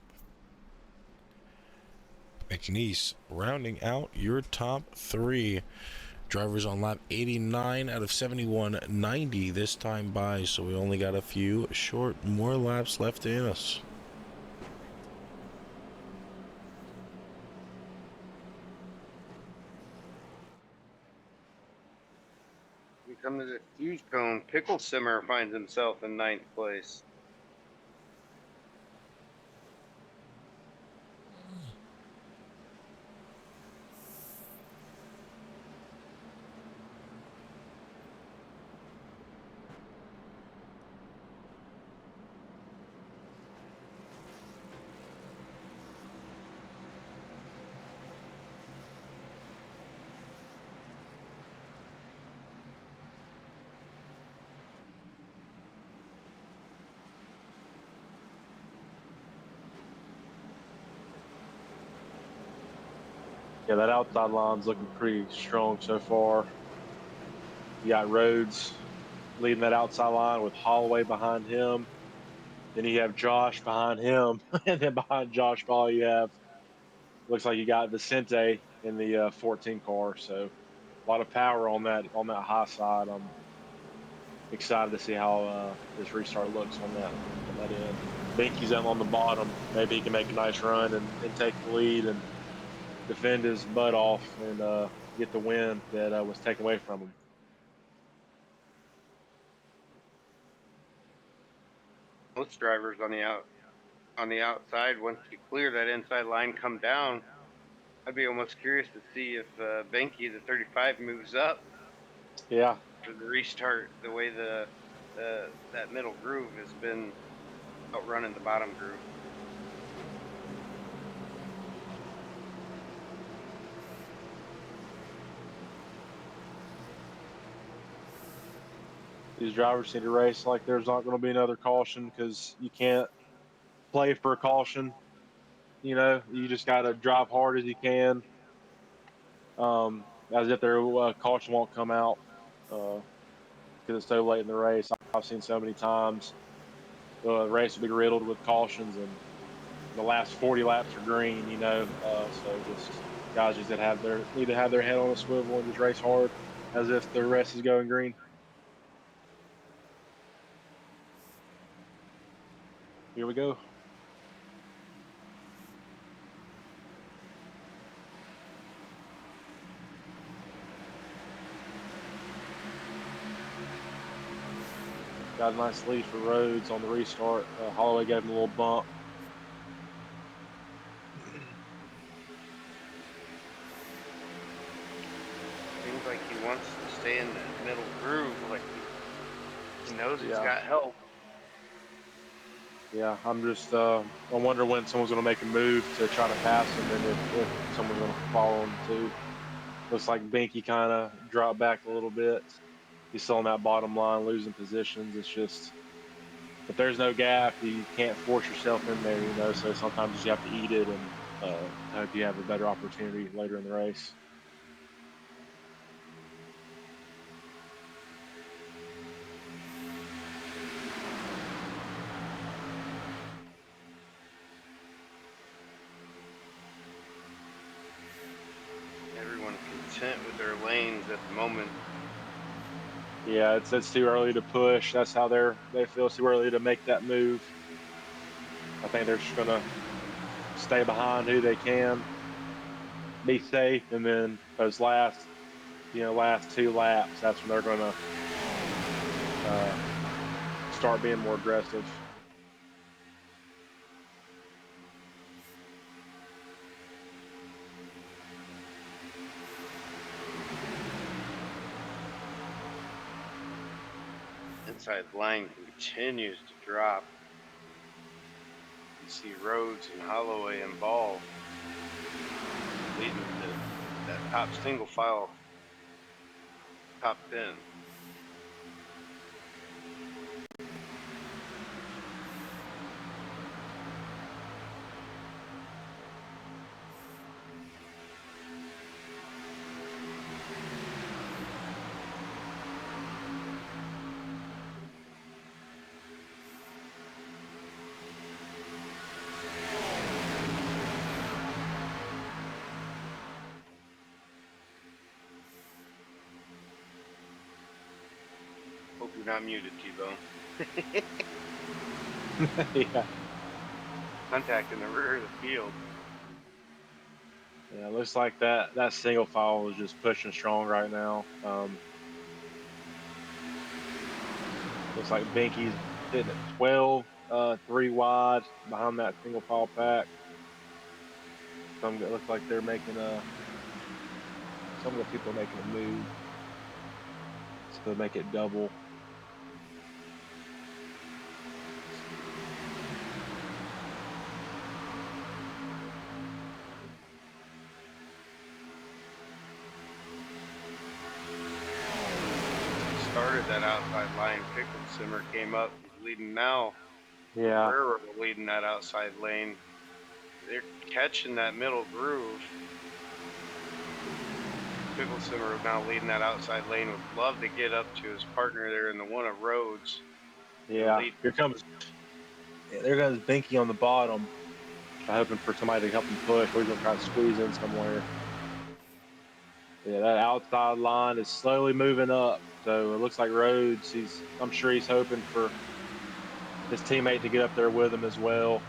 McNeese rounding out your top three. Drivers on lap 89 out of 71.90 this time by, so we only got a few more laps left in us. We come to the huge cone. Pickle Simmer finds himself in 9th place. Yeah, that outside line's looking pretty strong so far. You got Rhodes leading that outside line with Holloway behind him. Then you have Josh behind him, and then behind Josh Ball you have, looks like you got Vicente in the 14 car. So a lot of power on that high side. I'm excited to see how this restart looks on that end. Binky's on the bottom. Maybe he can make a nice run and take the lead and defend his butt off and get the win that was taken away from him. Most drivers on the outside, once you clear that inside line, come down. I'd be almost curious to see if Benke, the 35, moves up. Yeah. For the restart, the way that middle groove has been outrunning the bottom groove. These drivers need to race like there's not going to be another caution, because you can't play for a caution. You know, you just got to drive hard as you can, as if their caution won't come out because it's so late in the race. I've seen so many times the race will be riddled with cautions, and the last 40 laps are green. You know, so just guys just need to have their head on a swivel and just race hard as if the rest is going green. Here we go. Got a nice lead for Rhodes on the restart. Holloway gave him a little bump. Seems like he wants to stay in the middle groove, like he knows he's got help. Yeah, I'm just, I wonder when someone's going to make a move to try to pass him, and if someone's going to follow him too. Looks like Binky kind of dropped back a little bit. He's still on that bottom line, losing positions. It's just, if there's no gap, you can't force yourself in there, you know, so sometimes you have to eat it and hope you have a better opportunity later in the race. Content with their lanes at the moment. Yeah, it's too early to push. That's how they feel. It's too early to make that move. I think they're just gonna stay behind who they can, be safe, and then those last 2 laps, that's when they're gonna start being more aggressive. Inside line continues to drop. You see Rhodes and Holloway and Ball leading to that top single file, top 10. not muted, T-Bone. Yeah. Contact in the rear of the field. Yeah, it looks like that single file is just pushing strong right now. Looks like Binky's sitting at 12, 3 wide behind that single file pack. It looks like they're making some of the people are making a move to make it double. Started that outside line. Pickle Simmer came up. He's leading now. Yeah. Railroad leading that outside lane. They're catching that middle groove. Pickle Simmer now leading that outside lane. Would love to get up to his partner there in the one of Rhodes. Yeah. There comes Binky on the bottom. Hoping for somebody to help him push, or he's gonna try to squeeze in somewhere. Yeah, that outside line is slowly moving up. So it looks like Rhodes, I'm sure he's hoping for his teammate to get up there with him as well,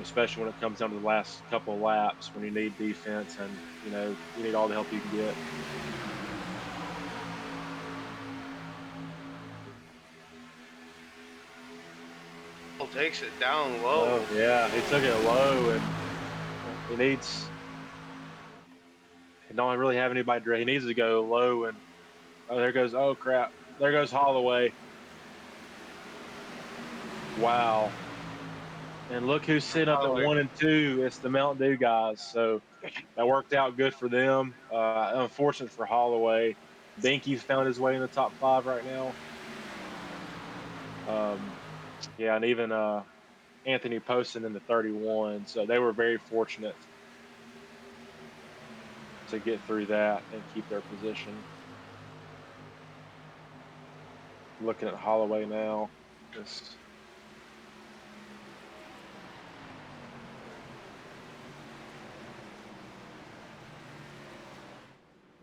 especially when it comes down to the last couple of laps when you need defense and, you need all the help you can get. Takes it down low. Oh, yeah, he took it low, and he don't really have anybody. He needs to go low, and oh crap, there goes Holloway. Wow. And look who's sitting up at 1 and 2. It's the Mountain Dew guys. So that worked out good for them. Unfortunate for Holloway. Binky's found his way in the top 5 right now. Yeah, and even Anthony Poston in the 31. So they were very fortunate to get through that and keep their position. Looking at Holloway now.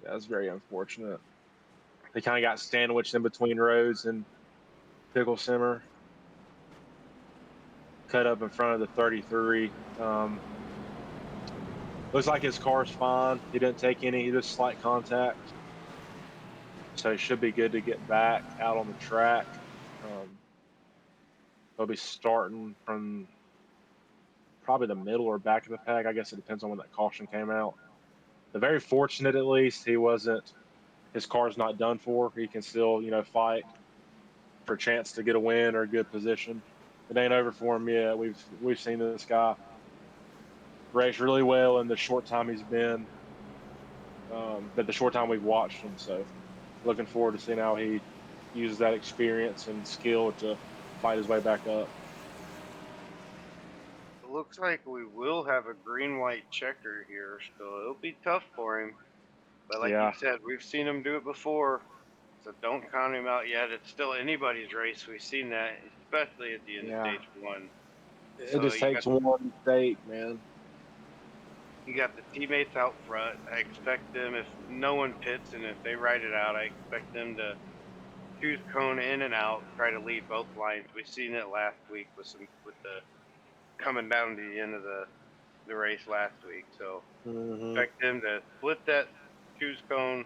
That's very unfortunate. They kind of got sandwiched in between Rhodes and Pickle Simmer. Cut up in front of the 33. Looks like his car's fine. He didn't take any, just slight contact. So he should be good to get back out on the track. He'll be starting from probably the middle or back of the pack. I guess it depends on when that caution came out. They're very fortunate, at least, his car's not done for. He can still, fight for a chance to get a win or a good position. It ain't over for him yet. We've seen this guy race really well in the short time he's been, but the short time we've watched him. So looking forward to seeing how he uses that experience and skill to fight his way back up. It looks like we will have a green-white checker here, so it'll be tough for him. But like you said, we've seen him do it before, so don't count him out yet. It's still anybody's race. We've seen that, especially at the end of stage 1. It just takes one mistake, man. You got the teammates out front. I expect them, if no one pits and if they ride it out, I expect them to choose cone in and out, try to lead both lines. We've seen it last week with the coming down to the end of the race last week. So expect them to split that choose cone,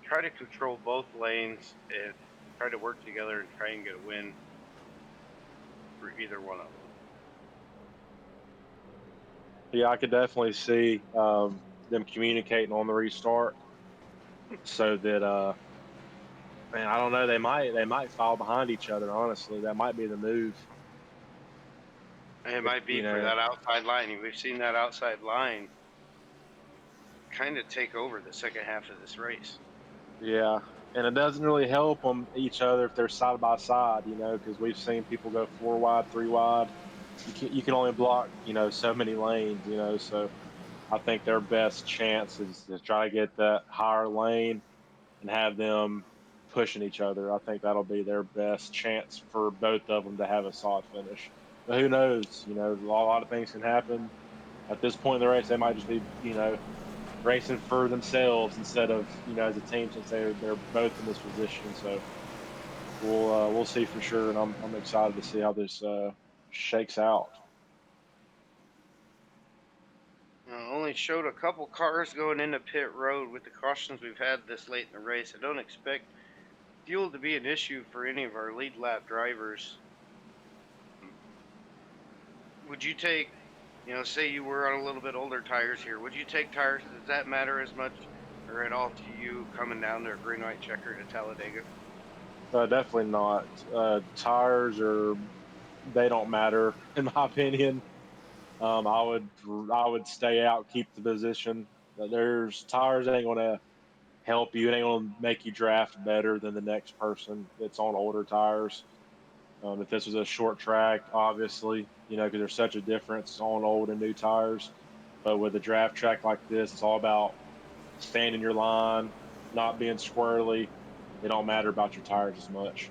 try to control both lanes, and try to work together and try and get a win for either one of them. Yeah, I could definitely see them communicating on the restart, so that man, I don't know, they might fall behind each other. Honestly, that might be the move. And it might be for that outside line. We've seen that outside line kind of take over the second half of this race. Yeah, and it doesn't really help them each other if they're side by side, because we've seen people go 4 wide, 3 wide. You can only block, so many lanes, so I think their best chance is to try to get that higher lane and have them pushing each other. I think that'll be their best chance for both of them to have a solid finish. But who knows? A lot of things can happen. At this point in the race, they might just be, racing for themselves instead of, as a team, since they're both in this position. So we'll see for sure, and I'm excited to see how this shakes out. Only showed a couple cars going into pit road with the cautions we've had this late in the race. I don't expect fuel to be an issue for any of our lead lap drivers. Would you take, say you were on a little bit older tires here, would you take tires? Does that matter as much or at all to you coming down to a green white checker to Talladega? Definitely not. Tires they don't matter in my opinion. I would stay out, keep the position. There's tires that ain't gonna help you. It ain't gonna make you draft better than the next person that's on older tires. If this was a short track, obviously, because there's such a difference on old and new tires. But with a draft track like this, it's all about staying in your line, not being squirrely. It don't matter about your tires as much.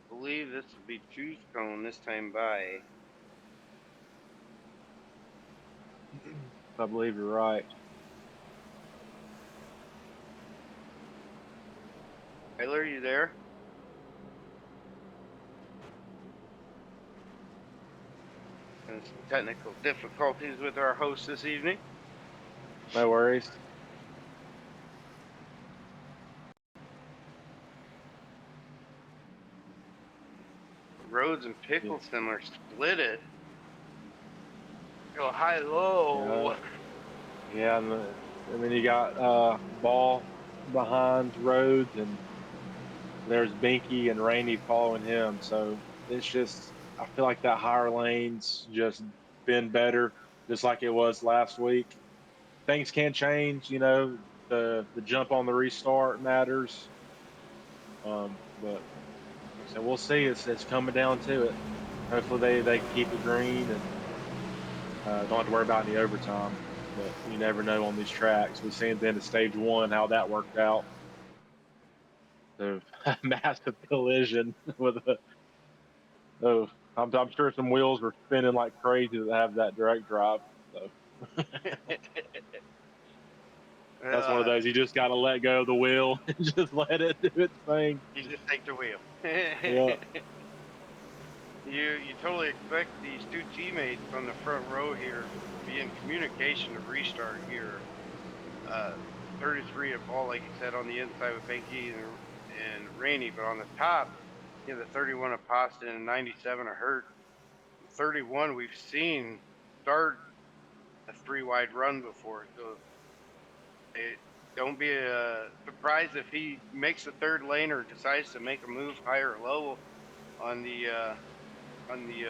I believe this will be juice cone this time by. I believe you're right. Tyler, you there? And some technical difficulties with our host this evening. No worries. Rhodes and Pickleson are split it. Go high low. Yeah, and then you got Ball behind Rhodes, and there's Binky and Rainey following him. So it's just, I feel like that higher lane's just been better, just like it was last week. Things can change, the jump on the restart matters. But so we'll see. It's coming down to it. Hopefully they keep it green and don't have to worry about any overtime. But you never know on these tracks. We've seen at the end of stage one how that worked out. The massive collision with I'm sure some wheels were spinning like crazy to have that direct drive. So that's one of those you just got to let go of the wheel and just let it do its thing. You just take the wheel. Yeah. You totally expect these two teammates on the front row here to be in communication to restart here. 33 at Ball, like you said, on the inside with Benke and Rainey, but on the top, the 31 of Poston and 97 of Hurt. 31 we've seen start a 3-wide run before, so don't be surprised if he makes the third lane or decides to make a move high or low on the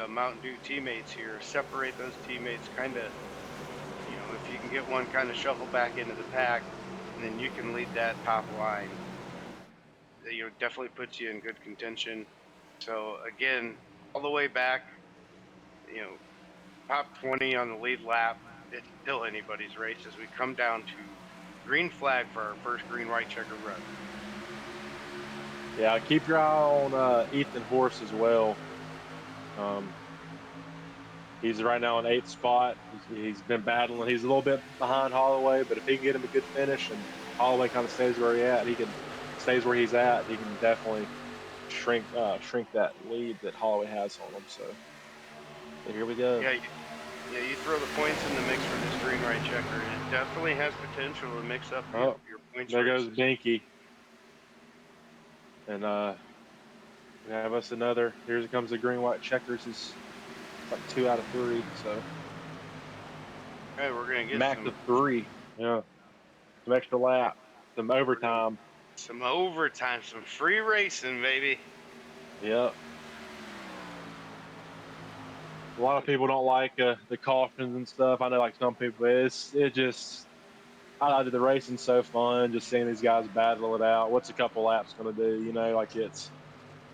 Mountain Dew teammates here. Separate those teammates, kind of, if you can get one kind of shuffle back into the pack, and then you can lead that top line. Definitely puts you in good contention. So again, all the way back, top 20 on the lead lap, it's still anybody's race as we come down to green flag for our first green-white checker run. Yeah, keep your eye on Ethan Horse as well. He's right now in 8th spot. He's been battling. He's a little bit behind Holloway, but if he can get him a good finish and Holloway kind of stays where stays where he's at, he can definitely shrink that lead that Holloway has on him. So here we go. Yeah, you throw the points in the mix for this green right checker. It definitely has potential to mix up your points. There goes Binky. And we have us another. Here comes the green white checkers. Is like 2 out of 3. So hey, we're gonna get max of 3. Yeah, some extra lap, some overtime. Some overtime, some free racing, baby. Yep. A lot of people don't like the cautions and stuff. I know, like some people, the racing's so fun, just seeing these guys battle it out. What's a couple laps going to do? It's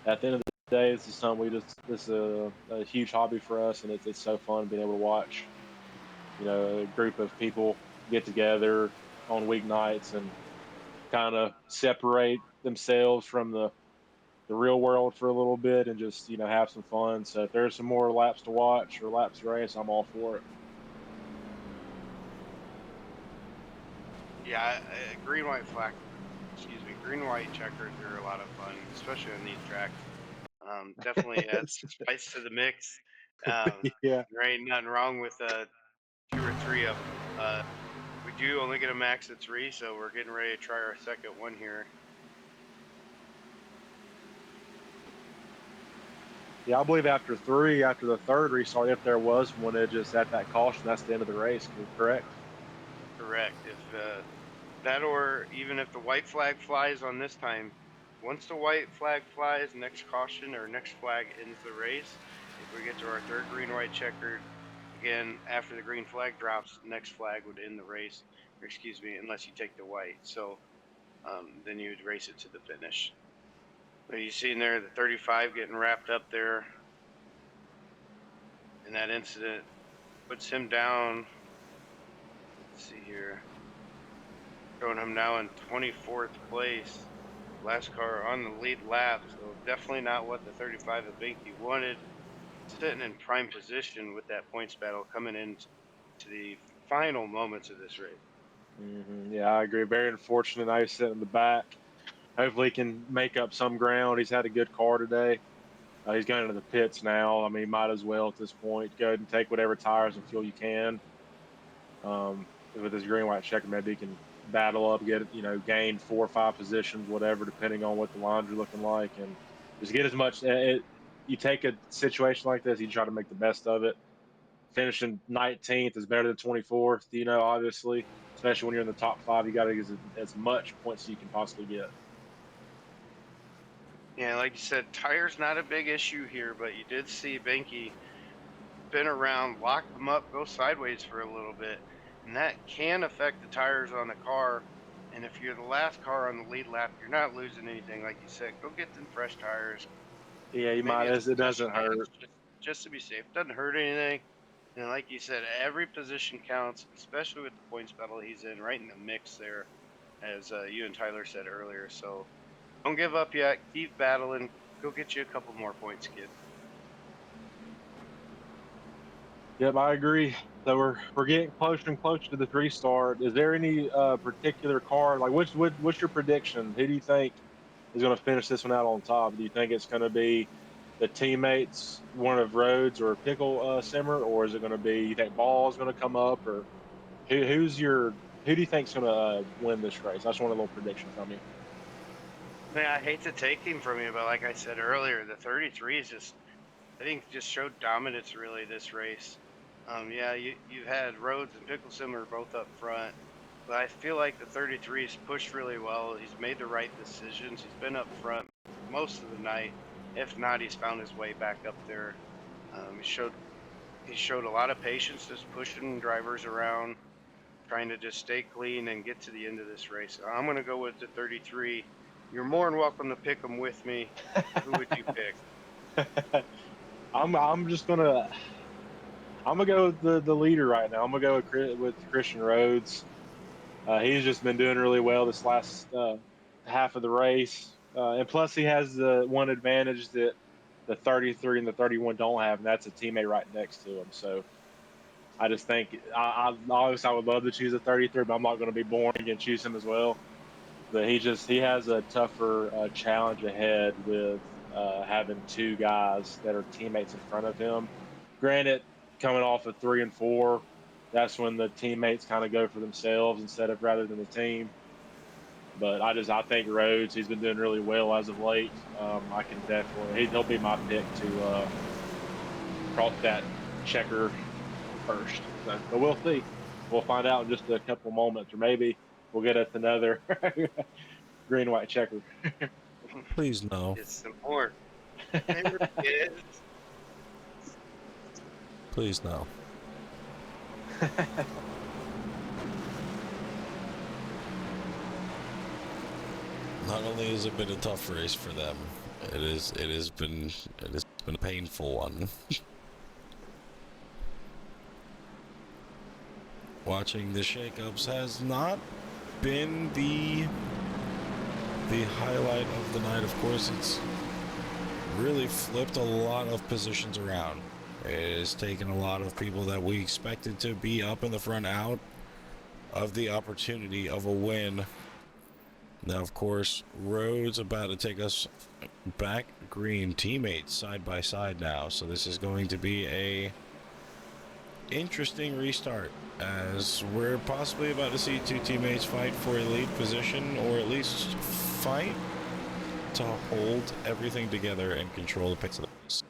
at the end of the day, this is something this is a huge hobby for us, and it's so fun being able to watch, a group of people get together on weeknights and kind of separate themselves from the real world for a little bit and just, have some fun. So if there's some more laps to watch or laps to race, I'm all for it. Yeah, green white flag. Excuse me, green white checkers are a lot of fun, especially on these tracks. Definitely adds spice to the mix. Yeah. There ain't nothing wrong with 2 or 3 of them. We do only get a max of 3, so we're getting ready to try our second one here. Yeah, I believe after the third restart, if there was one, it just at that caution, that's the end of the race, correct? Correct. If that, or even if the white flag flies on this time, once the white flag flies, next caution or next flag ends the race. If we get to our third green white checkered, again, after the green flag drops, next flag would end the race, or excuse me, unless you take the white. So then you would race it to the finish. But you see in there the 35 getting wrapped up there in that incident, puts him down. Let's see here. Showing him now in 24th place. Last car on the lead lap, so definitely not what the 35 of Binky wanted. Sitting in prime position with that points battle coming into the final moments of this race. Yeah, I agree. Very unfortunate. Now he's sitting in the back. Hopefully, he can make up some ground. He's had a good car today. He's going into the pits now. I mean, might as well at this point go ahead and take whatever tires and fuel you can. With his green white checker, maybe he can battle up, get gain 4 or 5 positions, whatever, depending on what the lines are looking like, and just get as much. You take a situation like this, you try to make the best of it. Finishing 19th is better than 24th, obviously, especially when you're in the top 5. You got to get as much points as you can possibly get. Yeah, like you said, tires not a big issue here, but you did see Binky spin around, lock them up, go sideways for a little bit, and that can affect the tires on the car. And if you're the last car on the lead lap, you're not losing anything. Like you said, go get them fresh tires. Yeah, you Maybe might a as it smash doesn't change hurt. just to be safe. Doesn't hurt anything. And like you said, every position counts, especially with the points battle he's in, right in the mix there, as you and Tyler said earlier. So don't give up yet. Keep battling. Go get you a couple more points, kid. Yep, I agree. So we're getting closer and closer to the restart. Is there any particular car, like what's your prediction? Who do you think is going to finish this one out on top? Do you think it's going to be the teammates, one of Rhodes or Pickle Simmer, or is it going to be, you think Ball is going to come up, or who do you think's going to win this race? I just want a little prediction from you. Man, I hate to take him from you, but like I said earlier, the 33 is just, I think, just showed dominance really this race. Yeah, you've had Rhodes and Picklesimmer both up front, but I feel like the 33's pushed really well. He's made the right decisions. He's been up front most of the night. If not, he's found his way back up there. He showed a lot of patience, just pushing drivers around, trying to just stay clean and get to the end of this race. I'm going to go with the 33. You're more than welcome to pick them with me. Who would you pick? I'm just gonna go with the leader right now. I'm gonna go with Christian Rhodes. He's just been doing really well this last half of the race, and plus he has the one advantage that the 33 and the 31 don't have, and that's a teammate right next to him. So I just think obviously I would love to choose a 33, but I'm not going to be boring and choose him as well. But he has a tougher challenge ahead with having 2 guys that are teammates in front of him. Granted, coming off of 3 and 4, that's when the teammates kind of go for themselves rather than the team. But I think Rhodes, he's been doing really well as of late. I can definitely, he'll be my pick to cross that checker first. So, but we'll see. We'll find out in just a couple moments, or maybe we'll get us another green white checker. Please no. It's some more. There it is. Please no. Not only has it been a tough race for them, it has been a painful one. Watching the shakeups has not been the highlight of the night. Of course, it's really flipped a lot of positions around. It has taken a lot of people that we expected to be up in the front out. of the opportunity of a win. Now, of course, Rhodes about to take us back green, teammates side by side now. So this is going to be a interesting restart, as we're possibly about to see two teammates fight for a lead position, or at least fight to hold everything together and control the pace of the race.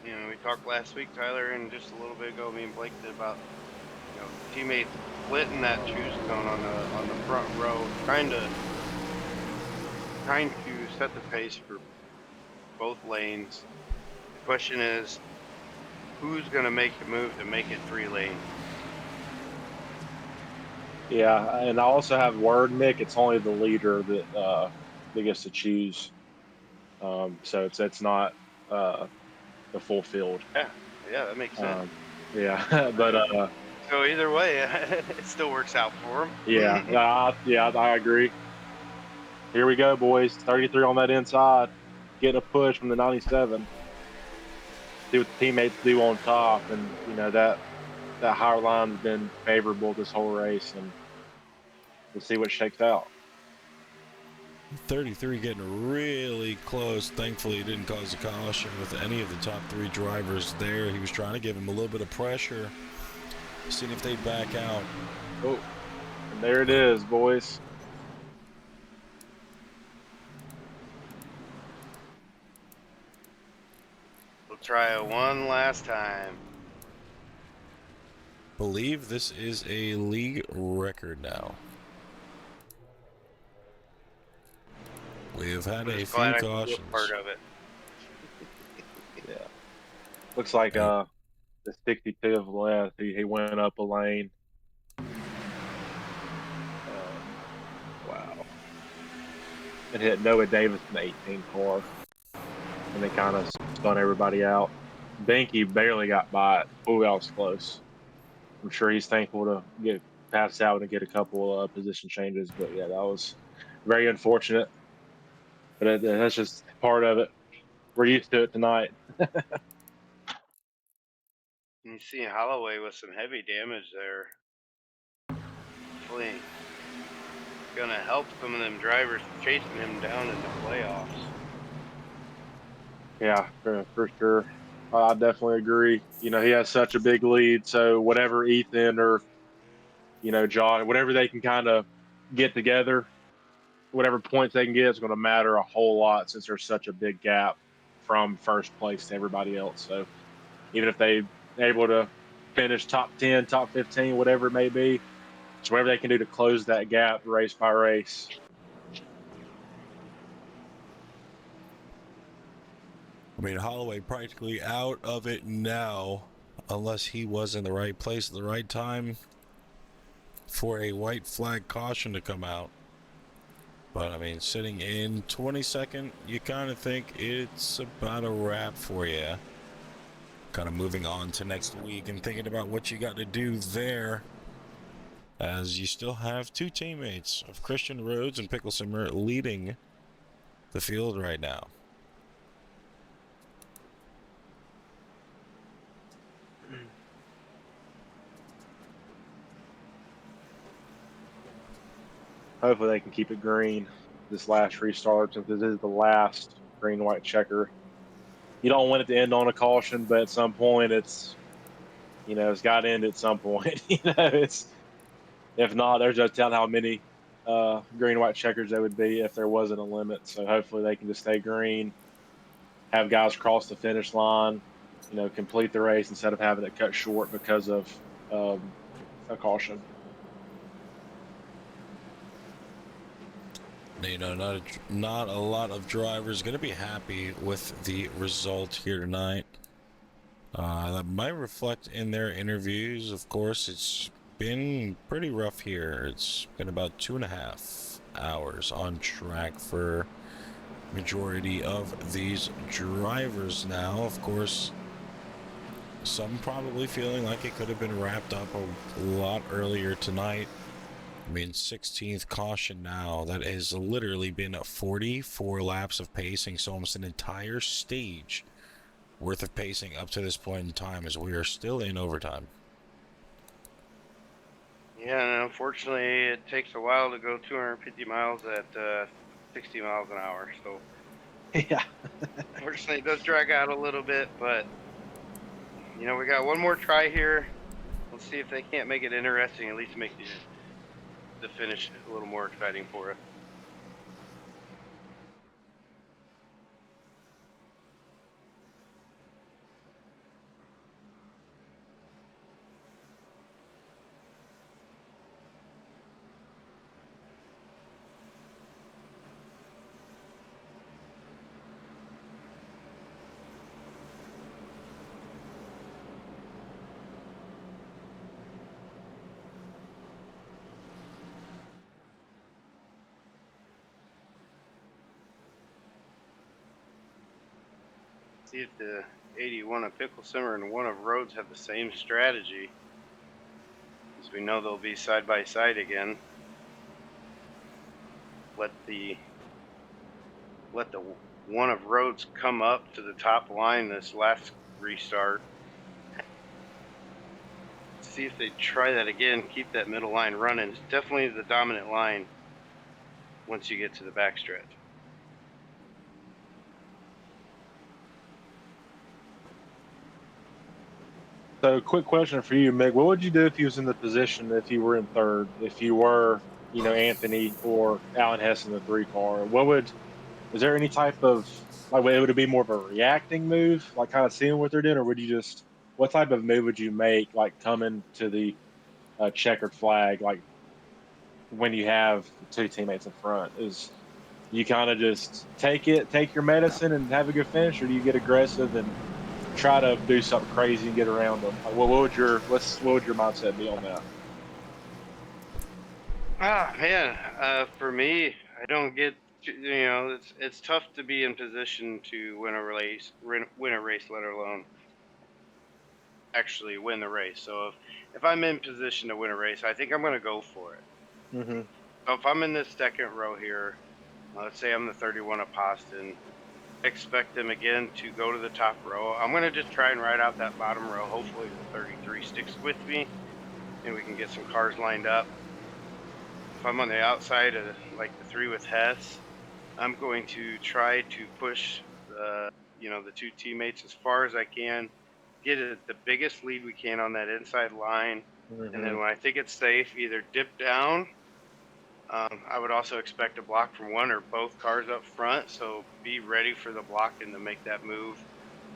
You know, we talked last week, Tyler, and just a little bit ago, me and Blake did about, you know, teammates splitting that choose cone on the front row, trying to set the pace for both lanes. The question is, who's going to make the move to make it 3-lane? Yeah, and I also have word, Nick. It's only the leader that gets to choose. So it's not the full field. Yeah, that makes sense. Yeah, but So either way, it still works out for him. yeah, I agree. Here we go, boys. 33 on that inside, getting a push from the 97. See what the teammates do on top, and you know that higher line's been favorable this whole race, and we'll see what shakes out. 33 getting really close. Thankfully, he didn't cause a caution with any of the top three drivers there. He was trying to give him a little bit of pressure, seeing if they'd back out. Oh, and there it is, boys. We'll try it one last time. Believe this is a league record now. We've had a few cautions. Part of it. Yeah. Looks like the 62 of left. He went up a lane. Wow. And hit Noah Davis in the 18 car. And they kind of spun everybody out. Binky barely got by it. Oh, that was close. I'm sure he's thankful to get passed out and get a couple position changes. But yeah, that was very unfortunate. But that's just part of it. We're used to it tonight. You see Holloway with some heavy damage there. Hopefully gonna help some of them drivers chasing him down in the playoffs. Yeah, for sure. I definitely agree. You know, he has such a big lead. So whatever Ethan or, you know, John, whatever they can kind of get together, whatever points they can get is going to matter a whole lot, since there's such a big gap from first place to everybody else. So even if they're able to finish top 10, top 15, whatever it may be, it's whatever they can do to close that gap race by race. I mean, Holloway practically out of it now, unless he was in the right place at the right time for a white flag caution to come out. But, I mean, sitting in 22nd, you kind of think it's about a wrap for you. Kind of moving on to next week and thinking about what you got to do there, as you still have two teammates of Christian Rhodes and Picklesimmer leading the field right now. Hopefully they can keep it green this last restart, since this is the last green-white checker. You don't want it to end on a caution, but at some point it's got to end at some point. If not, there's just telling how many green-white checkers there would be if there wasn't a limit. So hopefully they can just stay green, have guys cross the finish line, complete the race instead of having it cut short because of a caution. Not a lot of drivers going to be happy with the result here tonight. That might reflect in their interviews. Of course, it's been pretty rough here. It's been about 2.5 hours on track for majority of these drivers now. Of course, some probably feeling like it could have been wrapped up a lot earlier tonight. I mean, 16th caution now. That has literally been 44 laps of pacing, so almost an entire stage worth of pacing up to this point in time, as we are still in overtime. Yeah, and unfortunately, it takes a while to go 250 miles at 60 miles an hour. So, Yeah. unfortunately, it does drag out a little bit. But we got one more try here. Let's see if they can't make it interesting. At least make the finish a little more exciting for us. See if the 81 of Pickle Simmer and one of Rhodes have the same strategy. As we know, they'll be side by side again. Let the one of Rhodes come up to the top line this last restart. See if they try that again. Keep that middle line running. It's definitely the dominant line once you get to the backstretch. So, quick question for you, Mick. What would you do if you was in the position if you were in third? If you were, Anthony or Alan Hess in the 3 car, is there any type of, like, would it be more of a reacting move, like kind of seeing what they're doing, or would you just, what type of move would you make, like coming to the checkered flag, like when you have 2 teammates in front? Is you kind of just take your medicine and have a good finish, or do you get aggressive and try to do something crazy and get around them? Like, what would your mindset be on that? Man, for me, I don't get. It's tough to be in position to win a race, let alone actually win the race. So if I'm in position to win a race, I think I'm going to go for it. Mm-hmm. So if I'm in this second row here, let's say I'm the 31 of Poston, expect them again to go to the top row. I'm going to just try and ride out that bottom row. Hopefully the 33 sticks with me and we can get some cars lined up. If I'm on the outside of like the 3 with Hess, I'm going to try to push the 2 teammates as far as I can, get the biggest lead we can on that inside line. Mm-hmm. And then when I think it's safe, either dip down. I would also expect a block from one or both cars up front, so be ready for the block and to make that move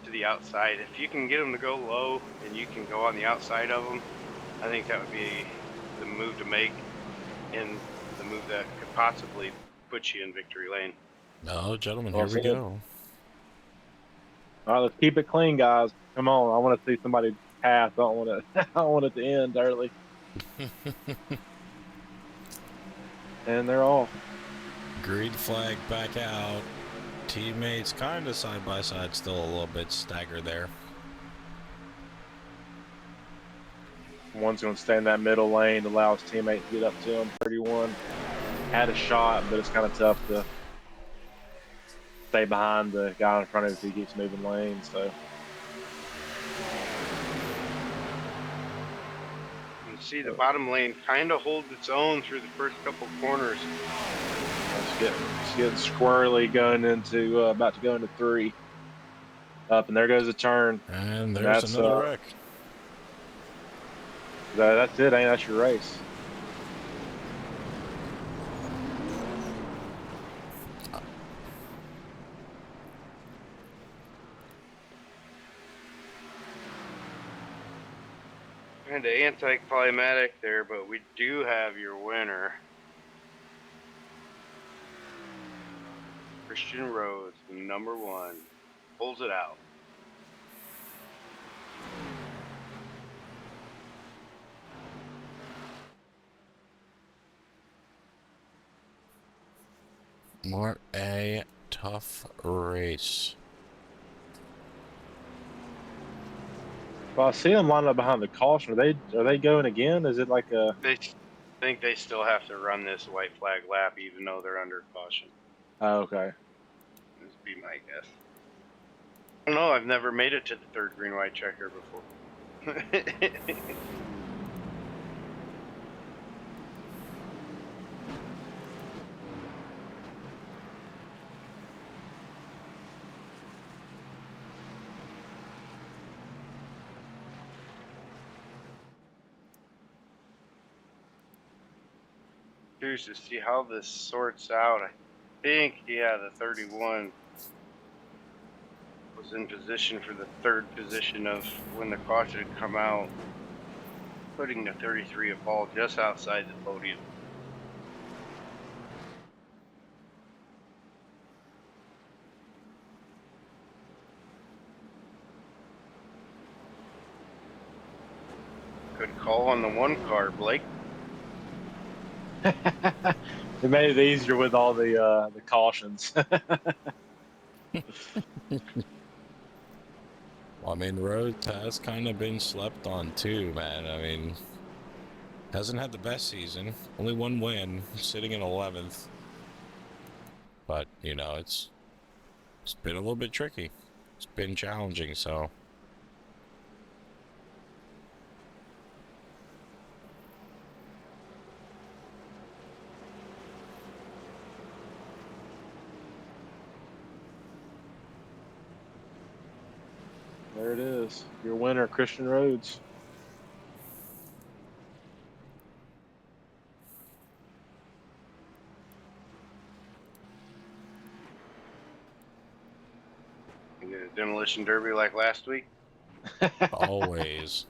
to the outside. If you can get them to go low and you can go on the outside of them, I think that would be the move to make and the move that could possibly put you in victory lane. No, gentlemen, Well here we said. go. All right, let's keep it clean, guys. Come on, I want to see somebody pass. I don't want to. I don't want it to end early. And they're off. Green flag back out. Teammates kind of side by side, still a little bit staggered there. One's going to stay in that middle lane, allow his teammate to get up to him. 31 had a shot, but it's kind of tough to stay behind the guy in front of him if he keeps moving lanes. So You see the bottom lane kind of holds its own through the first couple corners. it's getting squirrely going into about to go into 3. Up, and there goes a turn. And there's that's, another wreck. That's it. That's your race. Kind of anticlimactic there, but we do have your winner. Christian Rhodes, number 1, pulls it out. What a tough race. Well, I see them lined up behind the caution. Are they going again? Is it like a? They think they still have to run this white flag lap, even though they're under caution. Oh, okay. This would be my guess. I don't know. I've never made it to the third green white checker before. Curious to see how this sorts out. I think, yeah, the 31 was in position for the third position of when the caution had come out, putting the 33 a ball just outside the podium. Good call on the one car, Blake. It made it easier with all the cautions. I mean, Rhodes has kind of been slept on too, man. I mean, hasn't had the best season. Only one win, sitting in 11th. But, you know, it's been a little bit tricky. It's been challenging, so. There it is. Your winner, Christian Rhodes. You did a demolition derby like last week. Always.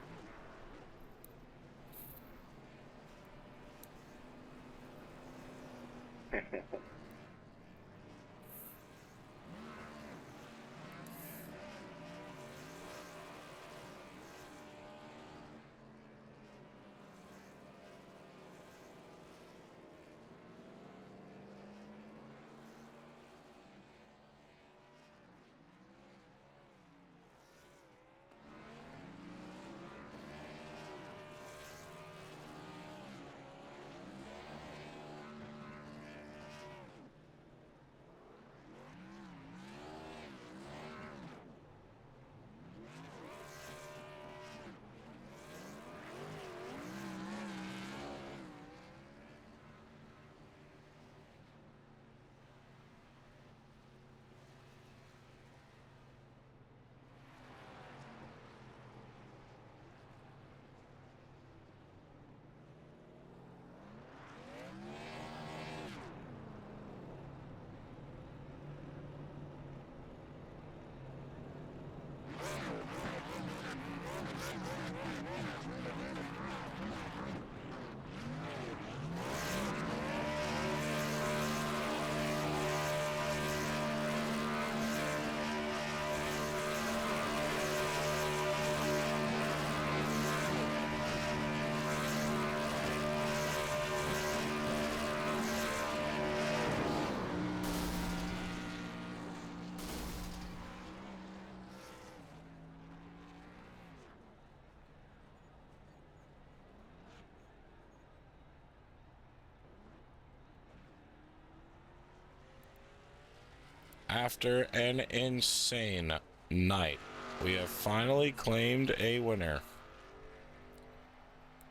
After an insane night, we have finally claimed a winner.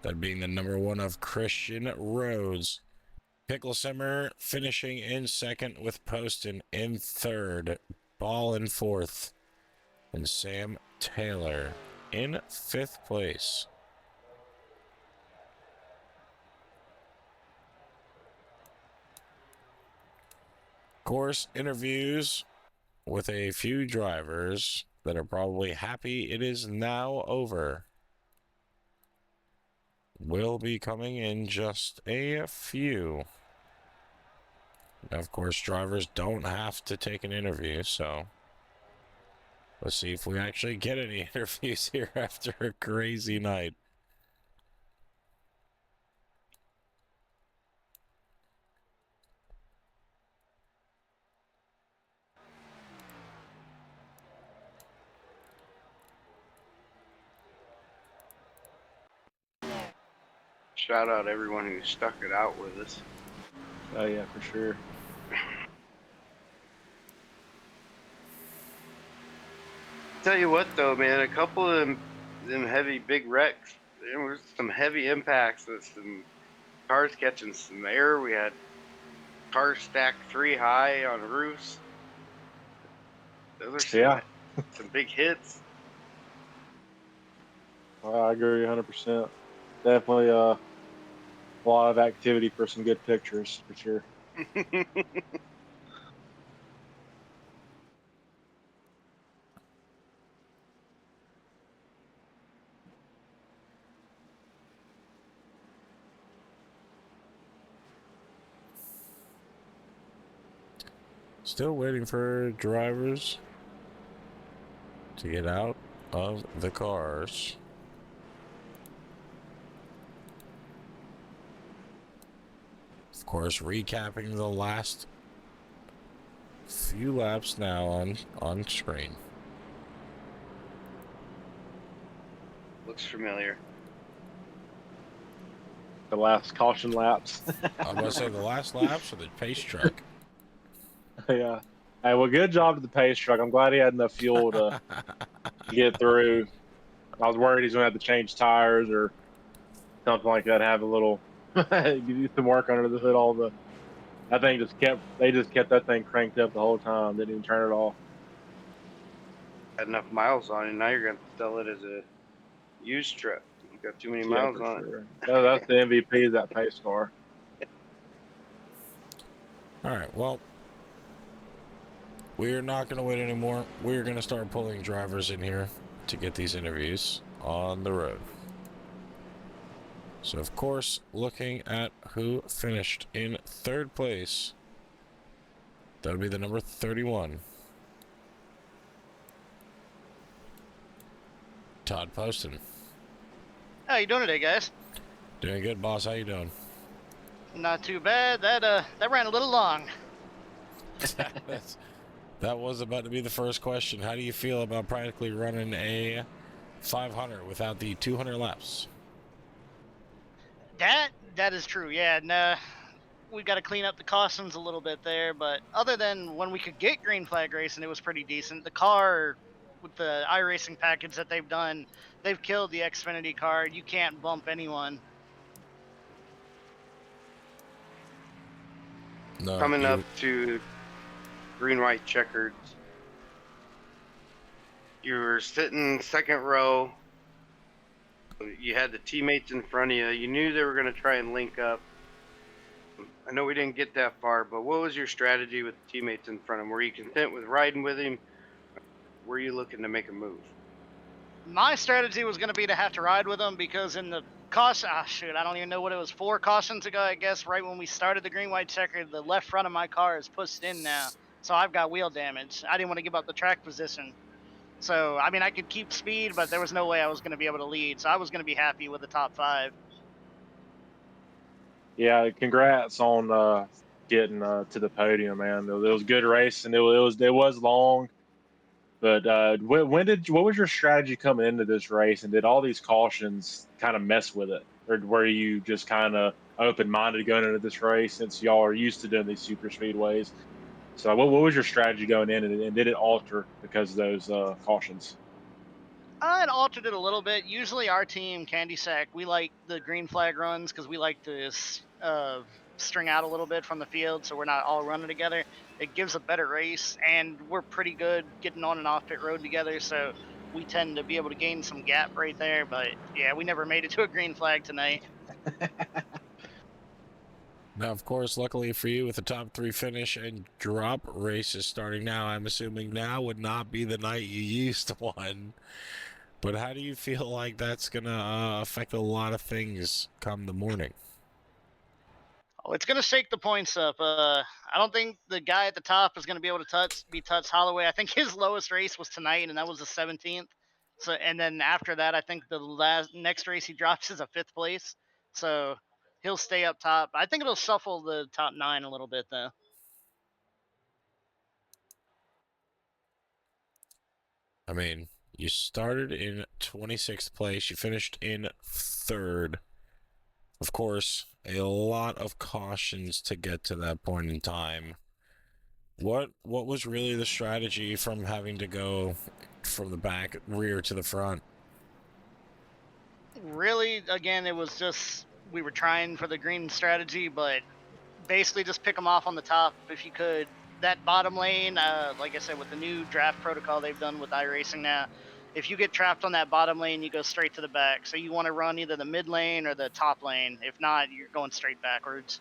That being the number one of Christian Rhodes. Picklesimmer finishing in second with Poston in third. Ball in fourth. And Sam Taylor in fifth place. Course interviews with a few drivers that are probably happy it is now over will be coming in just a few. Of course, drivers don't have to take an interview, so let's see if we actually get any interviews here after a crazy night. Shout out everyone who stuck it out with us. Oh yeah, for sure. Tell you what, though, man, a couple of them heavy big wrecks. There was some heavy impacts with some cars catching some air. We had cars stacked 3 high on roofs. Those are some big hits. I agree 100%. Definitely a lot of activity for some good pictures, for sure. Still waiting for drivers to get out of the cars. Of course, recapping the last few laps now on screen. Looks familiar. The last caution laps. I'm going to say the last laps of the pace truck. Yeah. Hey, well, good job to the pace truck. I'm glad he had enough fuel to get through. I was worried he's going to have to change tires or something like that. Have a little, do some work under the hood. That thing they just kept that thing cranked up the whole time. Didn't even turn it off. Had enough miles on it. Now you're going to sell it as a used truck. You've got too many miles on it. That's the MVP of that pace car. All right, well, we're not going to wait anymore. We're going to start pulling drivers in here to get these interviews on the road. So, of course, looking at who finished in third place, that would be the number 31. Todd Poston. How you doing today, guys? Doing good, boss. How you doing? Not too bad. That ran a little long. That was about to be the first question. How do you feel about practically running a 500 without the 200 laps? That is true. Yeah, and we got to clean up the cautions a little bit there. But other than when we could get green flag racing, it was pretty decent. The car with the iRacing package that they've done, they've killed the Xfinity car. You can't bump anyone. No, Coming up to green white checkered. You were sitting second row. You had the teammates in front of you. You knew they were going to try and link up. I know we didn't get that far, but what was your strategy with the teammates in front of him? Were you content with riding with him? Were you looking to make a move? My strategy was going to be to have to ride with them because in the caution, I don't even know what it was, 4 cautions ago, I guess, right when we started the green white checker, the left front of my car is pushed in now. So I've got wheel damage. I didn't want to give up the track position. So, I mean, I could keep speed, but there was no way I was going to be able to lead. So I was going to be happy with the top 5. Yeah, congrats on getting to the podium, man. It was a good race, and it was long. But what was your strategy coming into this race, and did all these cautions kind of mess with it, or were you just kind of open-minded going into this race since y'all are used to doing these super speedways? So what was your strategy going in, and did it alter because of those cautions? I had altered it a little bit. Usually our team, Candy Sack, we like the green flag runs because we like to string out a little bit from the field so we're not all running together. It gives a better race, and we're pretty good getting on and off pit road together, so we tend to be able to gain some gap right there. But yeah, we never made it to a green flag tonight. Now, of course, luckily for you, with the top 3 finish and drop races starting now, I'm assuming now would not be the night you used to won. But how do you feel like that's going to affect a lot of things come the morning? Oh, it's going to shake the points up. I don't think the guy at the top is going to be able to be Touch Holloway. I think his lowest race was tonight, and that was the 17th. So, and then after that, I think the next race he drops is a 5th place. So he'll stay up top. I think it'll shuffle the top 9 a little bit, though. I mean, you started in 26th place. You finished in 3rd. Of course, a lot of cautions to get to that point in time. What was really the strategy from having to go from the back, rear to the front? Really, again, it was just we were trying for the green strategy, but basically just pick them off on the top if you could. That bottom lane, like I said, with the new draft protocol they've done with iRacing now, if you get trapped on that bottom lane, you go straight to the back. So you want to run either the mid lane or the top lane. If not, you're going straight backwards.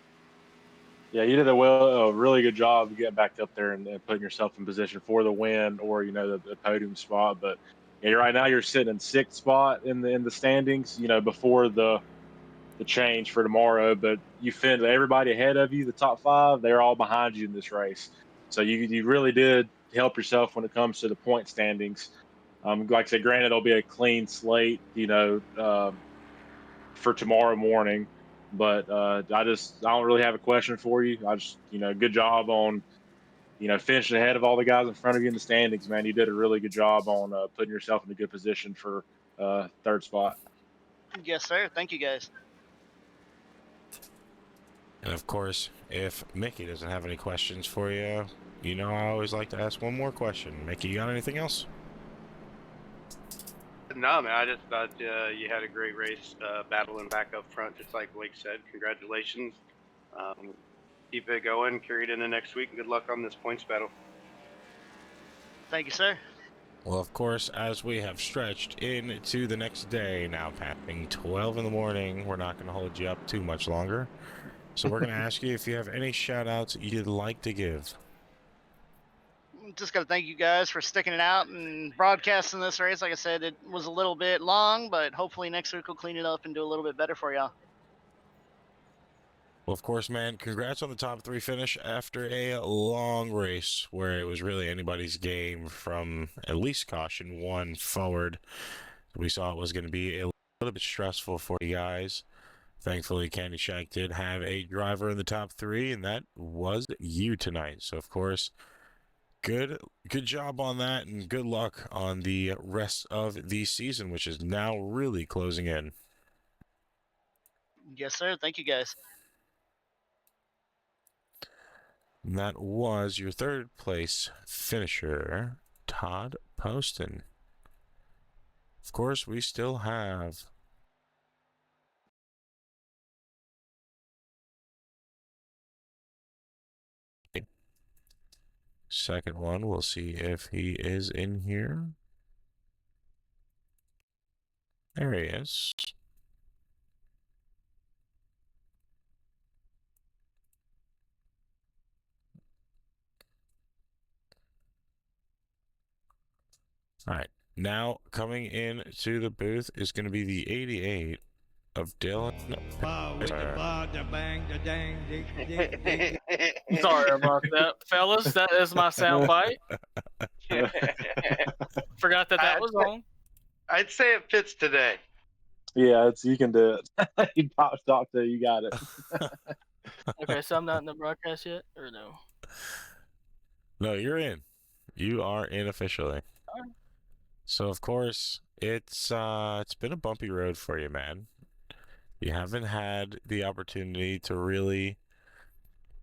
Yeah, you did a really good job getting back up there and putting yourself in position for the win or the podium spot. But yeah, right now you're sitting in sixth spot in the standings. Before the change for tomorrow, but you finished everybody ahead of you. The top five, they're all behind you in this race. So you really did help yourself when it comes to the point standings. Like I said, granted, it'll be a clean slate, for tomorrow morning. But I don't really have a question for you. I just good job on finishing ahead of all the guys in front of you in the standings, man. You did a really good job on putting yourself in a good position for third spot. Yes, sir. Thank you, guys. And of course, if Mickey doesn't have any questions for you, I always like to ask one more question. Mickey, you got anything else? No, man, I just thought you had a great race, battling back up front, just like Blake said. Congratulations. Keep it going, carry it into next week, and good luck on this points battle. Thank you, sir. Well, of course, as we have stretched into the next day, now passing 12 in the morning, we're not going to hold you up too much longer. So we're going to ask you if you have any shout-outs you'd like to give. Just got to thank you guys for sticking it out and broadcasting this race. Like I said, it was a little bit long, but hopefully next week we'll clean it up and do a little bit better for y'all. Well, of course, man, congrats on the top 3 finish after a long race where it was really anybody's game from at least caution 1 forward. We saw it was going to be a little bit stressful for you guys. Thankfully, Candy Shack did have a driver in the top 3, and that was you tonight. So, of course, good job on that, and good luck on the rest of the season, which is now really closing in. Yes, sir. Thank you, guys. And that was your 3rd place finisher, Todd Poston. Of course, we still have second one. We'll see if he is in here. There he is. All right. Now coming in to the booth is going to be the 88 of Dylan. Sorry about that, fellas. That is my soundbite. Forgot that was on. I'd say it fits today. Yeah, you can do it. You popped off there. You got it. Okay, so I'm not in the broadcast yet, or no? No, you're in. You are in officially. All right. So of course it's been a bumpy road for you, man. You haven't had the opportunity to really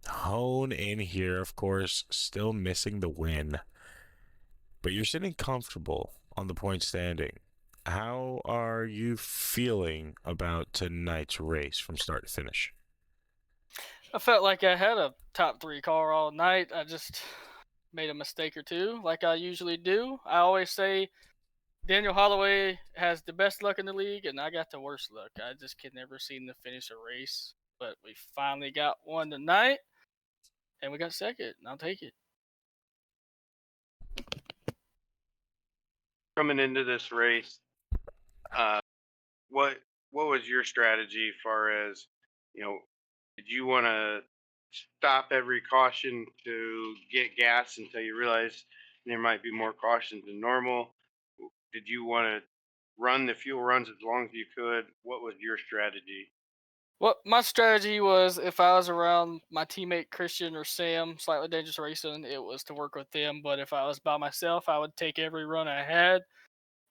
hone in here. Of course, still missing the win, but you're sitting comfortable on the point standing. How are you feeling about tonight's race from start to finish? I felt like I had a top 3 car all night. I just made a mistake or two, like I usually do. I always say Daniel Holloway has the best luck in the league, and I got the worst luck. I just can never seem to finish a race. But we finally got one tonight, and we got second, and I'll take it. Coming into this race, what was your strategy as far as, did you want to stop every caution to get gas until you realized there might be more cautions than normal? Did you want to run the fuel runs as long as you could? What was your strategy? Well, my strategy was if I was around my teammate Christian or Sam, Slightly Dangerous Racing, it was to work with them. But if I was by myself, I would take every run I had,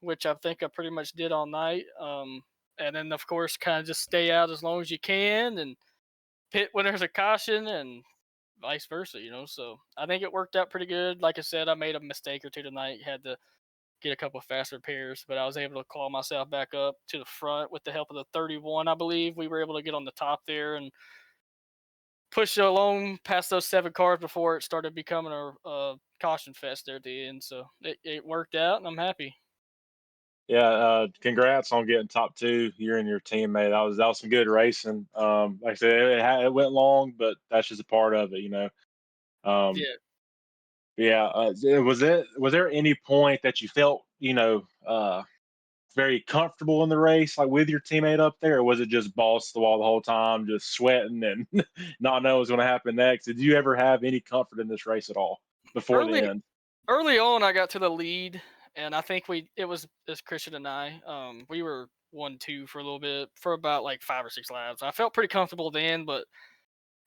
which I think I pretty much did all night. And then, of course, kind of just stay out as long as you can and pit when there's a caution and vice versa, So I think it worked out pretty good. Like I said, I made a mistake or two tonight. Had to get a couple of fast repairs, but I was able to claw myself back up to the front with the help of the 31, I believe. We were able to get on the top there and push it along past those 7 cars before it started becoming a caution fest there at the end. So it worked out, and I'm happy. Yeah, congrats on getting top 2. You and your teammate. That was some good racing. Like I said, it went long, but that's just a part of it, you know. Um, Yeah. yeah. Was there any point that you felt, very comfortable in the race, like with your teammate up there, or was it just balls to the wall the whole time, just sweating and not knowing what's going to happen next? Did you ever have any comfort in this race at all before the Early end? early on, I got to the lead, and I think it was Christian and I. We were 1-2 for a little bit for about like 5 or 6 laps. I felt pretty comfortable then, but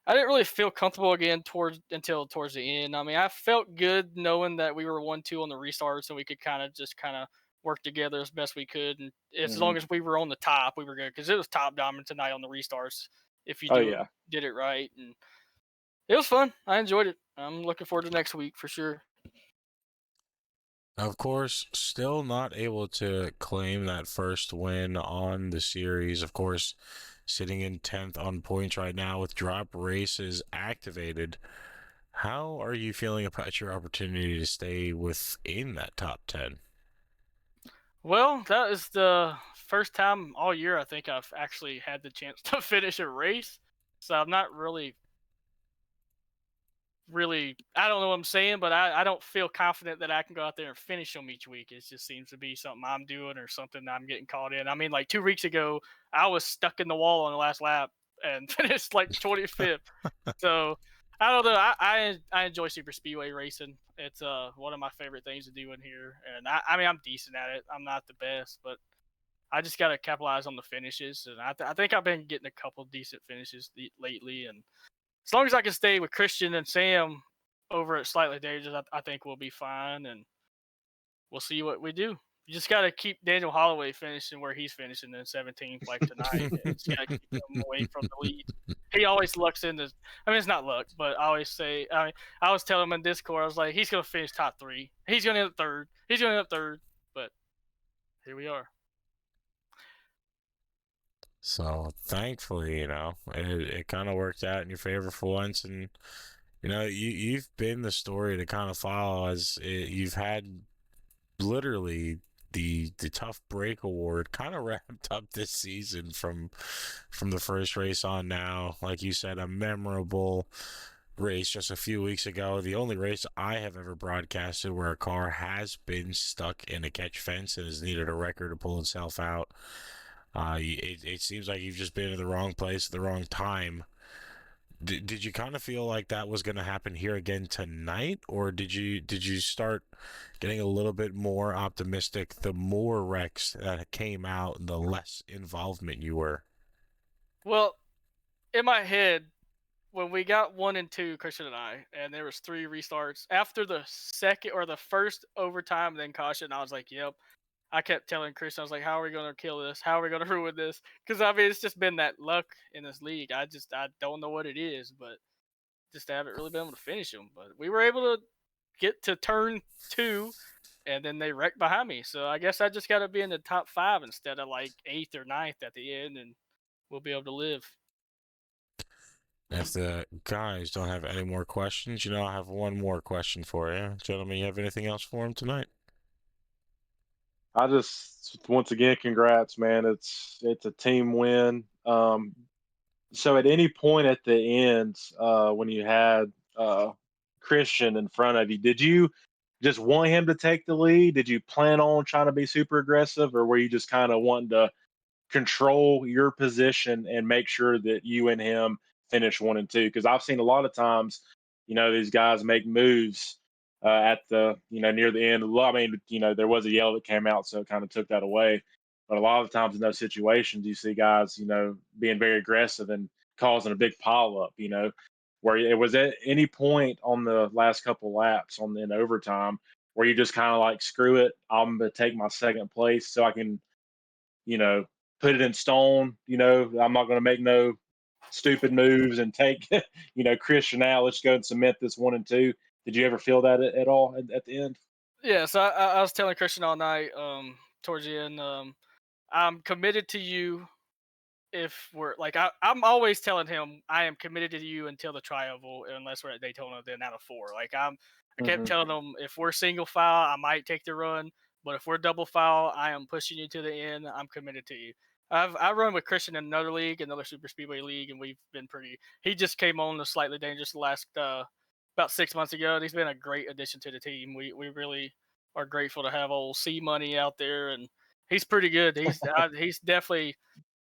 I didn't really feel comfortable again until towards the end. I mean, I felt good knowing that we were 1-2 on the restarts, and we could kind of work together as best we could. And as Hmm. long as we were on the top, we were good because it was top dominant tonight on the restarts. If you Oh yeah. did it right, and it was fun. I enjoyed it. I'm looking forward to next week for sure. Of course, still not able to claim that first win on the series. Of course, sitting in 10th on points right now with drop races activated. How are you feeling about your opportunity to stay within that top 10? Well, that is the first time all year I think I've actually had the chance to finish a race. So I'm not really I don't know what I'm saying, but I don't feel confident that I can go out there and finish them each week. It just seems to be something I'm doing or something I'm getting caught in. I mean, like 2 weeks ago, I was stuck in the wall on the last lap and finished like 25th. So I don't know. I enjoy super speedway racing. It's one of my favorite things to do in here, and I mean I'm decent at it. I'm not the best, but I just got to capitalize on the finishes, and I think I've been getting a couple decent finishes lately, and as long as I can stay with Christian and Sam over at Slightly Dangerous, I think we'll be fine, and we'll see what we do. You just got to keep Daniel Holloway finishing where he's finishing in 17th, like tonight. And just got to keep him away from the lead. He always lucks into. I mean, it's not luck, but I always say. I mean, I was telling him in Discord, I was like, he's gonna finish top 3. He's gonna end up third. He's gonna end up third. But here we are. So thankfully, it kind of worked out in your favor for once, and you've been the story to kind of follow as you've had literally the tough break award kind of wrapped up this season from the first race on now. Like you said, a memorable race just a few weeks ago. The only race I have ever broadcasted where a car has been stuck in a catch fence and has needed a wrecker to pull itself out. It seems like you've just been in the wrong place at the wrong time. Did you kind of feel like that was going to happen here again tonight, or did you start getting a little bit more optimistic the more wrecks that came out and the less involvement you were? Well, in my head, when we got 1 and 2, Christian and I, and there was 3 restarts after the second or the first overtime, then caution, I was like, "Yep." I kept telling Christian, I was like, "How are we gonna kill this? How are we gonna ruin this?" Because I mean, it's just been that luck in this league. I don't know what it is, but just haven't really been able to finish them. But we were able to get to turn 2, and then they wrecked behind me. So I guess I just got to be in the top 5 instead of like 8th or 9th at the end, and we'll be able to live. If the guys don't have any more questions, I have one more question for you. Gentlemen, you have anything else for him tonight? I just once again, congrats, man. It's a team win. So at any point at the end, when you had Christian in front of you, did you just want him to take the lead? Did you plan on trying to be super aggressive, or were you just kind of wanting to control your position and make sure that you and him finish 1 and 2? Because I've seen a lot of times, these guys make moves at the, near the end. I mean, there was a yell that came out, so it kind of took that away. But a lot of times in those situations, you see guys, being very aggressive and causing a big pile up, where it was at any point on the last couple laps in overtime where you just kind of like, screw it, I'm going to take my second place so I can, you know, put it in stone. I'm not going to make no stupid moves and take, Christian out. Let's go and cement this 1 and 2. Did you ever feel that at all at the end? Yeah, so I was telling Christian all night, towards the end, I'm committed to you if we're like I'm always telling him I am committed to you until the trioval, unless we're at Daytona, then out of 4. I kept Mhm. telling him if we're single file, I might take the run, but if we're double file, I am pushing you to the end. I'm committed to you. I run with Christian in another league, another super speedway league, and we've been pretty. He just came on the Slightly Dangerous last about 6 months ago. And he's been a great addition to the team. We really are grateful to have old C Money out there, and he's pretty good. He's definitely.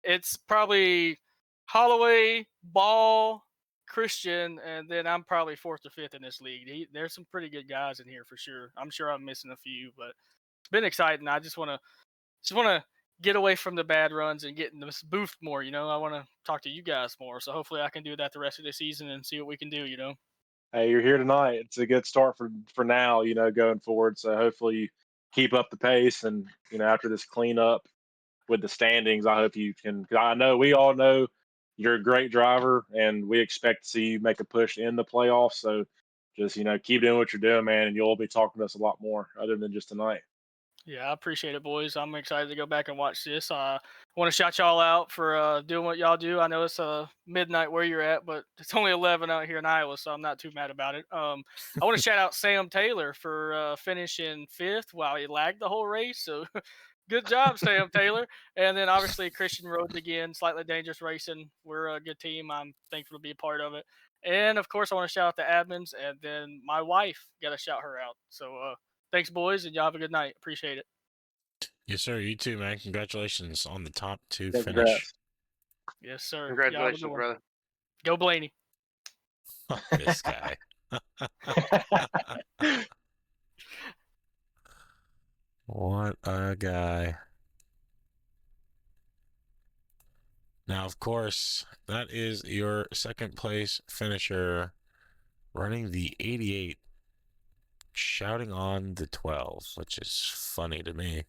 It's probably Holloway, Ball, Christian, and then I'm probably 4th or 5th in this league. There's some pretty good guys in here for sure. I'm sure I'm missing a few, but it's been exciting. I just wanna get away from the bad runs and get in this booth more. I want to talk to you guys more. So hopefully I can do that the rest of the season and see what we can do. Hey, you're here tonight. It's a good start for now, going forward. So hopefully you keep up the pace, and after this cleanup with the standings, I hope you can. 'Cause I know we all know you're a great driver, and we expect to see you make a push in the playoffs. So just keep doing what you're doing, man, and you'll be talking to us a lot more other than just tonight. Yeah, I appreciate it, boys. I'm excited to go back and watch this. I want to shout y'all out for doing what y'all do. I know it's midnight where you're at, but it's only 11 out here in Iowa, so I'm not too mad about it. I want to shout out Sam Taylor for finishing 5th while he lagged the whole race. So good job, Sam Taylor. And then obviously Christian Rhodes again, Slightly Dangerous Racing. We're a good team. I'm thankful to be a part of it. And of course, I want to shout out the admins, and then my wife. Got to shout her out. So thanks, boys, and y'all have a good night. Appreciate it. Yes, sir. You too, man. Congratulations on the top 2 Yeah, finish. Yes, sir. Y'all have a good Congratulations, one. brother. Go Blaney. This guy. What a guy. Now, of course, that is your second place finisher running the 88, shouting on the 12, which is funny to me.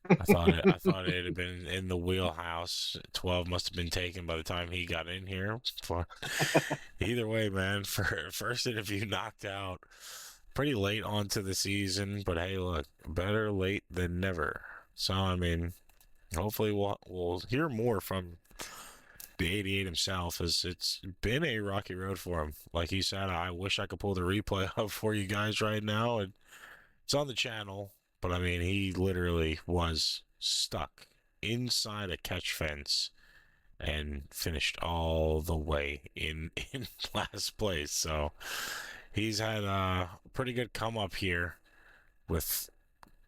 I thought it had been in the wheelhouse. 12 must have been taken by the time he got in here. Either way, man, for first interview knocked out pretty late onto the season, but hey, look, better late than never. So I mean, hopefully we'll hear more from the 88 himself, as it's been a rocky road for him. Like he said, I wish I could pull the replay up for you guys right now, and it's on the channel. But I mean, he literally was stuck inside a catch fence and finished all the way in last place. So he's had a pretty good come up here with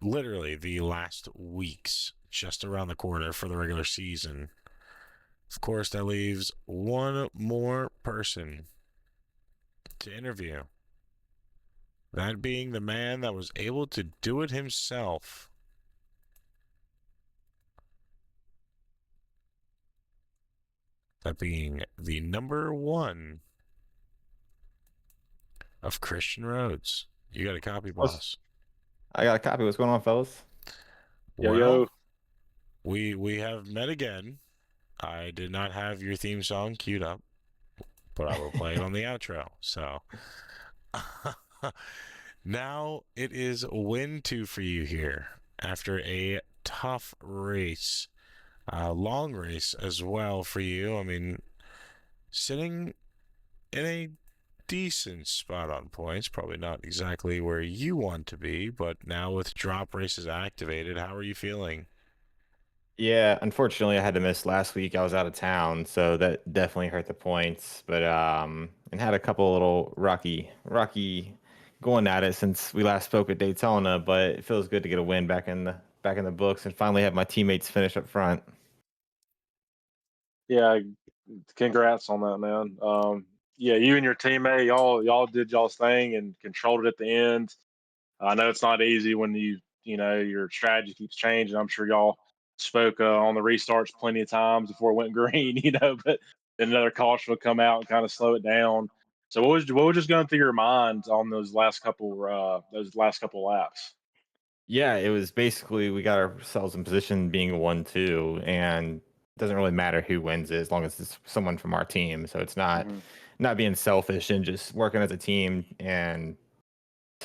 literally the last weeks just around the corner for the regular season. Of course, that leaves one more person to interview. That being the man that was able to do it himself. That being the number 1 of Christian Rhodes. You got a copy, boss? I got a copy. What's going on, fellas? Yo. We have met again. I did not have your theme song queued up, but I will play it on the outro. So now it is win 2 for you here after a tough race, long race as well for you. I mean, sitting in a decent spot on points, probably not exactly where you want to be, but now with drop races activated, how are you feeling? Yeah, unfortunately, I had to miss last week. I was out of town, so that definitely hurt the points. But and had a couple little rocky going at it since we last spoke at Daytona. But it feels good to get a win back in the books and finally have my teammates finish up front. Yeah, congrats on that, man. Yeah, you and your teammate, y'all did y'all's thing and controlled it at the end. I know it's not easy when your strategy keeps changing. I'm sure y'all spoke on the restarts plenty of times before it went green, but then another caution will come out and kind of slow it down. So what was just going through your mind on those last couple laps? Yeah, it was basically we got ourselves in position being a 1-2, and it doesn't really matter who wins it as long as it's someone from our team. So it's not being selfish and just working as a team and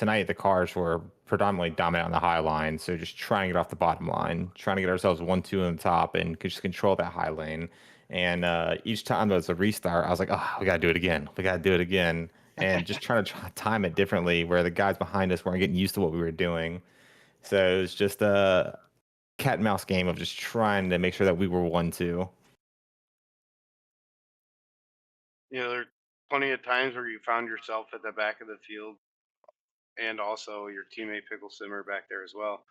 tonight the cars were predominantly dominant on the high line, so just trying to get off the bottom line, trying to get ourselves 1-2 on the top, and could just control that high lane. And each time there was a restart, I was like, oh, we gotta do it again. We gotta do it again. And just trying to time it differently, where the guys behind us weren't getting used to what we were doing. So it was just a cat and mouse game of just trying to make sure that we were 1-2. You know, there are plenty of times where you found yourself at the back of the field, and also your teammate Pickle Simmer back there as well.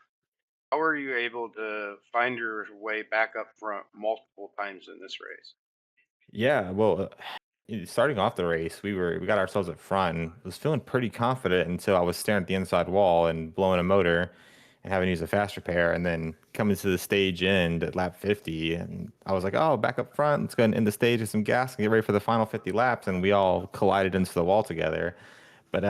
How were you able to find your way back up front multiple times in this race? Yeah, well, starting off the race, we got ourselves up front and was feeling pretty confident until I was staring at the inside wall and blowing a motor and having to use a fast repair, and then coming to the stage end at lap 50, and I was like, oh, back up front, let's go and end the stage with some gas and get ready for the final 50 laps, and we all collided into the wall together. But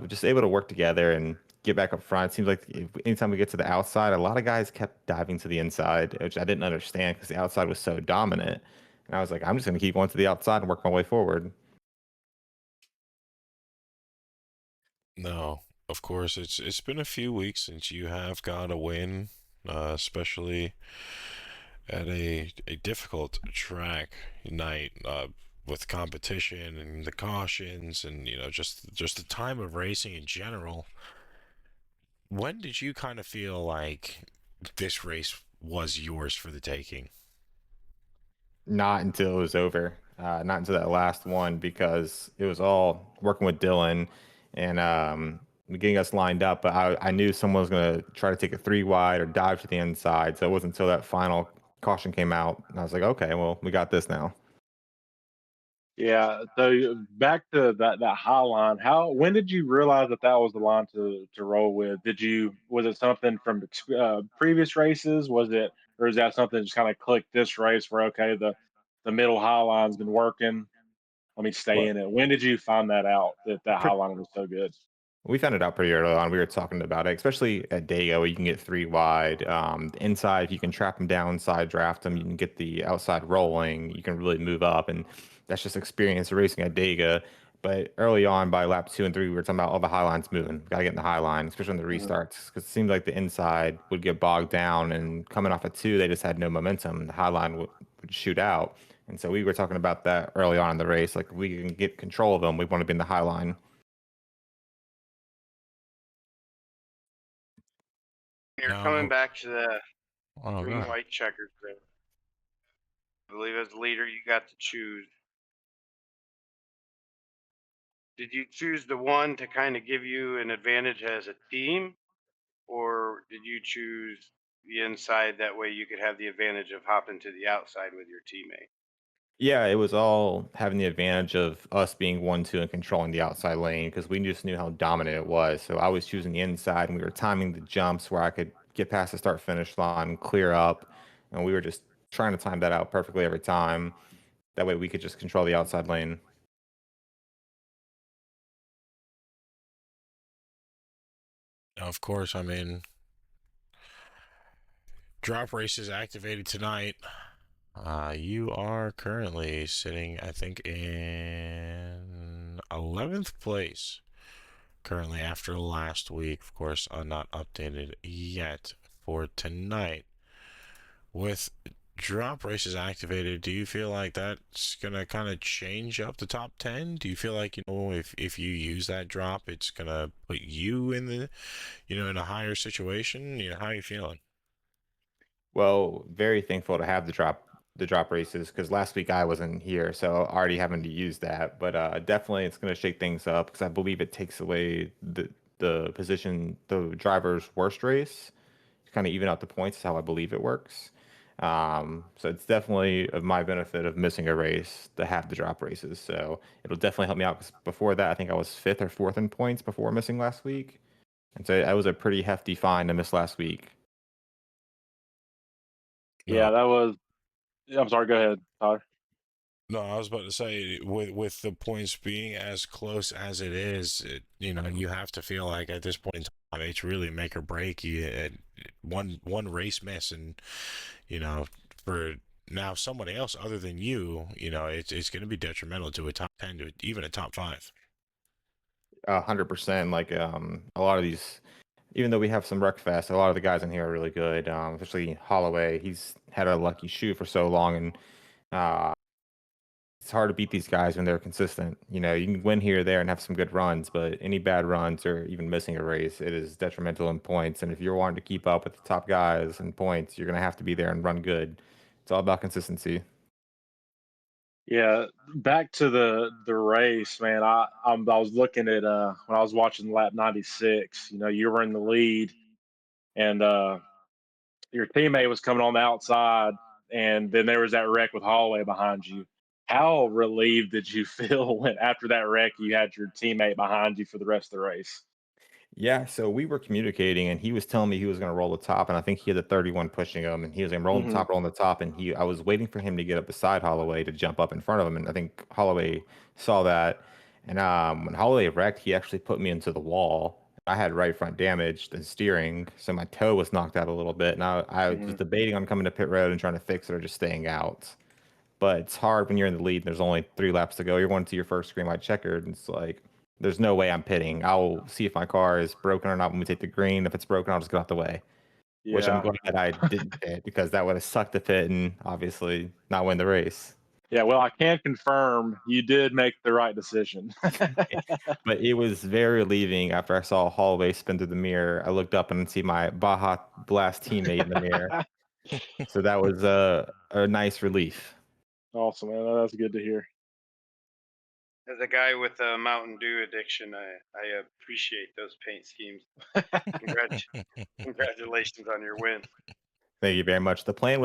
just able to work together and get back up front. It seems like anytime we get to the outside, a lot of guys kept diving to the inside, which I didn't understand because the outside was so dominant. And I was like, I'm just going to keep going to the outside and work my way forward. No, of course, it's been a few weeks since you have got a win, especially at a difficult track night, with competition and the cautions and just the time of racing in general. When did you kind of feel like this race was yours for the taking? Not until it was over. Not until that last one, because it was all working with Dylan and getting us lined up. But I knew someone was going to try to take a 3 wide or dive to the inside. So it wasn't until that final caution came out. And I was like, okay, well, we got this now. Yeah. So back to that high line. When did you realize that that was the line to roll with? Was it something from previous races? Or is that something that just kind of clicked this race where, okay, the middle high line's been working. Let me stay Well, in it. When did you find that out that high line was so good? we found it out pretty early on. We were talking about it, especially at Dago, where you can get 3 wide. Inside, if you can trap them down, side draft them, you can get the outside rolling. You can really move up, and that's just experience racing at Daga. But early on, by lap 2 and 3, we were talking about all the high lines moving. We gotta get in the high line, especially on the Mhm. restarts, because it seemed like the inside would get bogged down, and coming off of 2, they just had no momentum. The high line would shoot out, and so we were talking about that early on in the race. Like, if we can get control of them, we want to be in the high line. You're coming No. back to the Oh, green God. white checkers there. I believe as leader you got to choose. Did you choose the one to kind of give you an advantage as a team, or did you choose the inside that way you could have the advantage of hopping to the outside with your teammate? Yeah, it was all having the advantage of us being 1-2 and controlling the outside lane because we just knew how dominant it was. So I was choosing the inside, and we were timing the jumps where I could get past the start finish line, clear up, and we were just trying to time that out perfectly every time. That way we could just control the outside lane. Of course, I mean, drop race is activated tonight. You are currently sitting, I think, in 11th place. Currently, after last week, of course, not updated yet for tonight. With drop races activated, do you feel like that's gonna kind of change up the top 10? Do you feel like, if you use that drop, it's gonna put you in in a higher situation? How are you feeling? Well, very thankful to have the drop races because last week I wasn't here, so already having to use that. But definitely it's going to shake things up because I believe it takes away the position, the driver's worst race, to kind of even out the points. Is how I believe it works. So it's definitely of my benefit of missing a race to have the drop races. So it'll definitely help me out. 'Cause before that, I think I was fifth or fourth in points before missing last week, and so that was a pretty hefty fine to miss last week. No, Yeah, that was. I'm sorry. Go ahead, Tyler. no, I was about to say, with the points being as close as it is, you have to feel like at this point in time, it's really make or break. One race miss, and for now someone else other than you, it's going to be detrimental to a top 10, to even a top 5. 100%. Like a lot of these, even though we have some Wreckfest, a lot of the guys in here are really good. Especially Holloway. He's had a lucky shoe for so long, and it's hard to beat these guys when they're consistent. You know, you can win here or there and have some good runs, but any bad runs or even missing a race, it is detrimental in points. And if you're wanting to keep up with the top guys in points, you're going to have to be there and run good. It's all about consistency. Yeah, back to the race, man. I was looking at when I was watching lap 96. You know, you were in the lead, and your teammate was coming on the outside, and then there was that wreck with Holloway behind you. How relieved did you feel when after that wreck you had your teammate behind you for the rest of the race? Yeah, so we were communicating, and he was telling me he was going to roll the top, and I think he had the 31 pushing him, and he was going to Hmm. roll the top, and I was waiting for him to get up beside Holloway to jump up in front of him, and I think Holloway saw that, and when Holloway wrecked, he actually put me into the wall. I had right front damage, the steering, so my toe was knocked out a little bit, and I was Hmm. debating on coming to pit road and trying to fix it or just staying out. But it's hard when you're in the lead and there's only 3 laps to go. You're going to your first green light checkered, and it's like there's no way I'm pitting. I'll see if my car is broken or not when we take the green. If it's broken, I'll just get out the way. Which I'm Yeah, glad that I didn't pit because that would have sucked to pit and obviously not win the race. yeah. Well, I can confirm you did make the right decision. But it was very relieving after I saw Holloway spin through the mirror. I looked up and see my Baja Blast teammate in the mirror. So that was a nice relief. Awesome, man. That's good to hear. As a guy with a Mountain Dew addiction, I appreciate those paint schemes. Congratulations on your win. Thank you very much. The plan